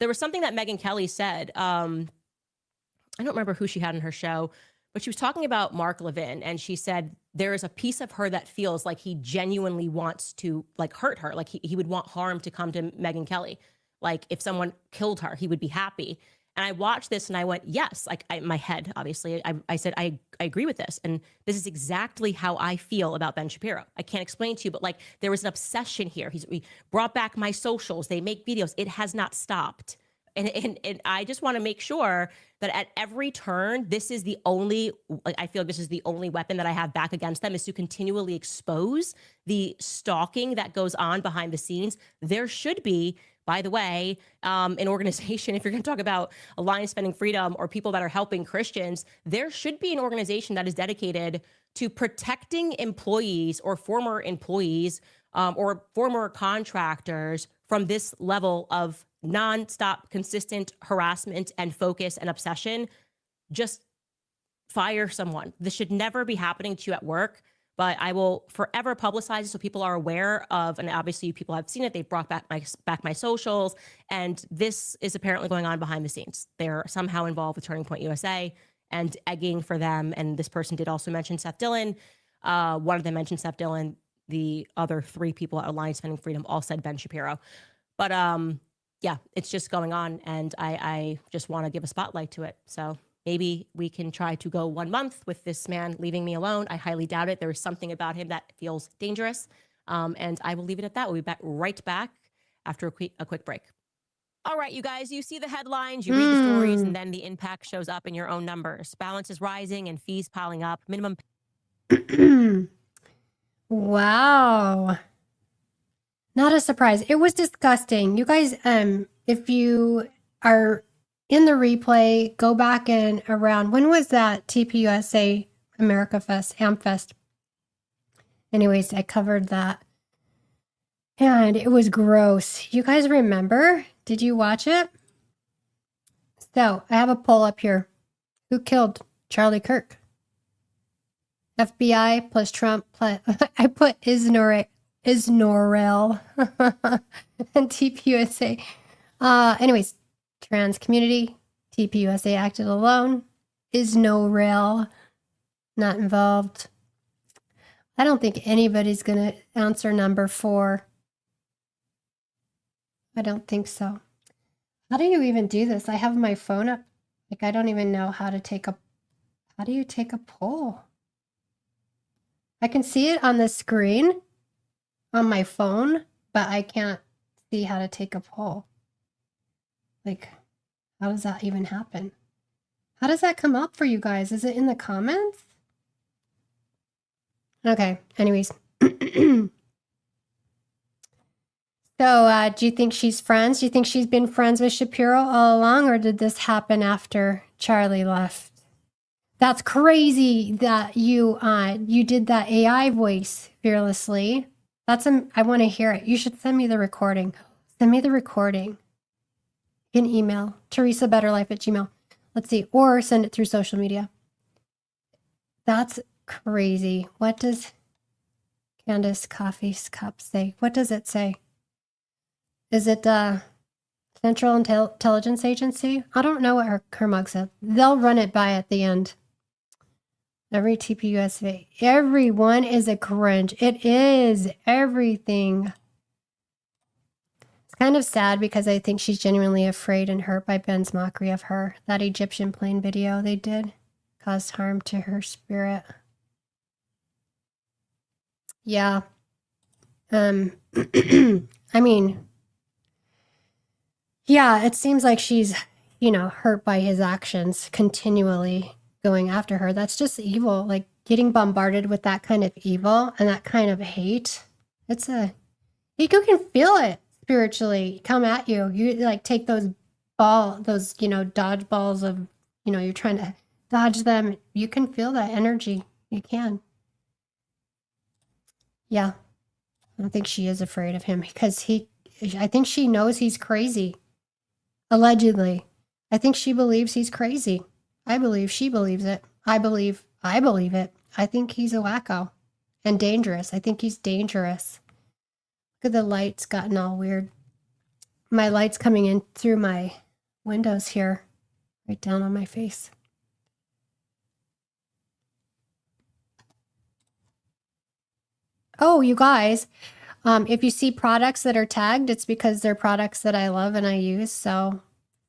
There was something that Megyn Kelly said. I don't remember who she had on her show, but she was talking about Mark Levin, and she said there is a piece of her that feels like he genuinely wants to hurt her, like he would want harm to come to Megyn Kelly. Like if someone killed her, he would be happy. And I watched this and I went, yes, like in my head, obviously, I said, I agree with this. And this is exactly how I feel about Ben Shapiro. I can't explain to you, but like there was an obsession here. We brought back my socials. They make videos. It has not stopped. And I just want to make sure that at every turn, this is the only, like, I feel like this is the only weapon that I have back against them is to continually expose the stalking that goes on behind the scenes. There should be, by the way, an organization, if you're going to talk about Alliance Defending Freedom or people that are helping Christians, there should be an organization that is dedicated to protecting employees or former employees or former contractors from this level of nonstop, consistent harassment and focus and obsession. Just fire someone. This should never be happening to you at work. But I will forever publicize it so people are aware of, and obviously people have seen it. They've brought back my socials, and this is apparently going on behind the scenes. They're somehow involved with Turning Point USA and egging for them. And this person did also mention Seth Dillon. One of them mentioned Seth Dillon. The other 3 people at Alliance Defending Freedom all said Ben Shapiro. But yeah, it's just going on, and I just want to give a spotlight to it. So maybe we can try to go 1 month with this man leaving me alone. I highly doubt it. There is something about him that feels dangerous. And I will leave it at that. We'll be right back after a quick break. All right, you guys, you see the headlines, you read the stories, and then the impact shows up in your own numbers. Balance is rising and fees piling up. Minimum. Wow. Not a surprise. It was disgusting. You guys, if you are in the replay, go back and around. When was that TPUSA America Fest, AmFest? Anyways, I covered that. And it was gross. You guys remember? Did you watch it? So I have a poll up here. Who killed Charlie Kirk? FBI plus Trump plus I put Isnorel and TPUSA. Anyways, trans community, TPUSA acted alone. Isnorel not involved. I don't think anybody's gonna answer number 4. I don't think so. How do you even do this? I have my phone up. Like I don't even know how to take a. How do you take a poll? I can see it on the screen on my phone, but I can't see how to take a poll. Like, how does that even happen? How does that come up for you guys? Is it in the comments? Okay, anyways. So, do you think she's friends? Do you think she's been friends with Shapiro all along, or did this happen after Charlie left? That's crazy that you did that AI voice fearlessly. I want to hear it. You should send me the recording. Send me the recording. You can email teresabetterlife@gmail.com. Let's see, or send it through social media. That's crazy. What does Candace Coffee's Cup say? What does it say? Is it Central Intelligence Agency? I don't know what her mug said. They'll run it by at the end. Every TPUSA. Everyone is a cringe. It is everything. It's kind of sad because I think she's genuinely afraid and hurt by Ben's mockery of her. That Egyptian plane video they did caused harm to her spirit. Yeah. I mean, yeah, it seems like she's, hurt by his actions continually going after her. That's just evil. Like getting bombarded with that kind of evil and that kind of hate. You can feel it spiritually come at you. You like take those dodge balls of, you're trying to dodge them. You can feel that energy. You can. Yeah. I don't think she is afraid of him because I think she knows he's crazy. Allegedly. I think she believes he's crazy. I believe she believes it. I believe it. I think he's a wacko and dangerous. I think he's dangerous. Look at the lights gotten all weird. My light's coming in through my windows here, right down on my face. Oh, you guys, If you see products that are tagged, it's because they're products that I love and I use. So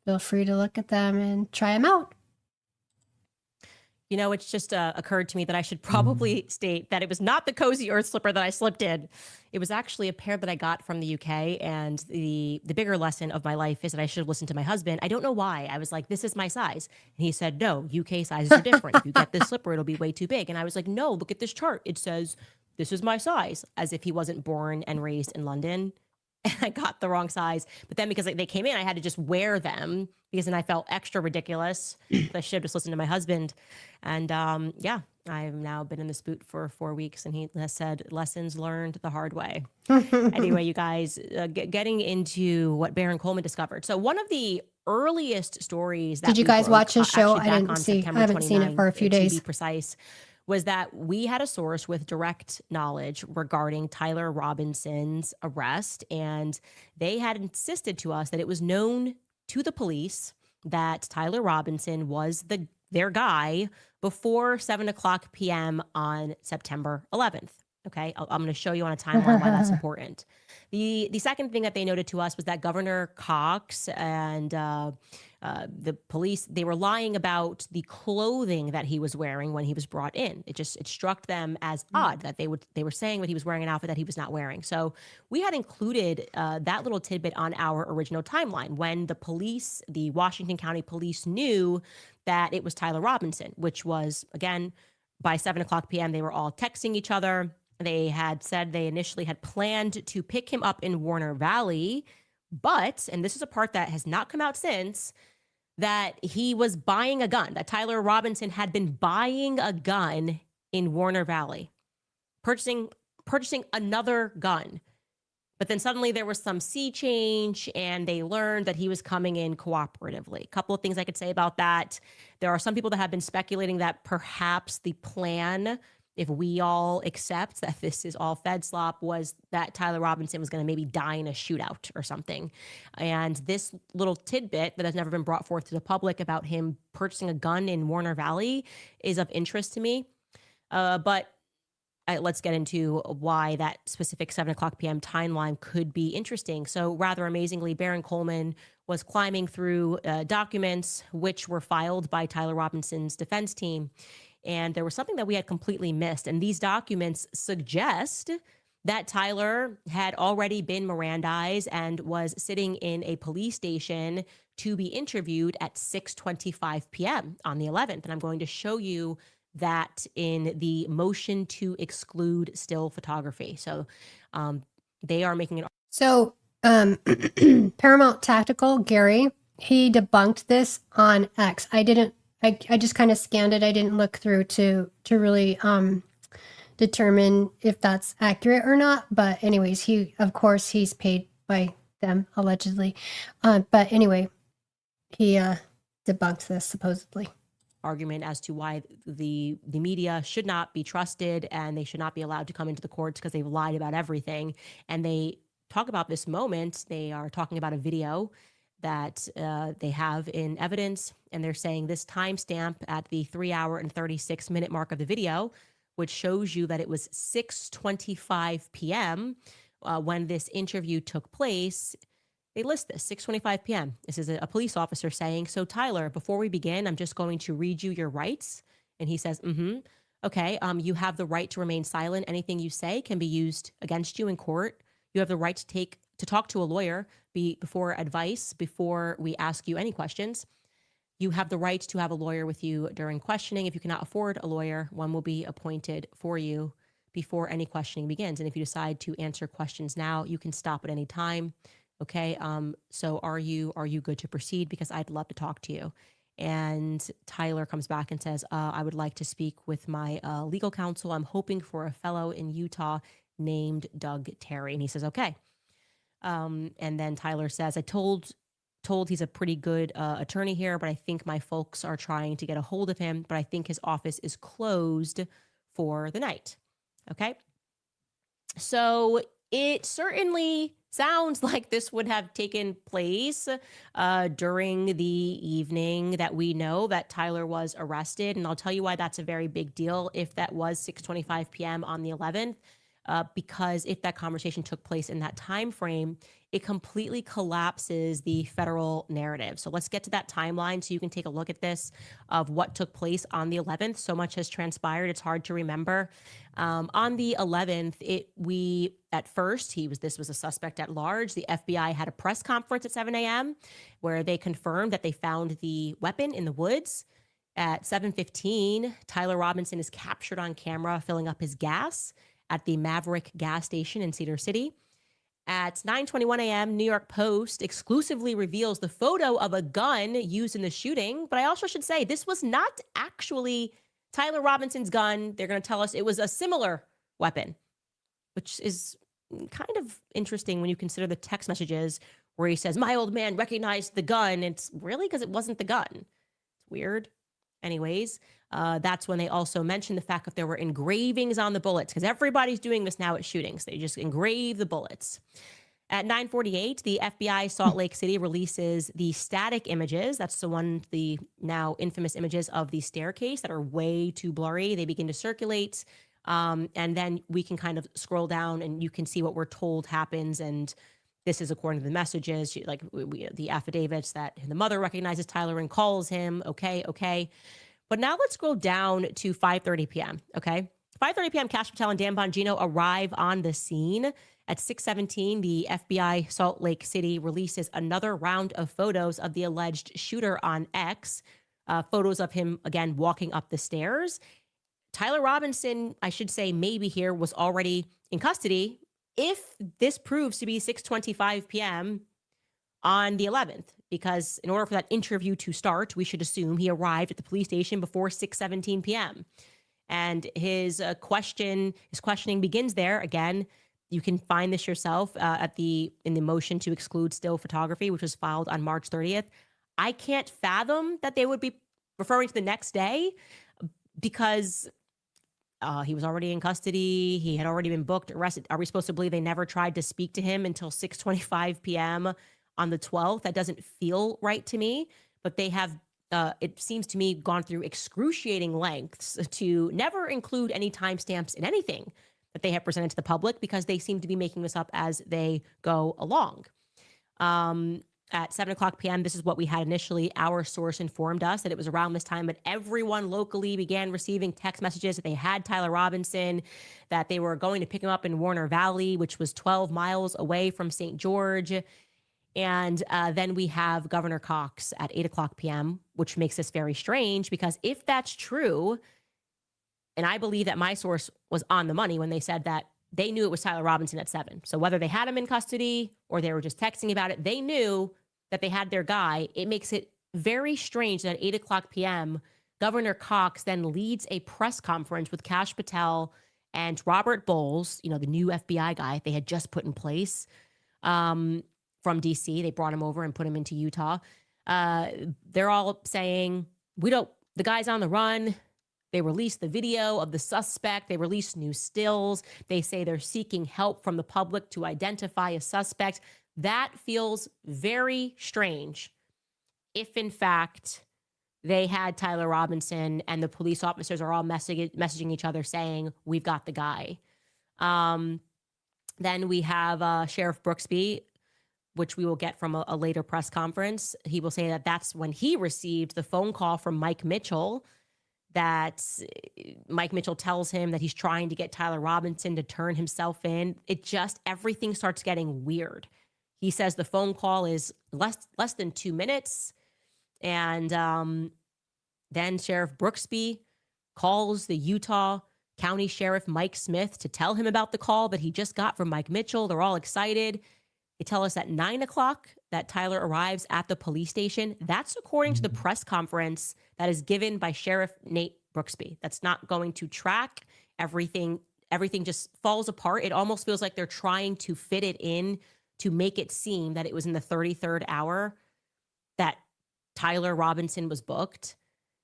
feel free to look at them and try them out. You know, it's just occurred to me that I should probably state that it was not the Cozy Earth slipper that I slipped in. It was actually a pair that I got from the UK. And the bigger lesson of my life is that I should have listened to my husband. I don't know why. I was like, this is my size. And he said, no, UK sizes are different. If you get this slipper, it'll be way too big. And I was like, no, look at this chart. It says, this is my size, as if he wasn't born and raised in London. And I got the wrong size. But then because they came in, I had to just wear them because then I felt extra ridiculous. I should have just listened to my husband. And yeah, I've now been in this boot for 4 weeks, and he has said lessons learned the hard way. Anyway, you guys, getting into what Baron Coleman discovered. So one of the earliest stories that Did you guys watch his show? I I haven't seen it for a few days. To be precise, was that we had a source with direct knowledge regarding Tyler Robinson's arrest, and they had insisted to us that it was known to the police that Tyler Robinson was their guy before 7:00 p.m. on September 11th. Okay, I'm going to show you on a timeline why that's important. The second thing that they noted to us was that Governor Cox and the police, they were lying about the clothing that he was wearing when he was brought in. It struck them as odd that they were saying that he was wearing an outfit that he was not wearing. So we had included that little tidbit on our original timeline when the police, the Washington County Police, knew that it was Tyler Robinson, which was, again, by 7:00 p.m. they were all texting each other. They had said they initially had planned to pick him up in Warner Valley, but, and this is a part that has not come out since, that he was buying a gun, that Tyler Robinson had been buying a gun in Warner Valley, purchasing another gun. But then suddenly there was some sea change and they learned that he was coming in cooperatively. A couple of things I could say about that. There are some people that have been speculating that perhaps the plan, if we all accept that this is all Fed slop, was that Tyler Robinson was going to maybe die in a shootout or something. And this little tidbit that has never been brought forth to the public about him purchasing a gun in Warner Valley is of interest to me. But let's get into why that specific 7:00 p.m. timeline could be interesting. So rather amazingly, Baron Coleman was climbing through documents which were filed by Tyler Robinson's defense team. And there was something that we had completely missed. And these documents suggest that Tyler had already been Mirandized and was sitting in a police station to be interviewed at 6:25 p.m. on the 11th. And I'm going to show you that in the motion to exclude still photography. So they are making it. So Paramount Tactical, Gary, he debunked this on X. I just kind of scanned it. I didn't look through to really determine if that's accurate or not. But anyways, of course he's paid by them allegedly. But anyway, he debunks this supposedly. Argument as to why the media should not be trusted and they should not be allowed to come into the courts because they've lied about everything. And they talk about this moment. They are talking about a video that they have in evidence, and they're saying this timestamp at the 3-hour and 36-minute mark of the video, which shows you that it was 6:25 p.m. When this interview took place. They list this, 6:25 p.m. This is a police officer saying, so Tyler, before we begin, I'm just going to read you your rights. And he says, okay, you have the right to remain silent. Anything you say can be used against you in court. You have the right to talk to a lawyer before advice, before we ask you any questions. You have the right to have a lawyer with you during questioning. If you cannot afford a lawyer, one will be appointed for you before any questioning begins. And if you decide to answer questions now, you can stop at any time. Okay, so are you good to proceed? Because I'd love to talk to you. And Tyler comes back and says, I would like to speak with my legal counsel. I'm hoping for a fellow in Utah named Doug Terry. And he says, okay. And then Tyler says, I told he's a pretty good attorney here, but I think my folks are trying to get a hold of him, but I think his office is closed for the night. Okay. So it certainly sounds like this would have taken place during the evening that we know that Tyler was arrested. And I'll tell you why that's a very big deal if that was 6:25 p.m. on the 11th. because if that conversation took place in that time frame, it completely collapses the federal narrative. So let's get to that timeline so you can take a look at this of what took place on the 11th. So much has transpired, it's hard to remember. On the 11th, this was a suspect at large. The FBI had a press conference at 7 a.m. where they confirmed that they found the weapon in the woods. At 7:15, Tyler Robinson is captured on camera filling up his gas at the Maverick gas station in Cedar City. At 9:21 a.m., New York Post exclusively reveals the photo of a gun used in the shooting. But I also should say this was not actually Tyler Robinson's gun. They're going to tell us it was a similar weapon, which is kind of interesting when you consider the text messages where he says, "My old man recognized the gun." It's really because it wasn't the gun. It's weird. Anyways, that's when they also mentioned the fact that there were engravings on the bullets, because everybody's doing this now at shootings. They just engrave the bullets. At 9:48, the FBI Salt Lake City releases the static images. That's the now infamous images of the staircase that are way too blurry. They begin to circulate. And then we can kind of scroll down and you can see what we're told happens. And this is according to the messages, like the affidavits that the mother recognizes Tyler and calls him. Okay. But now let's scroll down to 5:30 p.m. Okay. 5:30 p.m. Cash Patel and Dan Bongino arrive on the scene. At 6:17, the FBI Salt Lake City releases another round of photos of the alleged shooter on X, photos of him, again, walking up the stairs. Tyler Robinson, I should say maybe here, was already in custody if this proves to be 6:25 p.m. on the 11th, because in order for that interview to start, we should assume he arrived at the police station before 6:17 p.m. And his questioning begins there. Again, you can find this yourself in the motion to exclude still photography, which was filed on March 30th. I can't fathom that they would be referring to the next day because he was already in custody. He had already been booked, arrested. Are we supposed to believe they never tried to speak to him until 6:25 p.m. on the 12th? That doesn't feel right to me, but they have, it seems to me, gone through excruciating lengths to never include any timestamps in anything that they have presented to the public because they seem to be making this up as they go along. At 7:00 p.m., this is what we had initially. Our source informed us that it was around this time that everyone locally began receiving text messages that they had Tyler Robinson, that they were going to pick him up in Warner Valley, which was 12 miles away from St. George. And then we have Governor Cox at 8:00 p.m., which makes this very strange because if that's true, and I believe that my source was on the money when they said that they knew it was Tyler Robinson at 7. So whether they had him in custody or they were just texting about it, they knew that they had their guy. It makes it very strange that at 8:00 p.m., Governor Cox then leads a press conference with Kash Patel and Robert Bowles, the new FBI guy they had just put in place from DC. They brought him over and put him into Utah. They're all saying, the guy's on the run. They released the video of the suspect. They released new stills. They say they're seeking help from the public to identify a suspect. That feels very strange if, in fact, they had Tyler Robinson and the police officers are all messaging each other saying, we've got the guy. Then we have Sheriff Brooksby, which we will get from a later press conference. He will say that that's when he received the phone call from Mike Mitchell, that Mike Mitchell tells him that he's trying to get Tyler Robinson to turn himself in. Everything starts getting weird. He says the phone call is less than 2 minutes. And then Sheriff Brooksby calls the Utah County Sheriff Mike Smith to tell him about the call that he just got from Mike Mitchell. They're all excited. They tell us at 9:00 that Tyler arrives at the police station. That's according to the press conference that is given by Sheriff Nate Brooksby. That's not going to track everything. Everything just falls apart. It almost feels like they're trying to fit it in to make it seem that it was in the 33rd hour that Tyler Robinson was booked.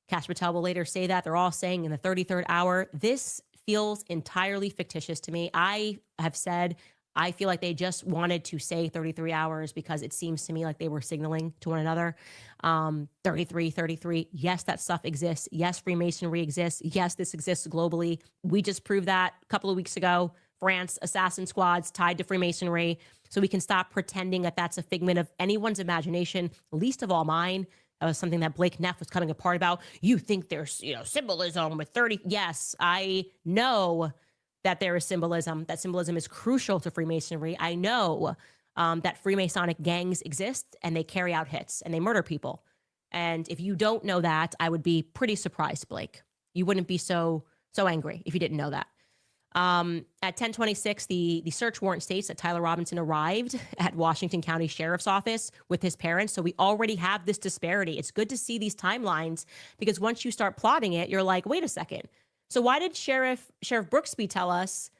Kash Patel will later say that. They're all saying in the 33rd hour. This feels entirely fictitious to me. I have said I feel like they just wanted to say 33 hours because it seems to me like they were signaling to one another. 33. Yes, that stuff exists. Yes, Freemasonry exists. Yes, this exists globally. We just proved that a couple of weeks ago. France assassin squads tied to Freemasonry, so we can stop pretending that that's a figment of anyone's imagination, least of all mine. That was something that Blake Neff was coming apart about. You think there's, symbolism with 30. Yes, I know that there is symbolism. That symbolism is crucial to Freemasonry. I know that Freemasonic gangs exist and they carry out hits and they murder people. And if you don't know that, I would be pretty surprised, Blake. You wouldn't be so angry if you didn't know that. At 10:26, the search warrant states that Tyler Robinson arrived at Washington County Sheriff's Office with his parents. So we already have this disparity. It's good to see these timelines, because once you start plotting it, you're like, wait a second. So why did Sheriff Brooksby tell us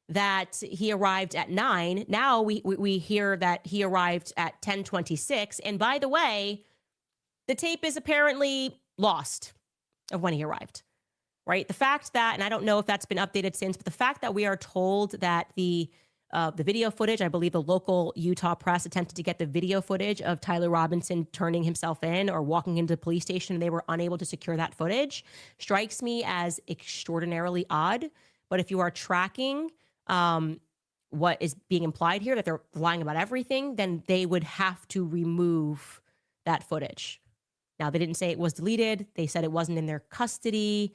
that he arrived at 9? Now we hear that he arrived at 10:26. And by the way, the tape is apparently lost of when he arrived. Right? The fact that, and I don't know if that's been updated since, but the fact that we are told that the video footage, I believe the local Utah press attempted to get the video footage of Tyler Robinson turning himself in or walking into the police station, and they were unable to secure that footage, strikes me as extraordinarily odd. But if you are tracking what is being implied here, that they're lying about everything, then they would have to remove that footage. Now, they didn't say it was deleted. They said it wasn't in their custody.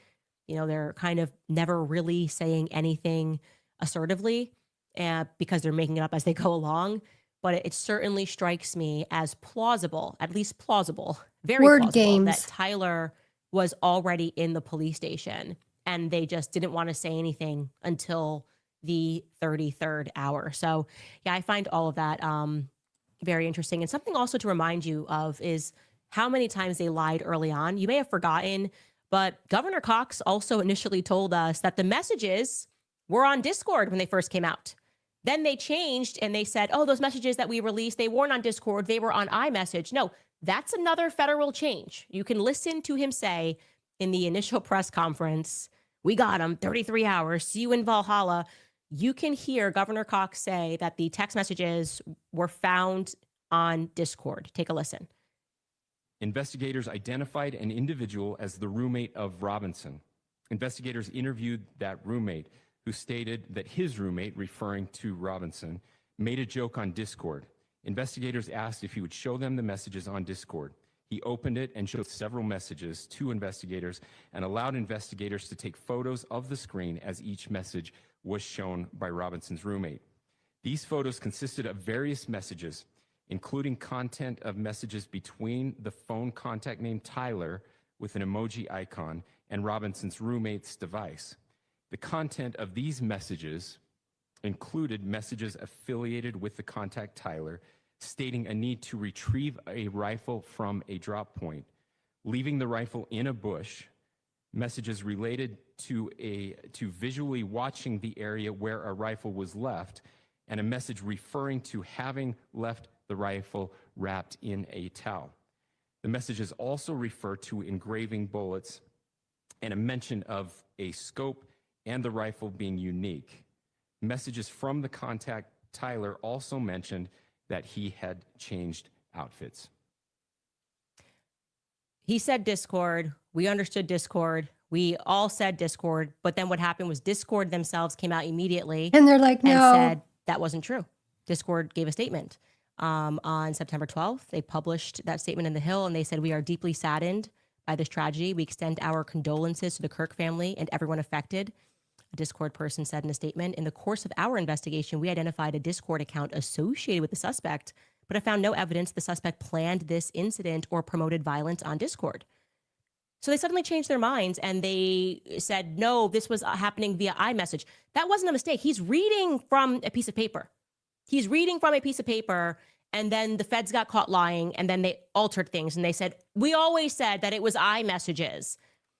They're kind of never really saying anything assertively because they're making it up as they go along. But it certainly strikes me as plausible, at least plausible, very Word plausible, games. that Tyler was already in the police station and they just didn't want to say anything until the 33rd hour. So, yeah, I find all of that very interesting. And something also to remind you of is how many times they lied early on. You may have forgotten, but Governor Cox also initially told us that the messages were on Discord when they first came out. Then they changed and they said, oh, those messages that we released, they weren't on Discord, they were on iMessage. No, that's another federal change. You can listen to him say in the initial press conference, we got him, 33 hours, see you in Valhalla. You can hear Governor Cox say that the text messages were found on Discord. Take a listen. Investigators identified an individual as the roommate of Robinson. Investigators interviewed that roommate, who stated that his roommate, referring to Robinson, made a joke on Discord. Investigators asked if he would show them the messages on Discord. He opened it and showed several messages to investigators and allowed investigators to take photos of the screen as each message was shown by Robinson's roommate. These photos consisted of various messages, including content of messages between the phone contact named Tyler with an emoji icon and Robinson's roommate's device. The content of these messages included messages affiliated with the contact Tyler, stating a need to retrieve a rifle from a drop point, leaving the rifle in a bush, messages related to visually watching the area where a rifle was left, and a message referring to having left the rifle wrapped in a towel. The messages also refer to engraving bullets and a mention of a scope and the rifle being unique. Messages from the contact Tyler also mentioned that he had changed outfits. He said Discord. We understood Discord. We all said Discord. But then what happened was Discord themselves came out immediately. And they're like, no. And said that wasn't true. Discord gave a statement. On September 12th, they published that statement in The Hill, and they said, we are deeply saddened by this tragedy. We extend our condolences to the Kirk family and everyone affected. A Discord person said in a statement, in the course of our investigation, we identified a Discord account associated with the suspect, but have found no evidence the suspect planned this incident or promoted violence on Discord. So they suddenly changed their minds and they said, no, this was happening via iMessage. That wasn't a mistake. He's reading from a piece of paper. He's reading from a piece of paper, and then the feds got caught lying, and then they altered things, and they said, we always said that it was iMessages.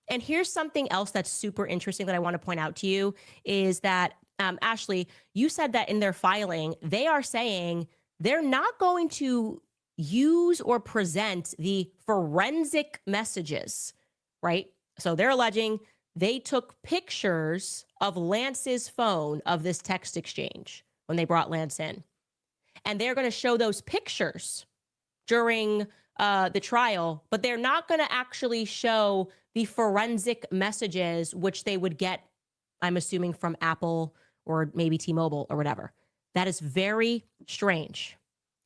And here's something else that's super interesting that I want to point out to you is that, Ashley, you said that in their filing, they are saying they're not going to use or present the forensic messages, right? So they're alleging they took pictures of Lance's phone of this text exchange when they brought Lance in. And they're going to show those pictures during the trial, but they're not going to actually show the forensic messages, which they would get, I'm assuming, from Apple or maybe T-Mobile or whatever. That is very strange.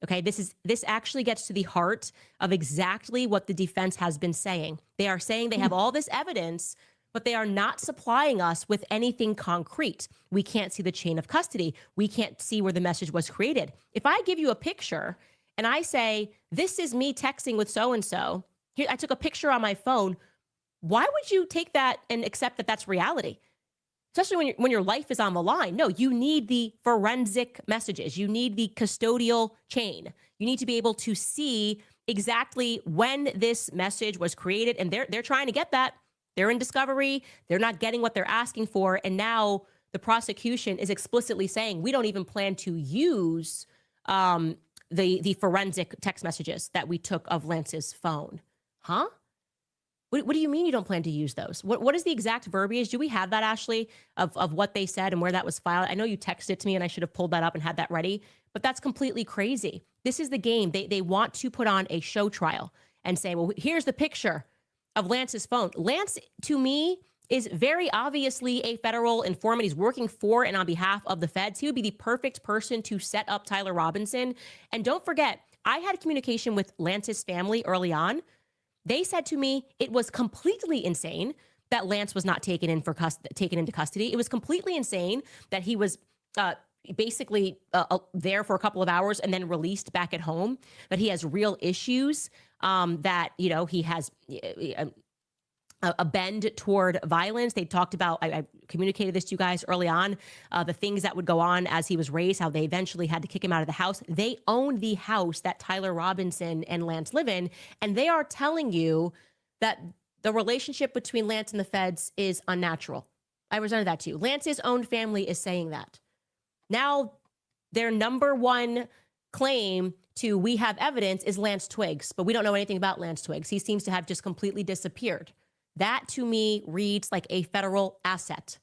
Okay, this actually gets to the heart of exactly what the defense has been saying. They are saying they have all this evidence, but they are not supplying us with anything concrete. We can't see the chain of custody. We can't see where the message was created. If I give you a picture and I say, this is me texting with so-and-so, here, I took a picture on my phone, why would you take that and accept that that's reality? Especially when your life is on the line. No, you need the forensic messages. You need the custodial chain. You need to be able to see exactly when this message was created. And they're trying to get that. They're in discovery. They're not getting what they're asking for. And now the prosecution is explicitly saying, we don't even plan to use the forensic text messages that we took of Lance's phone. Huh? What do you mean you don't plan to use those? What is the exact verbiage? Do we have that, Ashley, of what they said and where that was filed? I know you texted it to me and I should have pulled that up and had that ready, but that's completely crazy. This is the game. They want to put on a show trial and say, well, here's the picture of Lance's phone. Lance, to me, is very obviously a federal informant. He's working for and on behalf of the feds. He would be the perfect person to set up Tyler Robinson. And don't forget, I had communication with Lance's family early on. They said to me it was completely insane that Lance was not taken into custody. It was completely insane that he was basically there for a couple of hours and then released back at home. That he has real issues. That he has a bend toward violence. They talked about, I communicated this to you guys early on, the things that would go on as he was raised, how they eventually had to kick him out of the house. They own the house that Tyler Robinson and Lance live in, and they are telling you that the relationship between Lance and the feds is unnatural. I presented that to you. Lance's own family is saying that. Now, their number one claim to we have evidence is Lance Twiggs, but we don't know anything about Lance Twiggs. He seems to have just completely disappeared. That to me reads like a federal asset.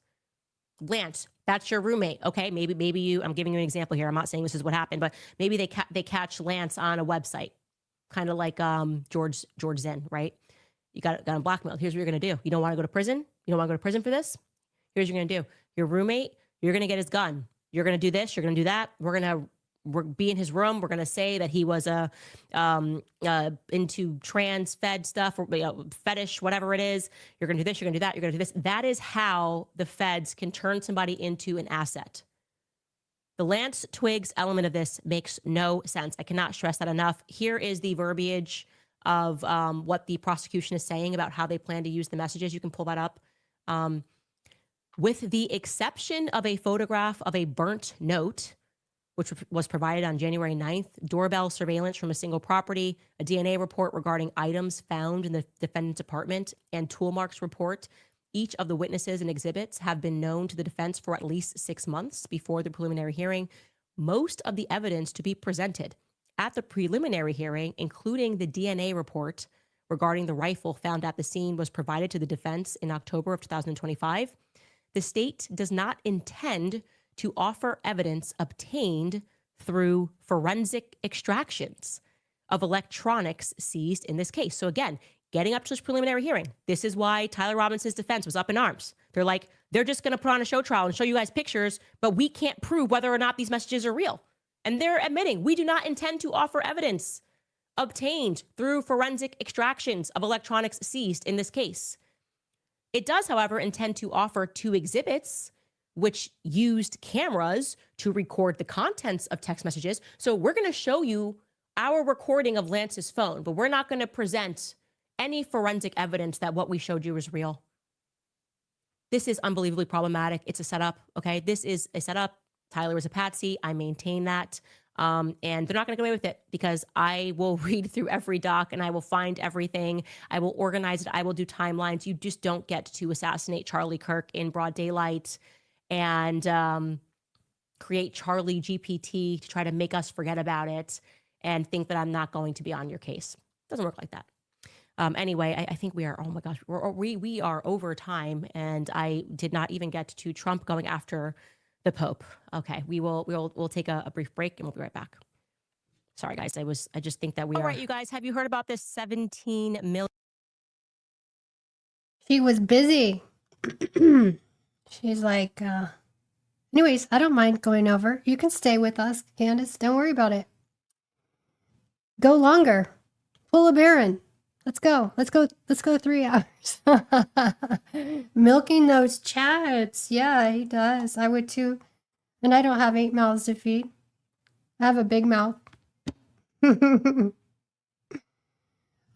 Lance, that's your roommate. Okay, maybe you, I'm giving you an example here. I'm not saying this is what happened, but maybe they catch Lance on a website, kind of like George Zen, right? You got him blackmailed. Here's what you're going to do. You don't want to go to prison? You don't want to go to prison for this? Here's what you're going to do. Your roommate, you're going to get his gun. You're going to do this. You're going to do that. We're be in his room. We're going to say that he was into trans fed stuff or fetish, whatever it is. You're going to do this. You're going to do that. You're going to do this. That is how the feds can turn somebody into an asset. The Lance Twiggs element of this makes no sense. I cannot stress that enough. Here is the verbiage of what the prosecution is saying about how they plan to use the messages. You can pull that up. With the exception of a photograph of a burnt note, which was provided on January 9th, doorbell surveillance from a single property, a DNA report regarding items found in the defendant's apartment, and tool marks report. Each of the witnesses and exhibits have been known to the defense for at least 6 months before the preliminary hearing. Most of the evidence to be presented at the preliminary hearing, including the DNA report regarding the rifle found at the scene, was provided to the defense in October of 2025. The state does not intend to offer evidence obtained through forensic extractions of electronics seized in this case. So again, getting up to this preliminary hearing, this is why Tyler Robinson's defense was up in arms. They're like, they're just going to put on a show trial and show you guys pictures, but we can't prove whether or not these messages are real. And they're admitting, we do not intend to offer evidence obtained through forensic extractions of electronics seized in this case. It does, however, intend to offer 2 exhibits which used cameras to record the contents of text messages. So we're going to show you our recording of Lance's phone, but we're not going to present any forensic evidence that what we showed you is real. This is unbelievably problematic. It's a setup, okay? This is a setup. Tyler is a patsy. I maintain that. And they're not going to get away with it because I will read through every doc and I will find everything. I will organize it. I will do timelines. You just don't get to assassinate Charlie Kirk in broad daylight and create Charlie GPT to try to make us forget about it and think that I'm not going to be on your case. It doesn't work like that. Anyway, I think we are, oh my gosh, we are over time, and I did not even get to Trump going after the Pope. Okay, we'll take a brief break and we'll be right back. Sorry, guys, I just think that we are. All right, you guys, have you heard about this 17 million? She was busy. She's like, Anyways, I don't mind going over. You can stay with us, Candace. Don't worry about it. Go longer. Pull a Baron. Let's go. Let's go 3 hours. Milking those chats. Yeah, he does. I would too. And I don't have 8 mouths to feed. I have a big mouth.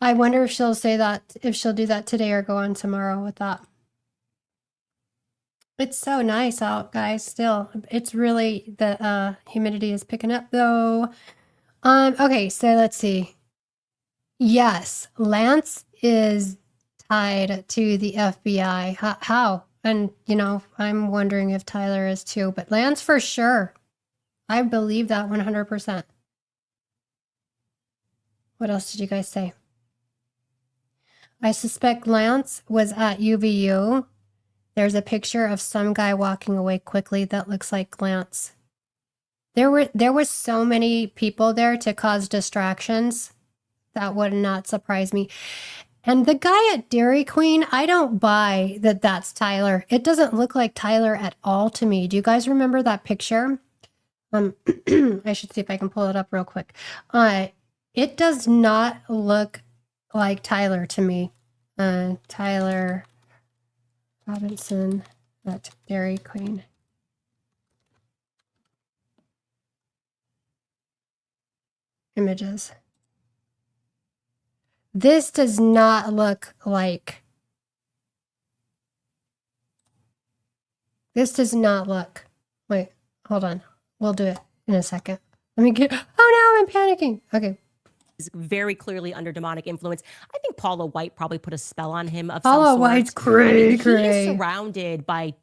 I wonder if she'll say that, if she'll do that today or go on tomorrow with that. It's so nice out, guys, still. It's really, the humidity is picking up though. Okay, so let's see. Yes, Lance is tied to the FBI. How? And, you know, I'm wondering if Tyler is too, but Lance for sure. I believe that 100%. What else did you guys say? I suspect Lance was at UVU. There's a picture of some guy walking away quickly that looks like Lance. There was so many people there to cause distractions. That would not surprise me. And the guy at Dairy Queen, I don't buy that that's Tyler. It doesn't look like Tyler at all to me. Do you guys remember that picture? I should see if I can pull it up real quick. It does not look like Tyler to me. Tyler Robinson at Dairy Queen. Images. This does not look like. This does not look. Wait, hold on. We'll do it in a second. Let me get. Oh no, I'm panicking. Okay. He's very clearly under demonic influence. I think Paula White probably put a spell on him of Paula some sort. White's cray. He is surrounded by,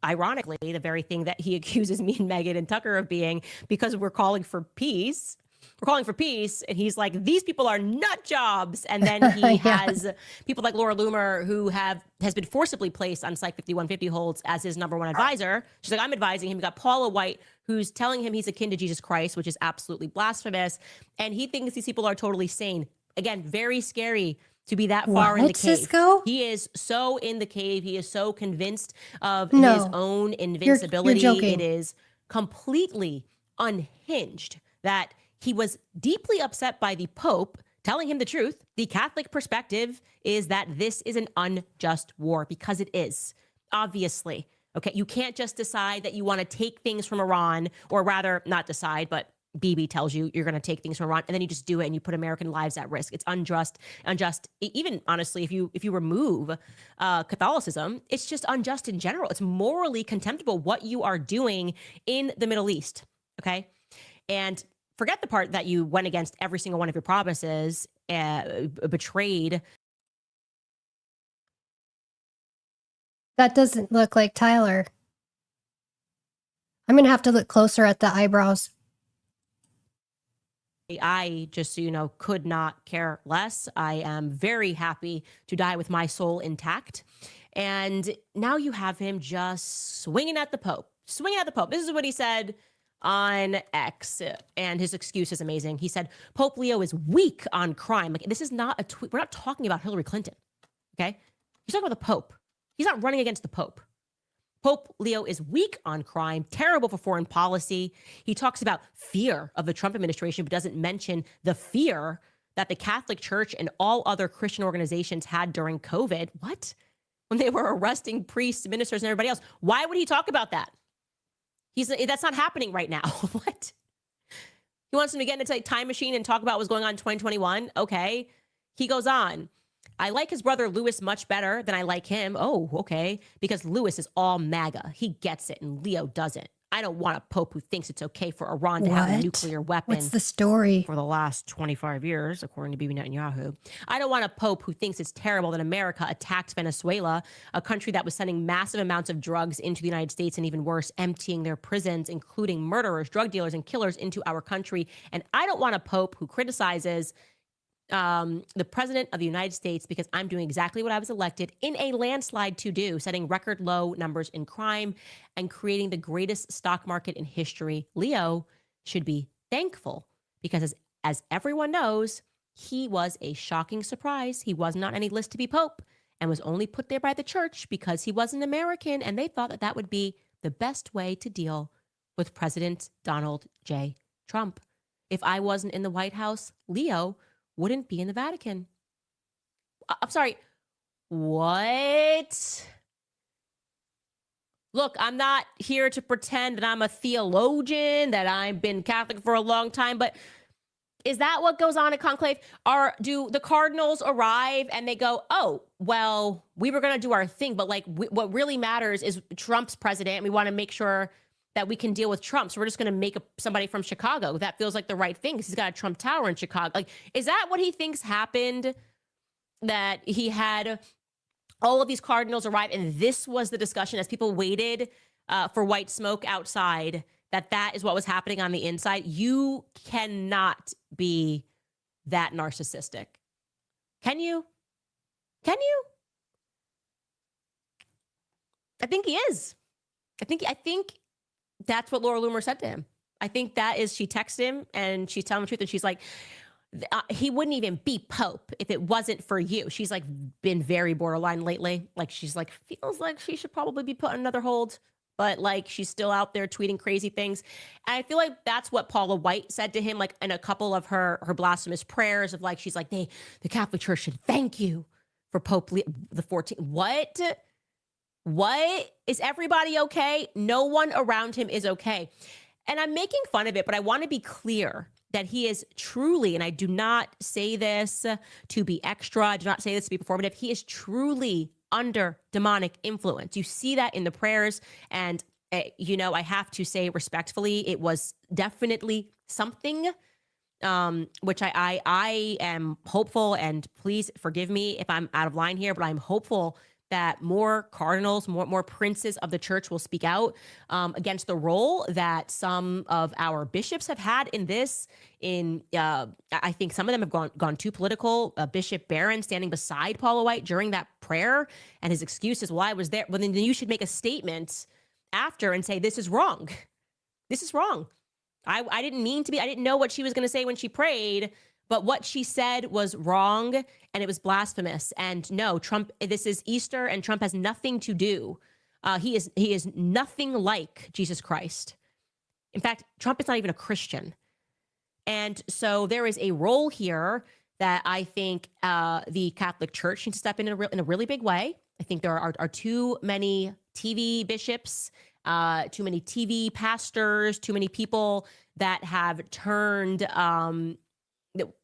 ironically, the very thing that he accuses me and Megan and Tucker of being, because we're calling for peace. We're calling for peace, and he's like, these people are nut jobs. And then he has people like Laura Loomer, who has been forcibly placed on Psych 5150 holds as his #1 advisor. She's like, I'm advising him. We got Paula White, who's telling him he's akin to Jesus Christ, which is absolutely blasphemous. And he thinks these people are totally sane. Again, very scary to be that far in the cave. Cisco? He is so in the cave. He is so convinced of his own invincibility. You're joking. It is completely unhinged that he was deeply upset by the Pope telling him the truth. The Catholic perspective is that this is an unjust war, because it is, obviously. Okay, you can't just decide that you want to take things from Iran, or rather, not decide, but Bibi tells you you're going to take things from Iran, and then you just do it and you put American lives at risk. It's unjust. Even honestly, if you remove Catholicism, it's just unjust in general. It's morally contemptible what you are doing in the Middle East. Okay, and forget the part that you went against every single one of your promises, betrayed. That doesn't look like Tyler. I'm going to have to look closer at the eyebrows. I just, so you know, could not care less. I am very happy to die with my soul intact. And now you have him just swinging at the Pope. Swinging at the Pope. This is what he said on X, and his excuse is amazing. He said, Pope Leo is weak on crime. Like, this is not a tweet. We're not talking about Hillary Clinton, okay? He's talking about the Pope. He's not running against the Pope. Pope Leo is weak on crime, terrible for foreign policy. He talks about fear of the Trump administration, but doesn't mention the fear that the Catholic Church and all other Christian organizations had during COVID. What? When they were arresting priests, ministers, and everybody else. Why would he talk about that? That's not happening right now. What? He wants him to get into a time machine and talk about what was going on in 2021. Okay. He goes on. I like his brother Louis much better than I like him. Oh, okay. Because Louis is all MAGA. He gets it, and Leo doesn't. I don't want a pope who thinks it's okay for Iran to have a nuclear weapon. What's the story? For the last 25 years, according to Bibi Netanyahu. I don't want a pope who thinks it's terrible that America attacked Venezuela, a country that was sending massive amounts of drugs into the United States, and even worse, emptying their prisons, including murderers, drug dealers, and killers into our country. And I don't want a pope who criticizes the president of the United States, because I'm doing exactly what I was elected in a landslide to do, setting record low numbers in crime and creating the greatest stock market in history. Leo should be thankful, because as everyone knows, he was a shocking surprise. He was not on any list to be pope and was only put there by the church because he was an American, and they thought that that would be the best way to deal with President Donald J. Trump. If I wasn't in the White House, Leo wouldn't be in the Vatican. I'm sorry. What? Look, I'm not here to pretend that I'm a theologian, that I've been Catholic for a long time, but is that what goes on at Conclave? Do the cardinals arrive and they go, oh, well, we were going to do our thing, but like what really matters is Trump's president. We want to make sure that we can deal with Trump. So we're just going to make somebody from Chicago. That feels like the right thing because he's got a Trump Tower in Chicago. Like, is that what he thinks happened? That he had all of these cardinals arrive and this was the discussion as people waited for white smoke outside, that is what was happening on the inside? You cannot be that narcissistic. Can you? Can you? I think he is. I think that's what Laura Loomer said to him. I think that is, she texted him and she's telling the truth and she's like, he wouldn't even be Pope if it wasn't for you. She's like been very borderline lately. Like she's like, feels like she should probably be put on another hold, but like she's still out there tweeting crazy things. And I feel like that's what Paula White said to him, like in a couple of her blasphemous prayers of like, she's like, the Catholic Church should thank you for Pope Leo the 14th. What? Is everybody okay? No one around him is okay. And I'm making fun of it, but I want to be clear that he is truly, and I do not say this to be extra, I do not say this to be performative, he is truly under demonic influence. You see that in the prayers, and I have to say respectfully, it was definitely something which I am hopeful, and please forgive me if I'm out of line here, but I'm hopeful that more cardinals, more princes of the church will speak out against the role that some of our bishops have had in this. I think some of them have gone too political. Bishop Barron standing beside Paula White during that prayer, and his excuse is, well, I was there. Well, then you should make a statement after and say, this is wrong. This is wrong. I didn't mean to be, I didn't know what she was going to say when she prayed, but what she said was wrong and it was blasphemous. And no, Trump, this is Easter and Trump has nothing to do. He is nothing like Jesus Christ. In fact, Trump is not even a Christian. And so there is a role here that I think the Catholic Church needs to step in a really big way. I think there are too many TV bishops, too many TV pastors, too many people that have turned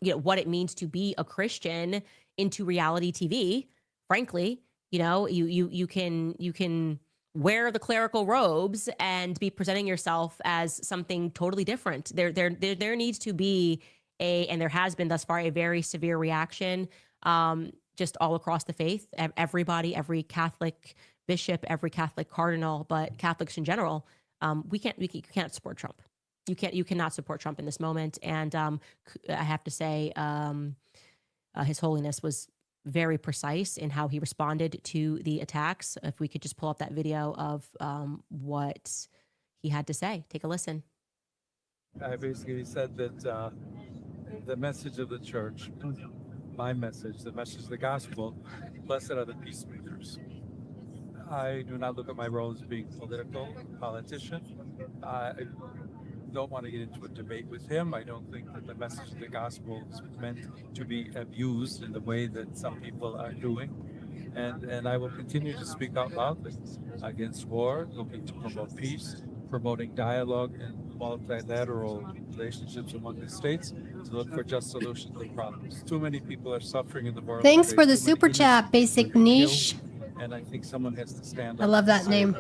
what it means to be a Christian into reality TV. Frankly, you can wear the clerical robes and be presenting yourself as something totally different. There needs to be and there has been thus far, a very severe reaction just all across the faith. Everybody, every Catholic bishop, every Catholic cardinal, but Catholics in general, you can't support Trump. You cannot support Trump in this moment. And I have to say, His Holiness was very precise in how he responded to the attacks. If we could just pull up that video of what he had to say. Take a listen. I basically said that the message of the church, my message, the message of the gospel, blessed are the peacemakers. I do not look at my role as being politician. I don't want to get into a debate with him. I don't think that the message of the gospel is meant to be abused in the way that some people are doing. And I will continue to speak out loudly against war, looking to promote peace, promoting dialogue and multilateral relationships among the states to look for just solutions to problems. Too many people are suffering in the world. Thanks for the super chat, Basic Niche. And I think someone has to stand up. I love that name.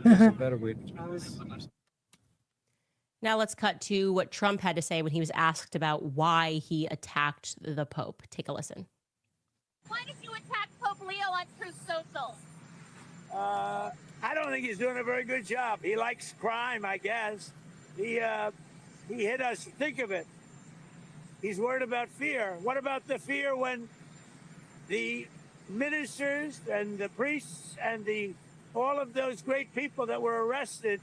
There's a better way to do this. Now let's cut to what Trump had to say when he was asked about why he attacked the Pope. Take a listen. Why did you attack Pope Leo on Truth Social? I don't think he's doing a very good job. He likes crime, I guess. He hit us. Think of it. He's worried about fear. What about the fear when the ministers and the priests and all of those great people that were arrested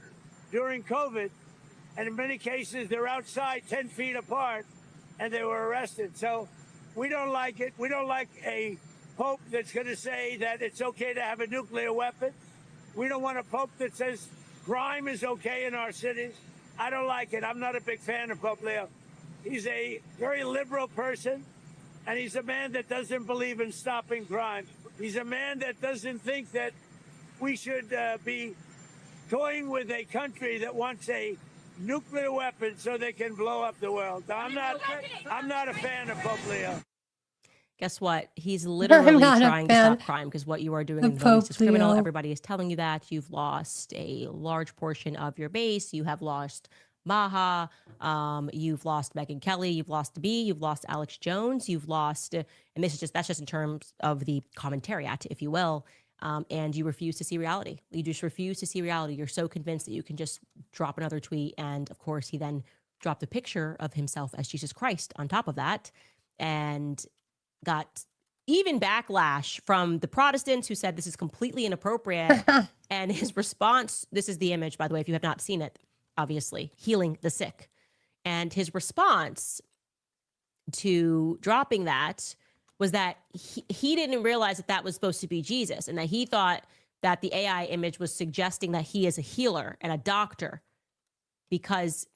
during COVID, and in many cases they're outside 10 feet apart and they were arrested. So we don't like it. We don't like a pope that's going to say that it's okay to have a nuclear weapon. We don't want a pope that says crime is okay in our cities. I don't like it. I'm not a big fan of Pope Leo. He's a very liberal person, and he's a man that doesn't believe in stopping crime. He's a man that doesn't think that we should be toying with a country that wants a nuclear weapon so they can blow up the world. I'm not a fan of Pope Leo. Guess what? He's literally not a trying to fan stop crime because what you are doing of in voting Pope is criminal. Leo. Everybody is telling you that. You've lost a large portion of your base. You have lost Maha. You've lost Megyn Kelly. You've lost B. You've lost Alex Jones. You've lost, and that's just in terms of the commentariat, if you will. And you refuse to see reality. You just refuse to see reality. You're so convinced that you can just drop another tweet. And of course, he then dropped a picture of himself as Jesus Christ on top of that, and got even backlash from the Protestants who said this is completely inappropriate. And his response, this is the image, by the way, if you have not seen it, obviously, healing the sick. And his response to dropping that was that he didn't realize that that was supposed to be Jesus, and that he thought that the AI image was suggesting that he is a healer and a doctor, because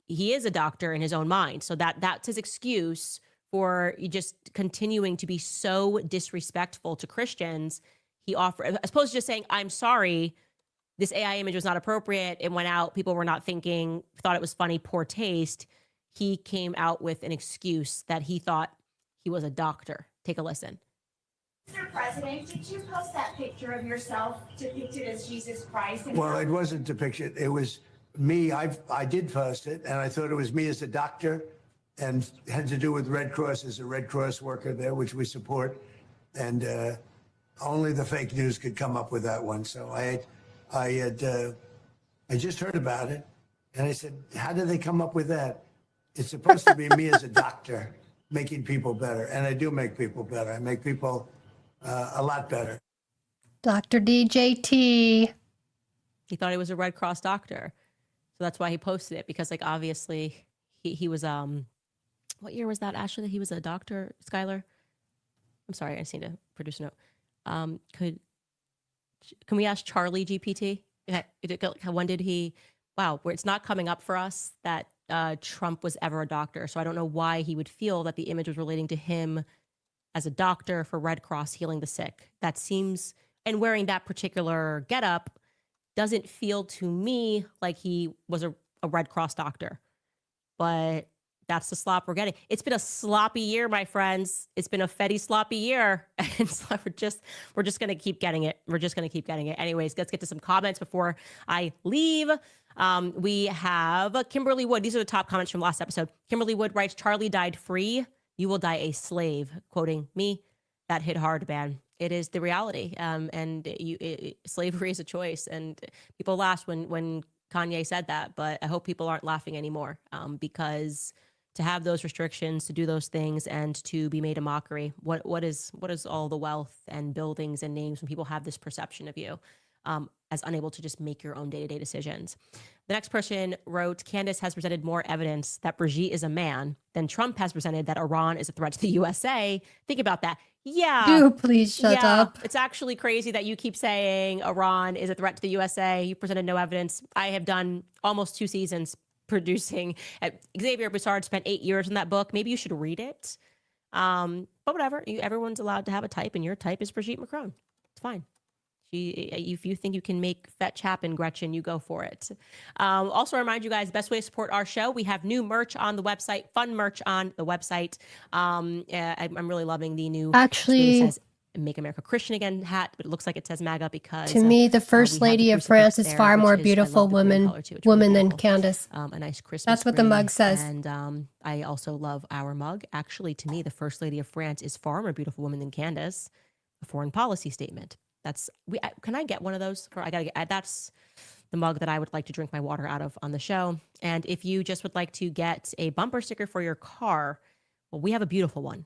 he is a doctor in his own mind. So that's his excuse for just continuing to be so disrespectful to Christians. He offered, as opposed to just saying, I'm sorry, this AI image was not appropriate. It went out. People were not thinking, thought it was funny, poor taste. He came out with an excuse that he thought he was a doctor. Take a listen. Mr. President, did you post that picture of yourself depicted as Jesus Christ? Well, it wasn't depicted. It was me. I did post it, and I thought it was me as a doctor, and had to do with Red Cross, as a Red Cross worker there, which we support. And only the fake news could come up with that one. So I just heard about it, and I said, how did they come up with that? It's supposed to be me as a doctor making people better, and I do make people better. I make people a lot better. Dr. DJT. He thought he was a Red Cross doctor. So that's why he posted it, because like obviously he was what year was that, Ashley, that he was a doctor, Skylar? I'm sorry, I just need to produce a note. Can we ask Charlie GPT? When did he, wow, where it's not coming up for us that Trump was ever a doctor. So I don't know why he would feel that the image was relating to him as a doctor for Red Cross healing the sick. That seems, and wearing that particular getup doesn't feel to me like he was a Red Cross doctor. But that's the slop we're getting. It's been a sloppy year, my friends. It's been a Fetty sloppy year. And so we're just going to keep getting it. We're just going to keep getting it. Anyways, let's get to some comments before I leave. We have Kimberly Wood. These are the top comments from last episode. Kimberly Wood writes, Charlie died free. You will die a slave. Quoting me. That hit hard, man. It is the reality. Slavery is a choice. And people laughed when Kanye said that, but I hope people aren't laughing anymore, because to have those restrictions, to do those things, and to be made a mockery, what is all the wealth and buildings and names when people have this perception of you as unable to just make your own day-to-day decisions? The next person wrote, Candace has presented more evidence that Brigitte is a man than Trump has presented that Iran is a threat to the USA. Think about that. Yeah. Do please shut up. It's actually crazy that you keep saying Iran is a threat to the USA. You presented no evidence. I have done almost 2 seasons producing. Xavier Boussard spent 8 years in that book. Maybe you should read it. But whatever. Everyone's allowed to have a type, and your type is Brigitte Macron. It's fine. If you think you can make fetch happen, Gretchen, you go for it. Also remind you guys, best way to support our show, we have new merch on the website, fun merch on the website. I'm really loving the new, Actually, it says Make America Christian Again hat, but it looks like it says MAGA because to me, the First Lady of France is far more beautiful woman than Candace. A nice Christmas. That's what the mug says. And I also love our mug. Actually, to me, the First Lady of France is far more beautiful woman than Candace. A foreign policy statement. Can I get one of those? That's the mug that I would like to drink my water out of on the show. And if you just would like to get a bumper sticker for your car, well, we have a beautiful one.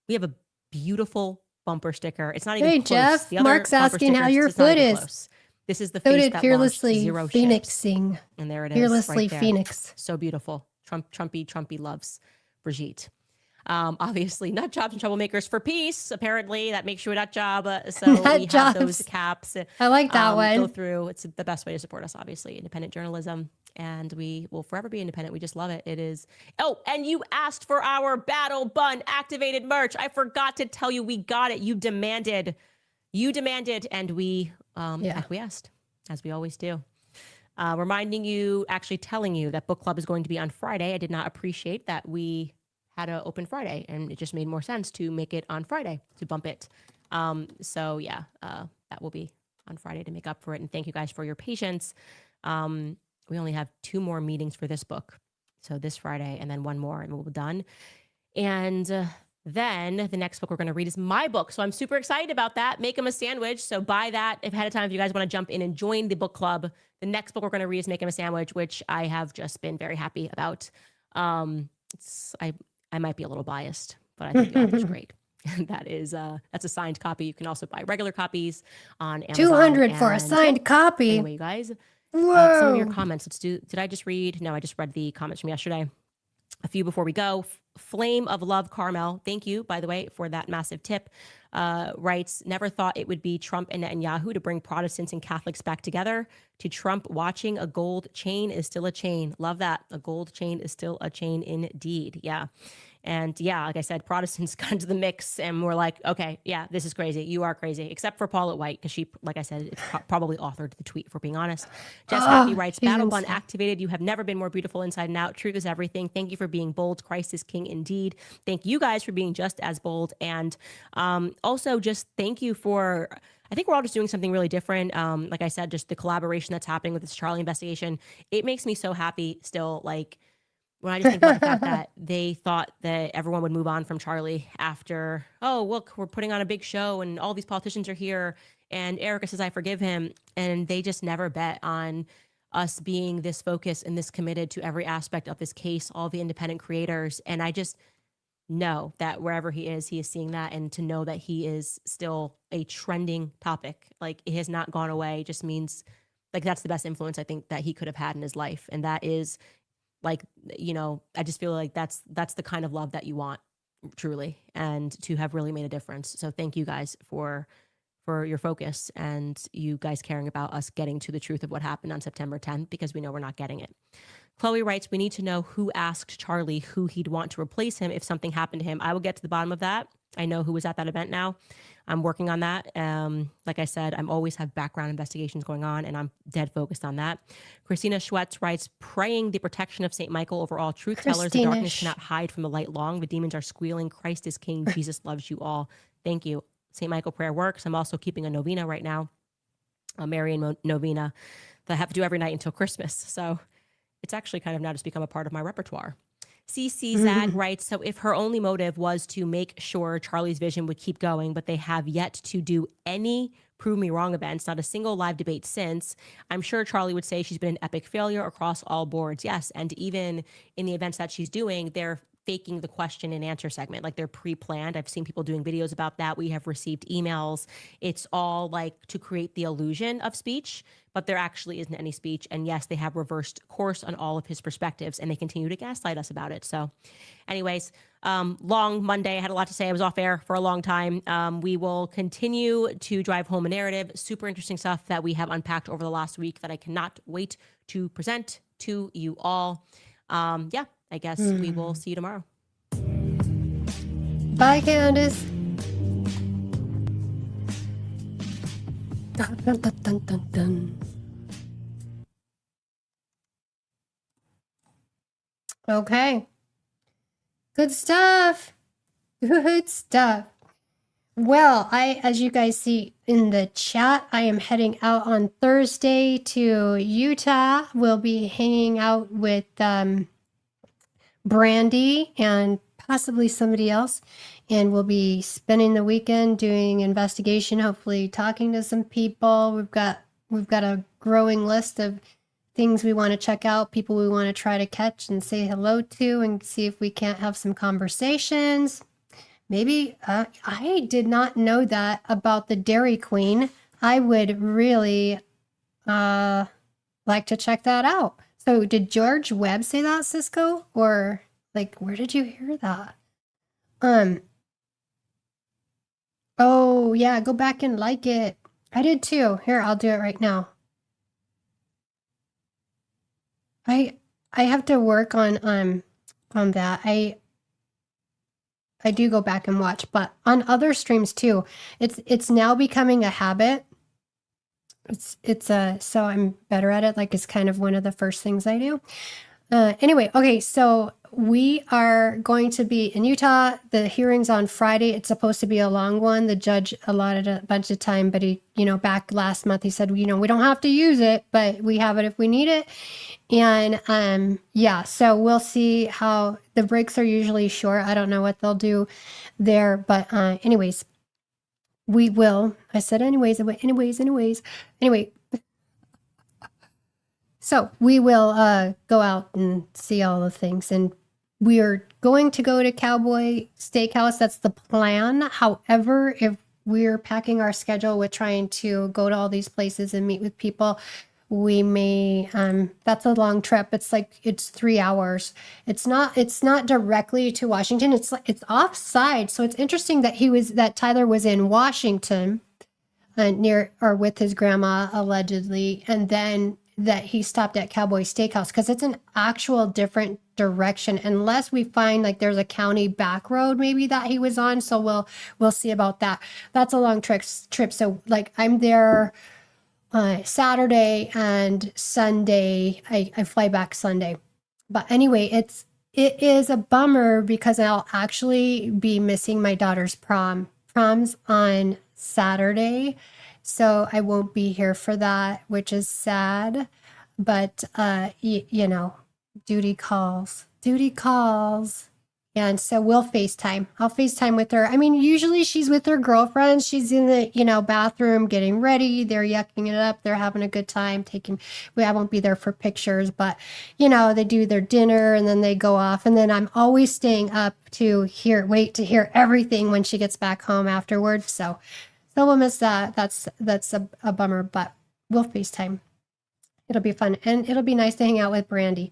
We have a beautiful bumper sticker. It's not even hey, close. Jeff, The other Mark's bumper asking how stickers, your it's not foot even is. close. This is the So face did that Fearlessly launched 0 Phoenixing. ships. And there it is. Fearlessly right there. Phoenix. So beautiful. Trumpy loves Brigitte. Obviously, nut jobs and troublemakers for peace. Apparently, that makes you a nut job. So Nut we jobs. have those caps. I like that one. Go through. It's the best way to support us, obviously, independent journalism. And we will forever be independent. We just love it. It is. Oh, and you asked for our Battle Bun activated merch. I forgot to tell you, we got it. You demanded, and we acquiesced, as we always do. Reminding you, actually telling you that book club is going to be on Friday. I did not appreciate that we had an open Friday, and it just made more sense to make it on Friday, to bump it. So yeah, that will be on Friday to make up for it. And thank you guys for your patience. We only have 2 more meetings for this book. So this Friday and then 1 more and we'll be done. And then the next book we're going to read is my book. So I'm super excited about that. Make 'em a Sandwich. So buy that ahead of time if you guys want to jump in and join the book club. The next book we're going to read is Make 'em a Sandwich, which I have just been very happy about. I might be a little biased, but I think the author's great. That's a signed copy. You can also buy regular copies on Amazon. 200 for a signed copy. Anyway, you guys, Whoa. some of your comments. Did I just read? No, I just read the comments from yesterday. A few before we go. Flame of Love Carmel, thank you, by the way, for that massive tip. Writes, never thought it would be Trump and Netanyahu to bring Protestants and Catholics back together. To Trump, watching a gold chain is still a chain. Love that. A gold chain is still a chain indeed. Yeah. And yeah, like I said, Protestants got into the mix and we're like, okay, yeah, this is crazy. You are crazy. Except for Paulette White, because she, like I said, probably authored the tweet, for being honest. Jess Happy writes, Battle Bun activated. You have never been more beautiful inside and out. Truth is everything. Thank you for being bold. Christ is King indeed. Thank you guys for being just as bold. And also just thank you for, I think we're all just doing something really different. Like I said, just the collaboration that's happening with this Charlie investigation. It makes me so happy still, like, when I just think about the fact that they thought that everyone would move on from Charlie after, oh, look, we're putting on a big show and all these politicians are here and Erica says, I forgive him. And they just never bet on us being this focused and this committed to every aspect of this case, all the independent creators. And I just know that wherever he is seeing that, and to know that he is still a trending topic, like it has not gone away, just means like that's the best influence I think that he could have had in his life. And that is, like, you know, I just feel like that's the kind of love that you want, truly, and to have really made a difference. So thank you guys for your focus and you guys caring about us getting to the truth of what happened on September 10th, because we know we're not getting it. Chloe writes, we need to know who asked Charlie who he'd want to replace him if something happened to him. I will get to the bottom of that. I know who was at that event now. I'm working on that. Like I said, I'm always have background investigations going on, and I'm dead focused on that. Christina Schwetz writes, praying the protection of St. Michael over all truth tellers. The darkness cannot hide from the light long. The demons are squealing. Christ is King. Jesus loves you all. Thank you. St. Michael prayer works. I'm also keeping a novena right now, a Marian novena that I have to do every night until Christmas. So it's actually kind of now just become a part of my repertoire. CC Zag writes, so if her only motive was to make sure Charlie's vision would keep going, but they have yet to do any prove me wrong events, not a single live debate since, I'm sure Charlie would say she's been an epic failure across all boards. Yes, and even in the events that she's doing, they're faking the question and answer segment, like they're pre-planned. I've seen people doing videos about that. We have received emails. It's all like to create the illusion of speech, but there actually isn't any speech. And yes, they have reversed course on all of his perspectives, and they continue to gaslight us about it. So anyways, long Monday. I had a lot to say. I was off air for a long time. We will continue to drive home a narrative. Super interesting stuff that we have unpacked over the last week that I cannot wait to present to you all. Yeah, I guess we will see you tomorrow. Bye, Candace. Dun, dun, dun, dun, dun, dun. Okay. Good stuff. Good stuff. Well, as you guys see in the chat, I am heading out on Thursday to Utah. We'll be hanging out with Brandy and possibly somebody else, and we'll be spending the weekend doing investigation, hopefully talking to some people. We've got a growing list of things we want to check out, people we want to try to catch and say hello to, and see if we can't have some conversations. Maybe I did not know that about the Dairy Queen. I would really like to check that out. So did George Webb say that, Cisco? Or like, where did you hear that? Oh yeah, go back and like it. I did too. Here, I'll do it right now. I have to work on that. I do go back and watch, but on other streams too. It's now becoming a habit. It's so I'm better at it. Like it's kind of one of the first things I do. Anyway, okay, so we are going to be in Utah. The hearing's on Friday. It's supposed to be a long one. The judge allotted a bunch of time, but he, back last month, he said, we don't have to use it, but we have it if we need it. And yeah, so we'll see how the breaks are usually short. I don't know what they'll do there, but anyways, we will. I said anyways. Anyway. So we will go out and see all the things, and we are going to go to Cowboy Steakhouse. That's the plan. However, if we're packing our schedule with trying to go to all these places and meet with people, we may. That's a long trip. It's 3 hours. It's not directly to Washington. It's offside. So it's interesting that Tyler was in Washington, near or with his grandma allegedly, and then that he stopped at Cowboy Steakhouse because it's an actual different direction, unless we find like there's a county back road maybe that he was on. So we'll see about that. That's a long trip. So like I'm there Saturday and Sunday. I fly back Sunday. But anyway, it is a bummer because I'll actually be missing my daughter's prom. Prom's on Saturday. So I won't be here for that, which is sad, but duty calls. And so we'll FaceTime. I'll FaceTime with her. I mean, usually she's with her girlfriends. She's in the, bathroom getting ready. They're yucking it up. They're having a good time I won't be there for pictures, but they do their dinner and then they go off. And then I'm always staying up to wait to hear everything when she gets back home afterwards. So we'll miss that. That's a bummer, but we'll FaceTime. It'll be fun. And it'll be nice to hang out with Brandy.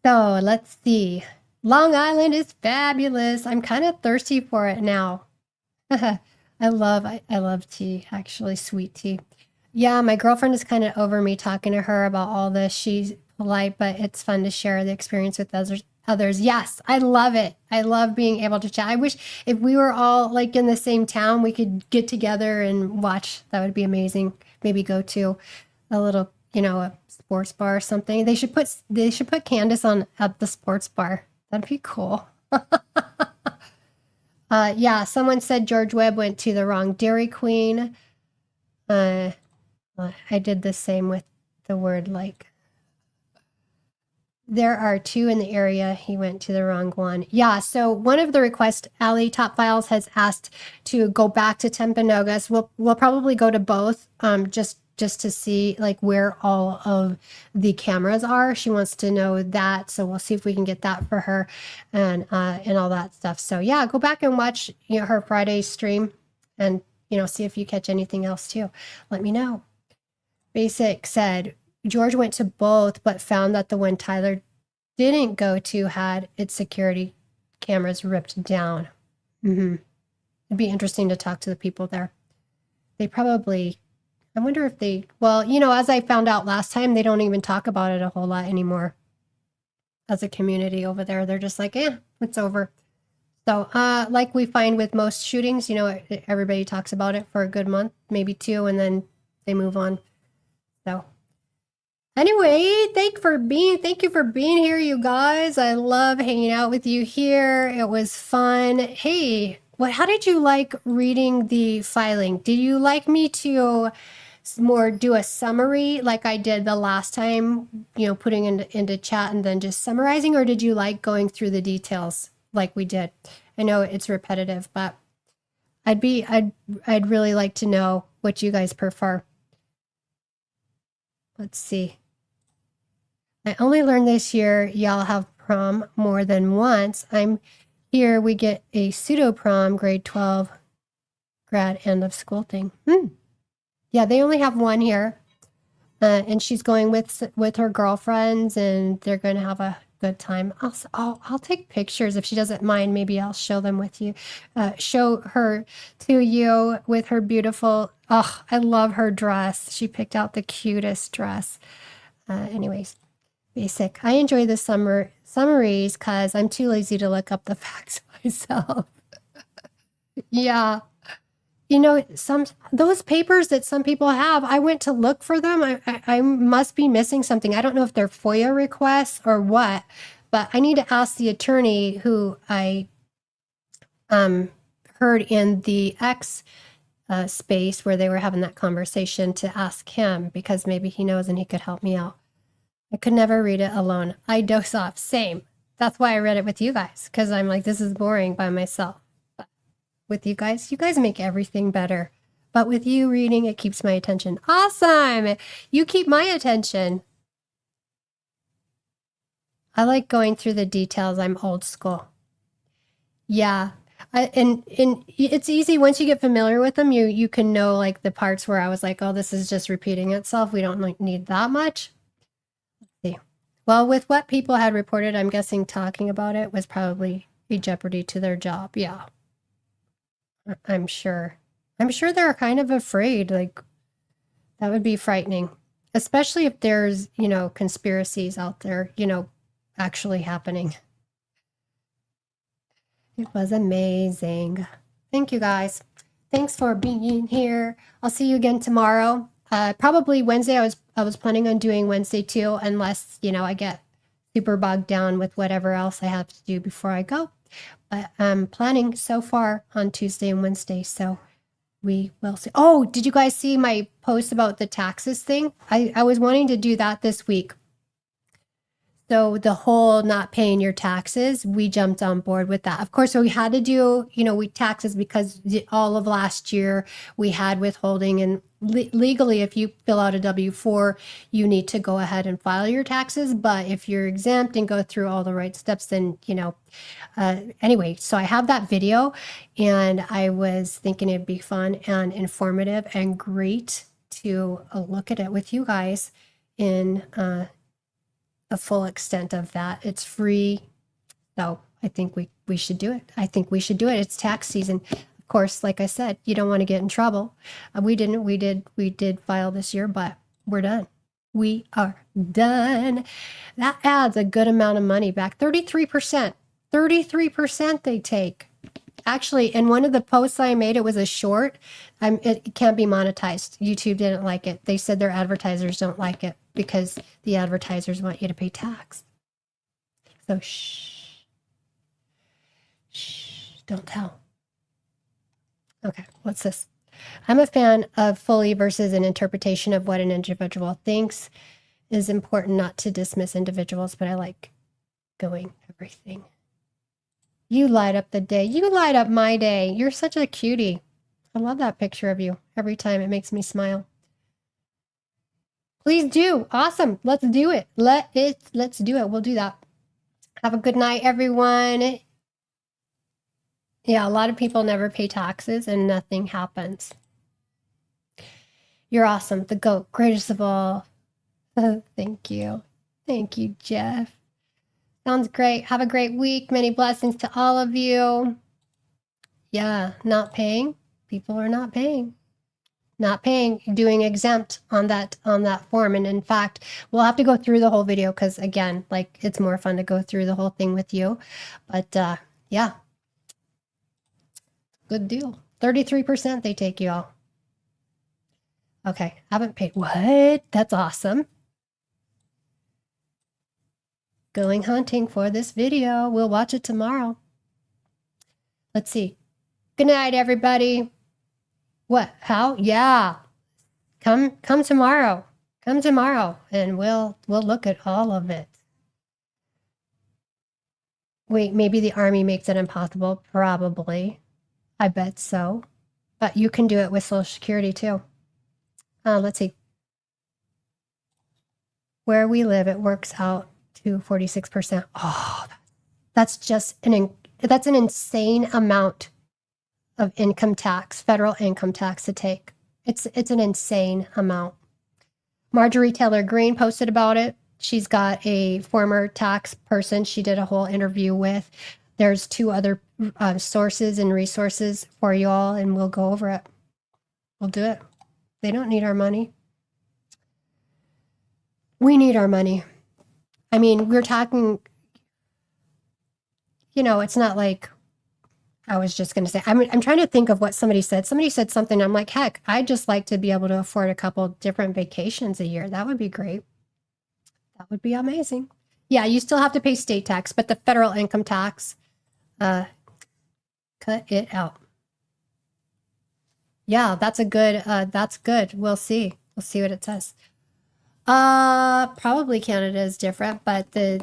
So let's see. Long Island is fabulous. I'm kind of thirsty for it now. I love tea, actually, sweet tea. Yeah, my girlfriend is kind of over me talking to her about all this. She's polite, but it's fun to share the experience with others. Yes, I love it. I love being able to chat. I wish if we were all like in the same town, we could get together and watch. That would be amazing. Maybe go to a little, a sports bar or something. They should put Candace on at the sports bar. That'd be cool. Yeah, someone said George Webb went to the wrong Dairy Queen. I did the same with the word like. There are 2 in the area. He went to the wrong one. Yeah, so one of the requests, Allie Top Files has asked to go back to Timpanogos. We'll probably go to both, just to see like where all of the cameras are. She wants to know that, so we'll see if we can get that for her and all that stuff. So yeah, go back and watch her Friday stream and see if you catch anything else too. Let me know. Basic said George went to both, but found that the one Tyler didn't go to had its security cameras ripped down. It'd be interesting to talk to the people there. They probably, I wonder if they, well, as I found out last time, they don't even talk about it a whole lot anymore. As a community over there, they're just like, it's over. So like we find with most shootings, everybody talks about it for a good month, maybe 2, and then they move on. So anyway, thank you for being here, you guys. I love hanging out with you here. It was fun. Hey, how did you like reading the filing? Did you like me to more do a summary like I did the last time, putting into chat and then just summarizing, or did you like going through the details like we did? I know it's repetitive, but I'd really like to know what you guys prefer. Let's see. I only learned this year y'all have prom more than once. I'm here. We get a pseudo prom, grade 12 grad end of school thing. Yeah, they only have one here. And she's going with her girlfriends, and they're going to have a good time. I'll take pictures if she doesn't mind. Maybe I'll show them with you. Show her to you with her beautiful. Oh, I love her dress. She picked out the cutest dress. Anyways, basic. I enjoy the summaries because I'm too lazy to look up the facts myself. Yeah. You know, those papers that some people have, I went to look for them. I must be missing something. I don't know if they're FOIA requests or what, but I need to ask the attorney who I heard in the X space where they were having that conversation to ask him because maybe he knows and he could help me out. I could never read it alone. I dose off. Same. That's why I read it with you guys because I'm like, this is boring by myself. With you guys make everything better. But with you reading, it keeps my attention. Awesome. You keep my attention. I like going through the details. I'm old school. Yeah. And it's easy once you get familiar with them, you can know like the parts where I was like, oh, this is just repeating itself. We don't need that much. Let's see. Well, with what people had reported, I'm guessing talking about it was probably a jeopardy to their job. Yeah. I'm sure they're kind of afraid. Like that would be frightening, especially if there's, you know, conspiracies out there, you know, actually happening. It was amazing. Thank you guys. Thanks for being here. I'll see you again tomorrow. Probably Wednesday. I was planning on doing Wednesday too, unless, you know, I get super bogged down with whatever else I have to do before I go. But I'm planning so far on Tuesday and Wednesday, so we will see. Oh, did you guys see my post about the taxes thing? I was wanting to do that this week. So the whole not paying your taxes, we jumped on board with that. Of course, we had to do, you know, taxes because all of last year we had withholding, and legally, if you fill out a W-4, you need to go ahead and file your taxes. But if you're exempt and go through all the right steps, then, you know, anyway, so I have that video and I was thinking it'd be fun and informative and great to look at it with you guys in the full extent of that. It's free. So I think we should do it. I think we should do it. It's tax season. Of course, like I said, you don't want to get in trouble. We did file this year, but we're done. We are done. That adds a good amount of money back. 33%. 33% they take. Actually, in one of the posts I made, it was a short. It can't be monetized. YouTube didn't like it. They said their advertisers don't like it because the advertisers want you to pay tax. So shh, don't tell. Okay, what's this? I'm a fan of fully versus an interpretation of what an individual thinks. It is important not to dismiss individuals, but I like going everything. You light up the day. You light up my day. You're such a cutie. I love that picture of you. Every time it makes me smile. Please do. Awesome. Let's do it. Let's do it. We'll do that. Have a good night, everyone. Yeah, a lot of people never pay taxes and nothing happens. You're awesome. The GOAT. Greatest of all. Thank you. Thank you, Jeff. Sounds great. Have a great week. Many blessings to all of you. Yeah, not paying. People are not paying. Not paying, doing exempt on that form. And in fact, we'll have to go through the whole video because again, like it's more fun to go through the whole thing with you. But yeah. Good deal. 33% they take you all. Okay, haven't paid. What? That's awesome. Going hunting for this video. We'll watch it tomorrow. Let's see. Good night, everybody. What? How? Yeah. Come tomorrow. Come tomorrow and we'll look at all of it. Wait, maybe the army makes it impossible. Probably. I bet so. But you can do it with Social Security too. Let's see. Where we live, it works out to 46%. Oh, that's just that's an insane amount of income tax, federal income tax to take. It's an insane amount. Marjorie Taylor Greene posted about it. She's got a former tax person she did a whole interview with. There's 2 other sources and resources for you all, and we'll go over it. We'll do it. They don't need our money. We need our money. I mean, we're talking, you know, it's not like I was just going to say, I'm trying to think of what somebody said. Somebody said something. I'm like, heck, I'd just like to be able to afford a couple different vacations a year. That would be great. That would be amazing. Yeah, you still have to pay state tax, but the federal income tax, cut it out. Yeah, that's good. We'll see. We'll see what it says. Probably Canada is different, but they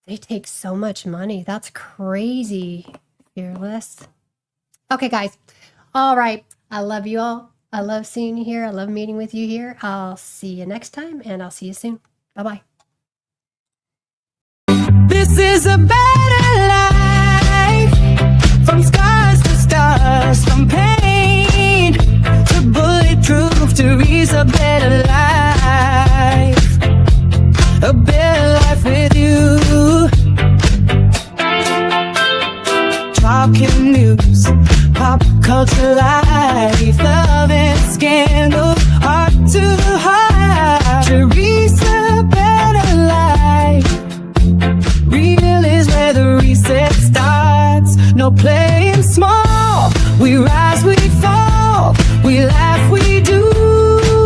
take so much money. That's crazy. Fearless. Okay, guys. All right. I love you all. I love seeing you here. I love meeting with you here. I'll see you next time, and I'll see you soon. Bye-bye. This is a better life. From scars to stars, from pain to bulletproof, to reach a better life. A better life with you. Talking news, pop culture life, love and scandal, heart to heart. Teresa, better life. Real is where the reset starts. No playing small. We rise, we fall. We laugh, we do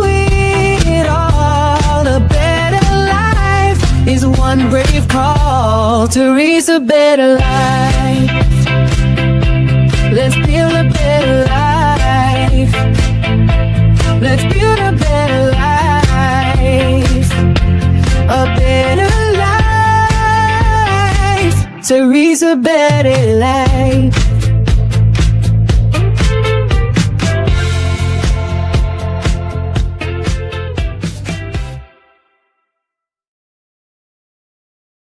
it all. A better life is one brave call to raise a better life.